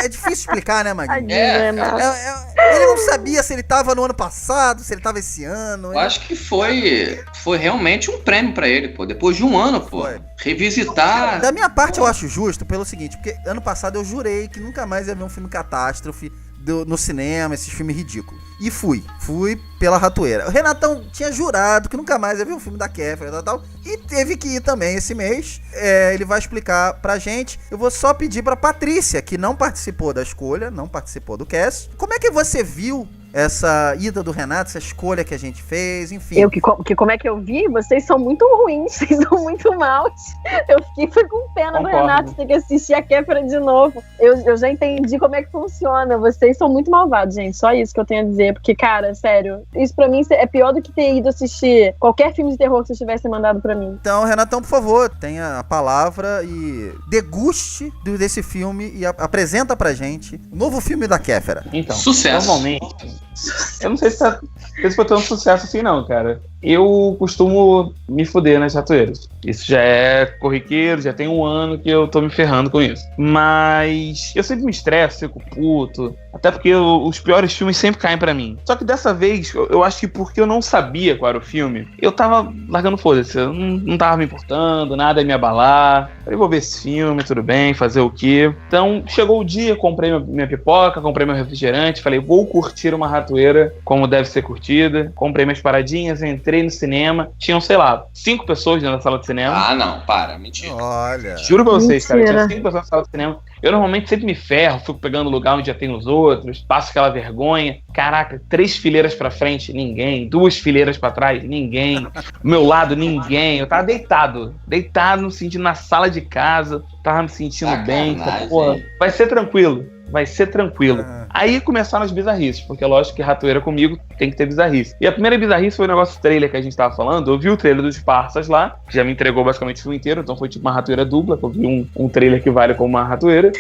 Speaker 1: é difícil explicar, né, Maguinho? Ele não sabia se ele tava no ano passado, se ele tava esse ano.
Speaker 2: Eu acho que foi realmente um prêmio pra ele, pô. Depois de um ano, pô. Revisitar.
Speaker 1: Da minha parte, eu acho justo pelo seguinte, porque ano passado eu jurei que nunca mais ia ver um filme catástrofe no cinema, esses filmes ridículos. E fui pela ratoeira. O Renatão tinha jurado que nunca mais ia ver um filme da Kéfera e tal, e teve que ir também esse mês. Ele vai explicar pra gente. Eu vou só pedir pra Patrícia, que não participou da escolha, não participou do cast. Como é que você viu essa ida do Renato, essa escolha que a gente fez, enfim.
Speaker 5: Como é que eu vi? Vocês são muito ruins, vocês são muito maus. Eu fui com pena do Renato ter que assistir a Kéfera de novo. Eu já entendi como é que funciona. Vocês são muito malvados, gente. Só isso que eu tenho a dizer. Porque, cara, sério, isso pra mim é pior do que ter ido assistir qualquer filme de terror que vocês tivessem mandado pra mim.
Speaker 1: Então, Renatão, por favor, tenha a palavra e deguste desse filme e apresenta pra gente o novo filme da Kéfera.
Speaker 3: Então,
Speaker 2: sucesso.
Speaker 3: Normalmente, eu não sei se foi tão sucesso assim não, cara. eu costumo me foder nas ratoeiras. Isso já é corriqueiro, já tem um ano que eu tô me ferrando com isso. Mas eu sempre me estresso, fico puto. Até porque os piores filmes sempre caem pra mim. Só que dessa vez, eu acho que porque eu não sabia qual era o filme, eu tava largando foda-se. Eu não tava me importando, nada ia me abalar. Falei, vou ver esse filme, tudo bem, fazer o quê? Então, chegou o dia, comprei minha pipoca, comprei meu refrigerante, falei, vou curtir uma ratoeira como deve ser curtida. Comprei minhas paradinhas, entrei no cinema. Tinham, sei lá, 5 pessoas dentro da sala de cinema.
Speaker 2: Ah, não, para, mentira.
Speaker 1: Olha.
Speaker 3: Juro pra vocês, cara,
Speaker 5: Mentira.
Speaker 3: tinha 5 pessoas na sala de cinema. Eu normalmente sempre me ferro, fico pegando lugar onde já tem os outros, passo aquela vergonha. Caraca, 3 fileiras pra frente, ninguém. 2 fileiras pra trás, ninguém. Do meu lado, ninguém. Eu tava deitado, me sentindo na sala de casa, tava me sentindo bem. Porra, vai ser tranquilo. Aí começaram as bizarrices, porque é lógico que ratoeira comigo tem que ter bizarrice. E a primeira bizarrice foi o negócio do trailer que a gente tava falando. Eu vi o trailer dos Parsas lá, que já me entregou basicamente o filme inteiro, então foi tipo uma ratoeira dupla, que eu vi um trailer que vale como uma ratoeira.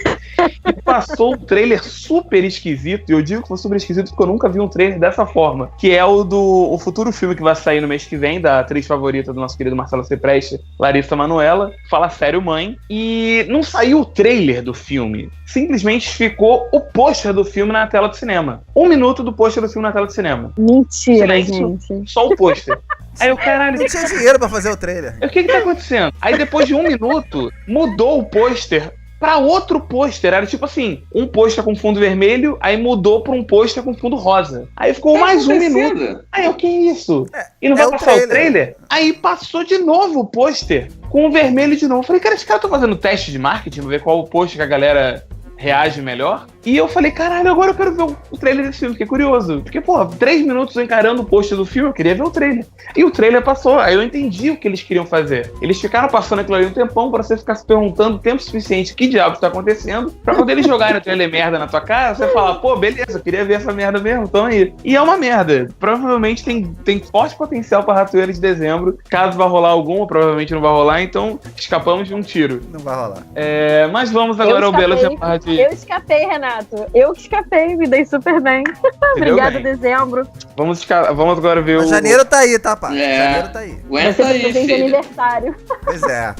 Speaker 3: E passou um trailer super esquisito, e eu digo que foi super esquisito porque eu nunca vi um trailer dessa forma, que é o futuro filme que vai sair no mês que vem, da atriz favorita do nosso querido Marcelo Sepreste, Larissa Manoela, Fala Sério Mãe, e não saiu o trailer do filme, simplesmente ficou o pôster do filme na tela do cinema. 1 minuto do pôster do filme na tela do cinema.
Speaker 5: Mentira,
Speaker 3: Silêncio,
Speaker 5: gente.
Speaker 3: só o pôster. Aí eu, caralho,
Speaker 1: Não tinha dinheiro pra fazer o trailer.
Speaker 3: o que tá acontecendo? Aí depois de 1 minuto, mudou o pôster pra outro pôster. Era tipo assim, um pôster com fundo vermelho, aí mudou pra um pôster com fundo rosa. Aí ficou mais 1 minuto. Aí o que é isso? E não vai passar o trailer? Aí passou de novo o pôster com o vermelho de novo. Falei, cara, esse cara tá fazendo teste de marketing pra ver qual o pôster que a galera reage melhor. E eu falei, caralho, agora eu quero ver o trailer desse filme. Fiquei curioso. Porque, pô, 3 minutos encarando o pôster do filme, eu queria ver o trailer. E o trailer passou. Aí eu entendi o que eles queriam fazer. Eles ficaram passando aquilo ali um tempão pra você ficar se perguntando tempo suficiente que diabos tá acontecendo, pra quando eles jogarem o trailer merda na tua cara, você falar, pô, beleza, eu queria ver essa merda mesmo, então aí. E é uma merda. Provavelmente tem forte potencial pra ratoeira de dezembro. Caso vá rolar alguma, provavelmente não vai rolar, então escapamos de um tiro.
Speaker 1: Não vai rolar.
Speaker 3: Mas vamos agora ao Belo Reparte.
Speaker 5: Eu escapei, Renato. Eu que escapei, me dei super bem. Obrigada, dezembro.
Speaker 3: Vamos agora ver
Speaker 1: Mas janeiro tá aí, tá, pá? Janeiro tá aí.
Speaker 2: Aguenta aí,
Speaker 5: Você tem de
Speaker 2: filho.
Speaker 5: aniversário.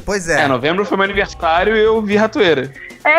Speaker 1: Pois é.
Speaker 3: Novembro foi meu aniversário e eu vi ratoeira.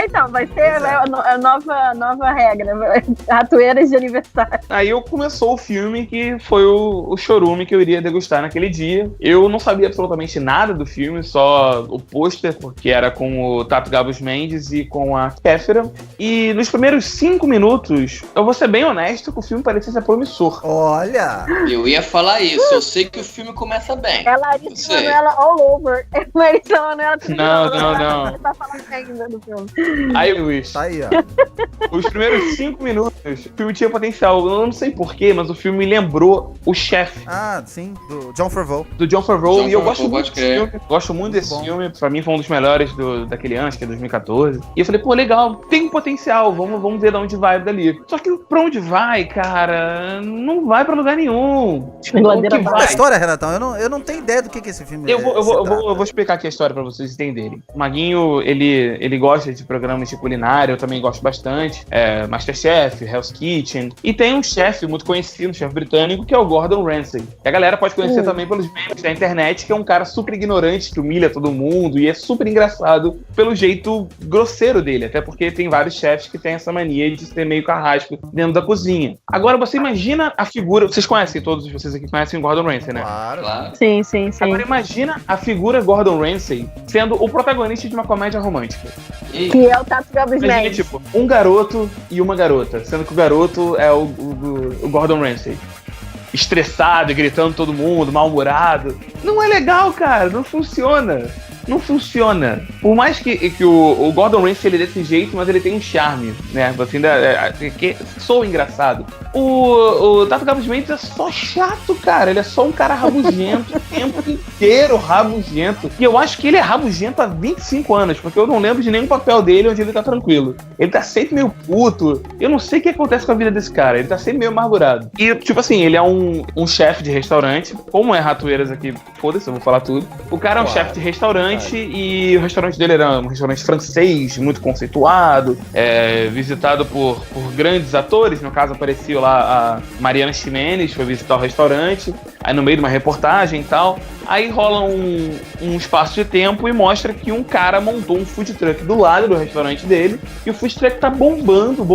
Speaker 5: Então, vai ser a nova regra. Ratoeiras de aniversário.
Speaker 3: Aí começou o filme, que foi o chorume que eu iria degustar naquele dia. Eu não sabia absolutamente nada do filme, só o pôster, porque era com o Tato Gabos Mendes e com a Kéfera. E nos primeiros 5 minutos, eu vou ser bem honesto, que o filme parecia ser promissor.
Speaker 1: Olha!
Speaker 2: Eu ia falar isso, eu sei que o filme começa bem.
Speaker 5: É Larissa Manoela all over. É Larissa Manoela tudo.
Speaker 3: Não.
Speaker 5: Ele tá falando ainda do filme.
Speaker 3: Aí, Luiz,
Speaker 1: Tá aí, ó.
Speaker 3: os primeiros 5 minutos, o filme tinha potencial. Eu não sei porquê, mas o filme me lembrou O Chefe,
Speaker 1: Ah, sim, do Jon Favreau.
Speaker 3: do Jon Favreau. E eu
Speaker 2: Favreau,
Speaker 3: gosto muito
Speaker 2: pode
Speaker 3: desse
Speaker 2: crer.
Speaker 3: filme. Gosto muito desse
Speaker 1: bom.
Speaker 3: filme. Pra mim foi um dos melhores daquele ano, acho que é 2014. E eu falei, pô, legal, tem potencial. Vamos ver de onde vai dali. Só que pra onde vai, cara? Não vai pra lugar nenhum. O que
Speaker 5: Ladeira
Speaker 1: Conta a
Speaker 3: vai?
Speaker 1: história, Renatão. Eu não tenho ideia do que esse filme
Speaker 3: Eu
Speaker 1: se trata.
Speaker 3: vou explicar aqui a história pra vocês entenderem. O Maguinho, ele gosta de programas de culinária, eu também gosto bastante. Masterchef, Hell's Kitchen. E tem um chefe muito conhecido, um chefe britânico, que é o Gordon Ramsay. Que a galera pode conhecer também pelos memes da internet, que é um cara super ignorante, que humilha todo mundo, e é super engraçado pelo jeito grosseiro dele. Até porque tem vários chefes que têm essa mania de ser meio carrasco dentro da cozinha. Agora, você imagina a figura... Vocês conhecem, todos vocês aqui conhecem o Gordon Ramsay, né?
Speaker 2: Claro.
Speaker 5: Sim.
Speaker 3: Agora imagina a figura Gordon Ramsay sendo o protagonista de uma comédia romântica.
Speaker 5: Que é o Tato Gabos
Speaker 3: Imagina,
Speaker 5: Mendes.
Speaker 3: tipo, um garoto e uma garota, sendo que o garoto é o Gordon Ramsay. Estressado, gritando todo mundo, mal-humorado. Não é legal, cara, não funciona. Não funciona. Por mais que o Gordon Ramsay ele é desse jeito, mas ele tem um charme, né? Assim, que soa engraçado. O Tato Gabos Mendes é só chato, cara. Ele é só um cara rabugento o tempo inteiro, rabugento. E eu acho que ele é rabugento há 25 anos, porque eu não lembro de nenhum papel dele onde ele tá tranquilo. Ele tá sempre meio puto. Eu não sei o que acontece com a vida desse cara. Ele tá sempre meio amargurado. E, tipo assim, ele é um chefe de restaurante. Como é Ratoeiras aqui, foda-se, eu vou falar tudo. O cara é um chefe de restaurante e o restaurante dele era um restaurante francês, muito conceituado, visitado por grandes atores. No caso, aparecia veio lá a Mariana Ximenes, foi visitar o restaurante, aí no meio de uma reportagem e tal, aí rola um espaço de tempo e mostra que um cara montou um food truck do lado do restaurante dele, e o food truck tá bombando,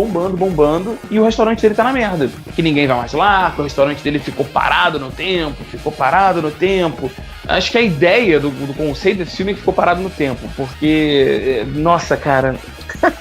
Speaker 3: e o restaurante dele tá na merda, que ninguém vai mais lá, que o restaurante dele ficou parado no tempo. Acho que a ideia do conceito desse filme é que ficou parado no tempo, porque, nossa, cara...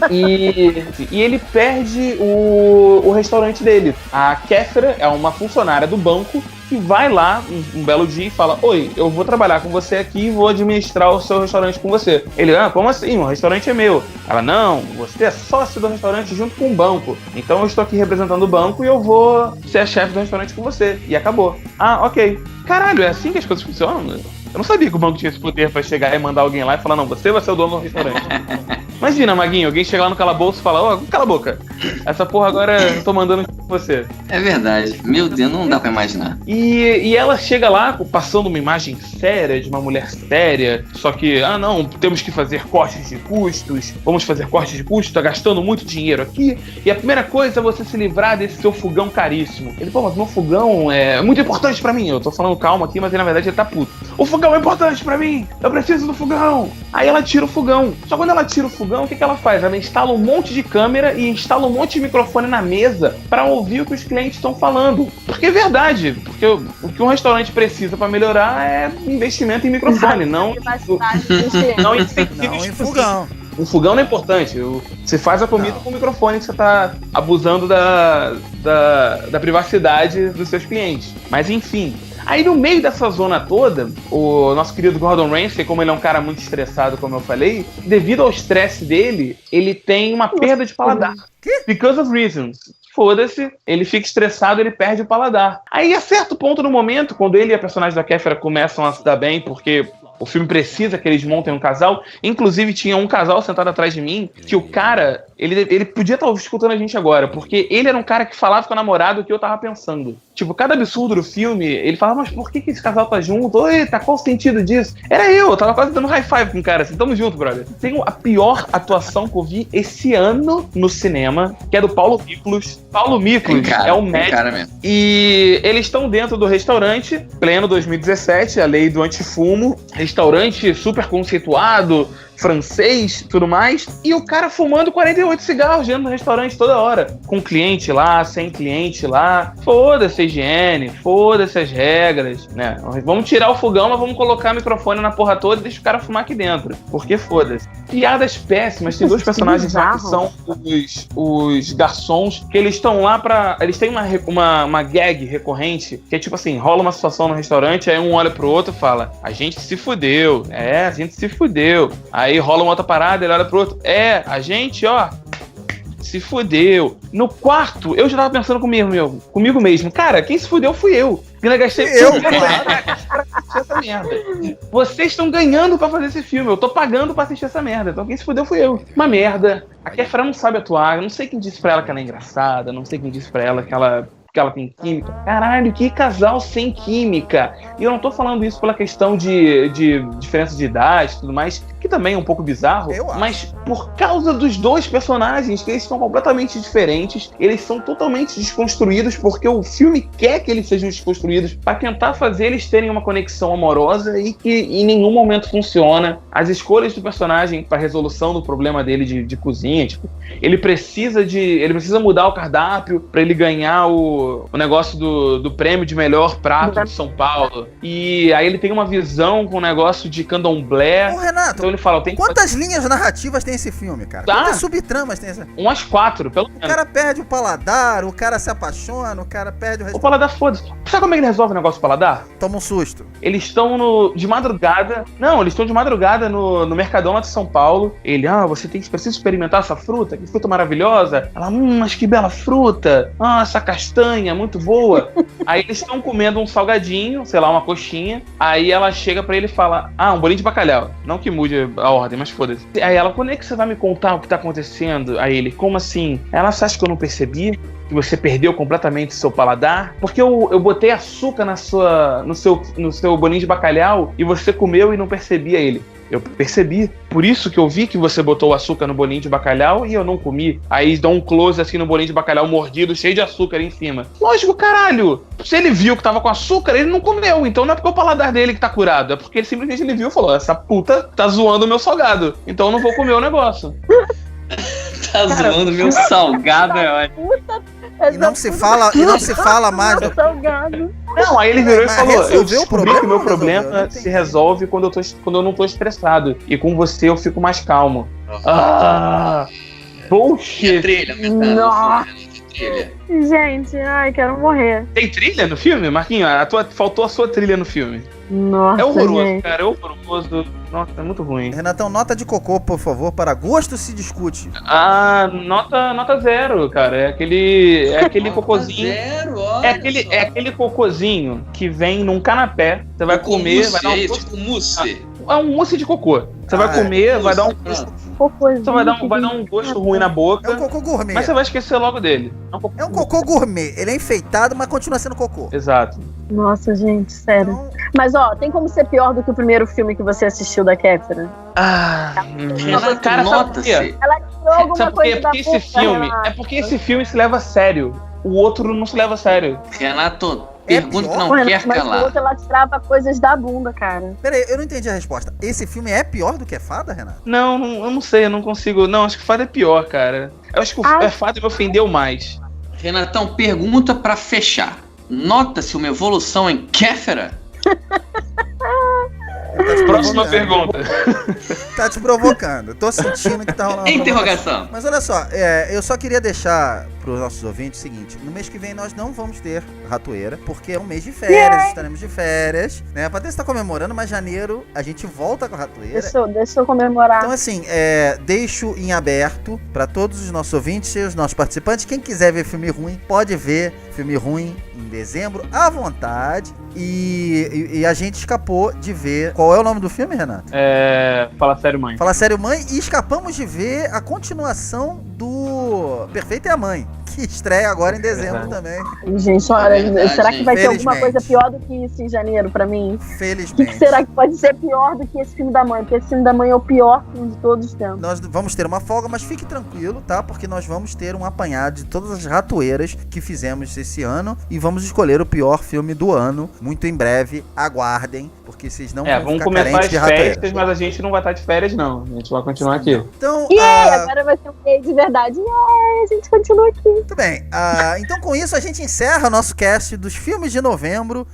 Speaker 3: E ele perde o restaurante dele. A Kéfera é uma funcionária do banco que vai lá um belo dia e fala: oi, eu vou trabalhar com você aqui e vou administrar o seu restaurante com você. Ele: como assim? O restaurante é meu. Ela: não, você é sócio do restaurante junto com o banco. Então eu estou aqui representando o banco e eu vou ser a chefe do restaurante com você. E acabou. Ok. Caralho, é assim que as coisas funcionam? Eu não sabia que o banco tinha esse poder pra chegar e mandar alguém lá e falar: não, você vai ser o dono do restaurante. Imagina, Maguinho, alguém chegar lá no calabouço e falar: cala a boca, essa porra agora eu tô mandando você.
Speaker 2: É verdade, meu Deus, não dá pra imaginar.
Speaker 3: E ela chega lá passando uma imagem séria, de uma mulher séria, só que, não, temos que fazer cortes de custos, tá gastando muito dinheiro aqui, e a primeira coisa é você se livrar desse seu fogão caríssimo. Ele: mas meu fogão é muito importante pra mim. Eu tô falando calma aqui, mas na verdade ele tá puto. O fogão é importante pra mim, eu preciso do fogão. Aí ela tira o fogão. Só quando ela tira o fogão, o que ela faz? Ela instala um monte de câmera e instala um monte de microfone na mesa pra ouvir o que os clientes estão falando. Porque é verdade, porque o que um restaurante precisa pra melhorar é investimento em microfone, não
Speaker 1: em fogão.
Speaker 3: O fogão não é importante. Você faz a comida com o microfone, que você tá abusando da privacidade dos seus clientes. Mas enfim. Aí no meio dessa zona toda, o nosso querido Gordon Ramsay, como ele é um cara muito estressado, como eu falei, devido ao estresse dele, ele tem uma perda de paladar. Because of reasons. Foda-se, ele fica estressado, ele perde o paladar. Aí, a certo ponto no momento, quando ele e a personagem da Kéfera começam a se dar bem, porque o filme precisa que eles montem um casal. Inclusive, tinha um casal sentado atrás de mim, que o cara, ele podia estar escutando a gente agora, porque ele era um cara que falava com o namorado o que eu tava pensando. Tipo, cada absurdo do filme, ele falava: mas por que esse casal tá junto? Eita, qual o sentido disso? Era eu tava quase dando high five com o cara, assim, tamo junto, brother. Tem a pior atuação que eu vi esse ano no cinema, que é do Paulo Miklos. Paulo Miklos é um médico. E eles estão dentro do restaurante, pleno 2017, a lei do antifumo, restaurante super conceituado, francês, tudo mais, e o cara fumando 48 cigarros dentro do restaurante toda hora, com cliente lá, sem cliente lá. Foda-se a higiene, foda-se as regras, né? Vamos tirar o fogão, mas vamos colocar o microfone na porra toda e deixa o cara fumar aqui dentro, porque foda-se. Piadas péssimas. Tem dois personagens lá que são os garçons, que eles estão lá eles têm uma gag recorrente, que é tipo assim: rola uma situação no restaurante, aí um olha pro outro e fala: a gente se fudeu. Aí rola uma outra parada, ele olha pro outro: a gente, se fudeu. No quarto, eu já tava pensando comigo mesmo: cara, quem se fudeu fui eu. Eu gastei essa merda. Vocês estão ganhando pra fazer esse filme, eu tô pagando pra assistir essa merda. Então quem se fudeu fui eu. Uma merda. A Kéfera não sabe atuar. Eu não sei quem disse pra ela que ela é engraçada. Não sei quem disse pra ela que ela tem química. Caralho, que casal sem química. E eu não tô falando isso pela questão de diferença de idade e tudo mais, que também é um pouco bizarro, mas por causa dos dois personagens, que eles são completamente diferentes, eles são totalmente desconstruídos, porque o filme quer que eles sejam desconstruídos para tentar fazer eles terem uma conexão amorosa e que em nenhum momento funciona. As escolhas do personagem para resolução do problema dele de cozinha, tipo, ele precisa mudar o cardápio para ele ganhar o negócio do prêmio de melhor prato de São Paulo. E aí ele tem uma visão com o negócio de candomblé.
Speaker 1: Ô, Renato,
Speaker 3: então ele fala:
Speaker 1: quantas linhas narrativas tem esse filme, cara? Quantas subtramas tem esse?
Speaker 3: Umas 4, pelo menos.
Speaker 1: O cara perde o paladar, o cara se apaixona, o cara perde o...
Speaker 3: O paladar, foda-se. Sabe como é que ele resolve o negócio do paladar?
Speaker 1: Toma um susto.
Speaker 3: Eles estão de madrugada. Não, eles estão de madrugada no Mercadona de São Paulo. Ele: você precisa experimentar essa fruta, que fruta maravilhosa. Ela: mas que bela fruta. Essa castanha, muito boa. Aí eles estão comendo um salgadinho, sei lá, uma coxinha. Aí ela chega pra ele e fala: um bolinho de bacalhau. Não que mude a ordem, mas foda-se. Aí ela: quando é que você vai me contar o que tá acontecendo? Aí ele: como assim? Ela: você acha que eu não percebi? que você perdeu completamente o seu paladar? Porque eu botei açúcar no seu bolinho de bacalhau e você comeu e não percebia ele. Eu percebi. Por isso que eu vi que você botou o açúcar no bolinho de bacalhau e eu não comi. Aí dá um close assim no bolinho de bacalhau mordido, cheio de açúcar em cima. Lógico, caralho. Se ele viu que tava com açúcar, ele não comeu. Então não é porque o paladar dele que tá curado. É porque ele simplesmente viu e falou: essa puta tá zoando o meu salgado. Então eu não vou comer o negócio.
Speaker 2: Tá zoando meu salgado, é ótimo.
Speaker 1: E não se fala mais do
Speaker 5: salgado.
Speaker 3: Não, aí ele virou e falou: eu descobri que o meu
Speaker 1: problema
Speaker 3: problema se resolve quando eu não tô estressado. E com você eu fico mais calmo. Bullshit.
Speaker 2: E a trilha,
Speaker 5: Nossa.
Speaker 2: trilha.
Speaker 5: Gente, ai, quero morrer.
Speaker 3: Tem trilha no filme, Marquinhos? Faltou a sua trilha no filme.
Speaker 5: Nossa,
Speaker 3: É horroroso,
Speaker 5: gente.
Speaker 3: cara. É horroroso. Nossa, é muito ruim.
Speaker 1: Renatão, nota de cocô, por favor, para gosto se discute.
Speaker 3: Nota 0, cara. É aquele cocôzinho.
Speaker 2: Zero,
Speaker 3: É aquele cocôzinho que vem num canapé. Você vai comer, vai dar um gosto.
Speaker 2: Tipo mousse.
Speaker 3: É um mousse de cocô. Você vai comer, vai dar um gosto. Você vai dar um gosto ruim na boca.
Speaker 1: É um cocô gourmet.
Speaker 3: Mas você vai esquecer logo dele.
Speaker 1: É um cocô gourmet. Ele é enfeitado, mas continua sendo cocô.
Speaker 3: Exato.
Speaker 5: Nossa, gente, sério.
Speaker 1: Então,
Speaker 5: Mas, tem como ser pior do que o primeiro filme que você assistiu da Kéfera?
Speaker 3: Cara, sabe por quê?
Speaker 5: Ela tirou alguma
Speaker 3: Sabe por quê?
Speaker 5: coisa da
Speaker 3: Porque esse
Speaker 5: boca,
Speaker 3: filme.
Speaker 5: Renato.
Speaker 3: É porque esse filme se leva a sério. O outro não se leva a sério.
Speaker 2: Renato,
Speaker 1: É
Speaker 2: pergunta que
Speaker 1: pior?
Speaker 2: não
Speaker 5: Mas
Speaker 2: quer
Speaker 5: o
Speaker 2: calar.
Speaker 5: outro, ela tirava coisas da bunda, cara.
Speaker 1: peraí, eu não entendi a resposta. Esse filme é pior do que Fada, Renato?
Speaker 3: Não, eu não sei, eu não consigo. Não, acho que o Fada é pior, cara. Eu acho que o Fada me ofendeu mais.
Speaker 2: Renatão, pergunta pra fechar. Nota-se uma evolução em Kéfera?
Speaker 3: Próxima pergunta.
Speaker 1: Tá te provocando. Eu tô sentindo que tá rolando uma
Speaker 2: Interrogação.
Speaker 1: Mas olha só, eu só queria deixar pros nossos ouvintes o seguinte: no mês que vem nós não vamos ter Ratoeira, porque é um mês de férias, estaremos de férias, né? A Patrícia tá comemorando, mas janeiro a gente volta com a Ratoeira.
Speaker 5: Deixa eu comemorar.
Speaker 1: Então, assim, deixo em aberto pra todos os nossos ouvintes e os nossos participantes. Quem quiser ver filme ruim, pode ver filme ruim em dezembro, à vontade. E a gente escapou de ver. Qual é o nome do filme, Renato?
Speaker 3: Fala sério, mãe.
Speaker 1: Fala sério, mãe. E escapamos de ver a continuação do Perfeita é a Mãe, que estreia agora em dezembro também.
Speaker 5: Gente, olha,
Speaker 2: verdade,
Speaker 5: será que vai ter alguma
Speaker 1: felizmente.
Speaker 5: coisa pior do que isso em janeiro pra mim? O
Speaker 1: Felizmente.
Speaker 5: que será que pode ser pior do que esse filme da mãe? Porque esse filme da mãe é o pior filme de todos os tempos.
Speaker 1: Nós vamos ter uma folga, mas fique tranquilo, tá? Porque nós vamos ter um apanhado de todas as ratoeiras que fizemos esse ano e vamos escolher o pior filme do ano. Muito em breve, aguardem, porque vocês não vão
Speaker 3: Vamos
Speaker 1: ficar
Speaker 3: começar
Speaker 1: carentes
Speaker 3: as
Speaker 1: de ratoeira.
Speaker 3: festas, mas a gente não vai estar de férias, não. A gente vai continuar aqui.
Speaker 1: Então,
Speaker 5: Agora vai ser um gay de verdade. A gente continua aqui.
Speaker 1: muito bem. Então, com isso, a gente encerra o nosso cast dos filmes de novembro.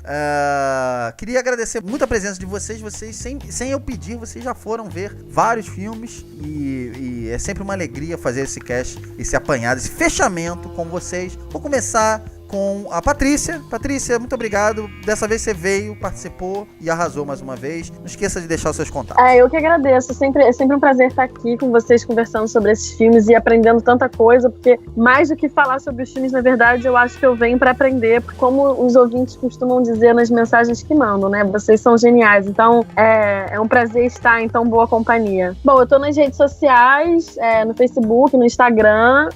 Speaker 1: Queria agradecer muito a presença de vocês. Vocês, sem eu pedir, vocês já foram ver vários filmes. E é sempre uma alegria fazer esse cast, esse apanhado, esse fechamento com vocês. Vou começar com a Patrícia. Patrícia, muito obrigado. Dessa vez você veio, participou e arrasou mais uma vez. Não esqueça de deixar os seus contatos.
Speaker 5: Eu que agradeço. É sempre um prazer estar aqui com vocês, conversando sobre esses filmes e aprendendo tanta coisa, porque mais do que falar sobre os filmes, na verdade, eu acho que eu venho para aprender, como os ouvintes costumam dizer nas mensagens que mandam, né? Vocês são geniais. Então, é um prazer estar em tão boa companhia. Bom, eu tô nas redes sociais, no Facebook, no Instagram,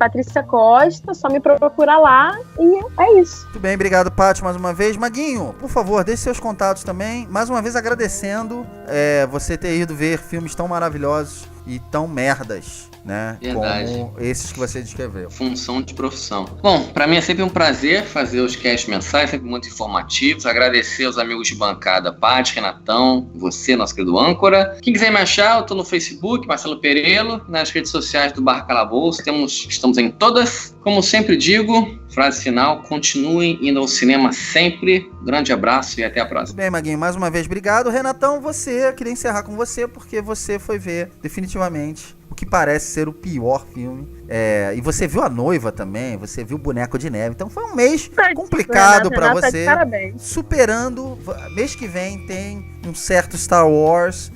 Speaker 5: Patrícia Costa, só me procurar lá. E é isso.
Speaker 1: Muito bem, obrigado, Paty, mais uma vez. Maguinho, por favor, deixe seus contatos também. Mais uma vez agradecendo você ter ido ver filmes tão maravilhosos e tão merdas, né?
Speaker 2: Verdade.
Speaker 1: Como esses que você descreveu.
Speaker 2: Função de profissão. Bom, pra mim é sempre um prazer fazer os casts mensais, sempre muito informativos. Agradecer aos amigos de bancada, Paty, Renatão, você, nosso querido âncora. Quem quiser me achar, eu tô no Facebook, Marcelo Perelo, nas redes sociais do Barra Calabouço, estamos em todas. Como sempre digo, frase final, continuem indo ao cinema sempre. Grande abraço e até a próxima.
Speaker 1: Muito bem, Maguinho, mais uma vez, obrigado. Renatão, queria encerrar com você, porque você foi ver definitivamente o que parece ser o pior filme. E você viu A Noiva também, você viu Boneco de Neve. Então foi um mês complicado pra
Speaker 5: Renata,
Speaker 1: você.
Speaker 5: parabéns.
Speaker 1: Superando, mês que vem tem um certo Star Wars.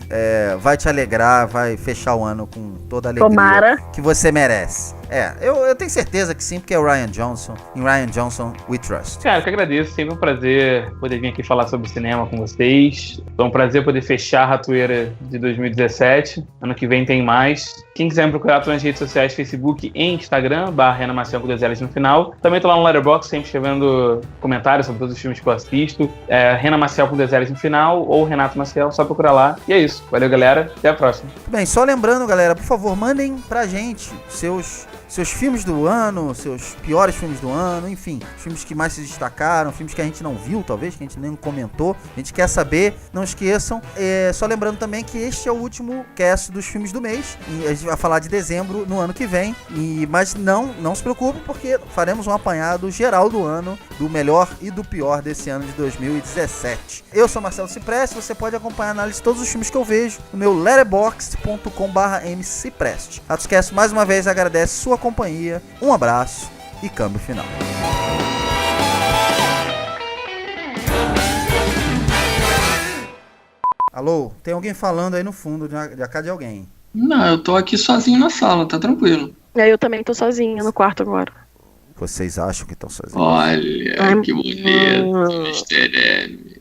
Speaker 1: Vai te alegrar, vai fechar o ano com toda a alegria
Speaker 5: Tomara.
Speaker 1: que você merece. Eu tenho certeza que sim, porque é o Rian Johnson. Em Rian Johnson we trust.
Speaker 3: Cara, eu que agradeço. Sempre um prazer poder vir aqui falar sobre cinema com vocês. É um prazer poder fechar a Ratoeira de 2017. Ano que vem tem mais. Quem quiser me procurar, tô nas redes sociais, Facebook e Instagram, /Renan Maciel com 2 L's no final. Também tô lá no Letterboxd, sempre escrevendo comentários sobre todos os filmes que eu assisto. Renan Maciel com 2 L's no final, ou Renato Maciel, só procurar lá. E é isso. Valeu, galera. Até a próxima.
Speaker 1: Bem, só lembrando, galera, por favor, mandem pra gente seus filmes do ano, seus piores filmes do ano, enfim, filmes que mais se destacaram, filmes que a gente não viu, talvez, que a gente nem comentou. A gente quer saber, não esqueçam. Só lembrando também que este é o último cast dos filmes do mês. E a gente vai falar de dezembro no ano que vem. Mas não se preocupe, porque faremos um apanhado geral do ano, do melhor e do pior desse ano de 2017. Eu sou Marcelo Cipreste, você pode acompanhar a análise de todos os filmes que eu vejo no meu letterboxd.com/mcipreste. Ratoscast mais uma vez agradece sua companhia, um abraço e câmbio final. Alô, tem alguém falando aí no fundo de cá de alguém?
Speaker 2: Não, eu tô aqui sozinho na sala, tá tranquilo.
Speaker 4: Eu também tô sozinha no quarto agora.
Speaker 1: Vocês acham que estão sozinhos?
Speaker 2: Olha, que bonito, Mr. M.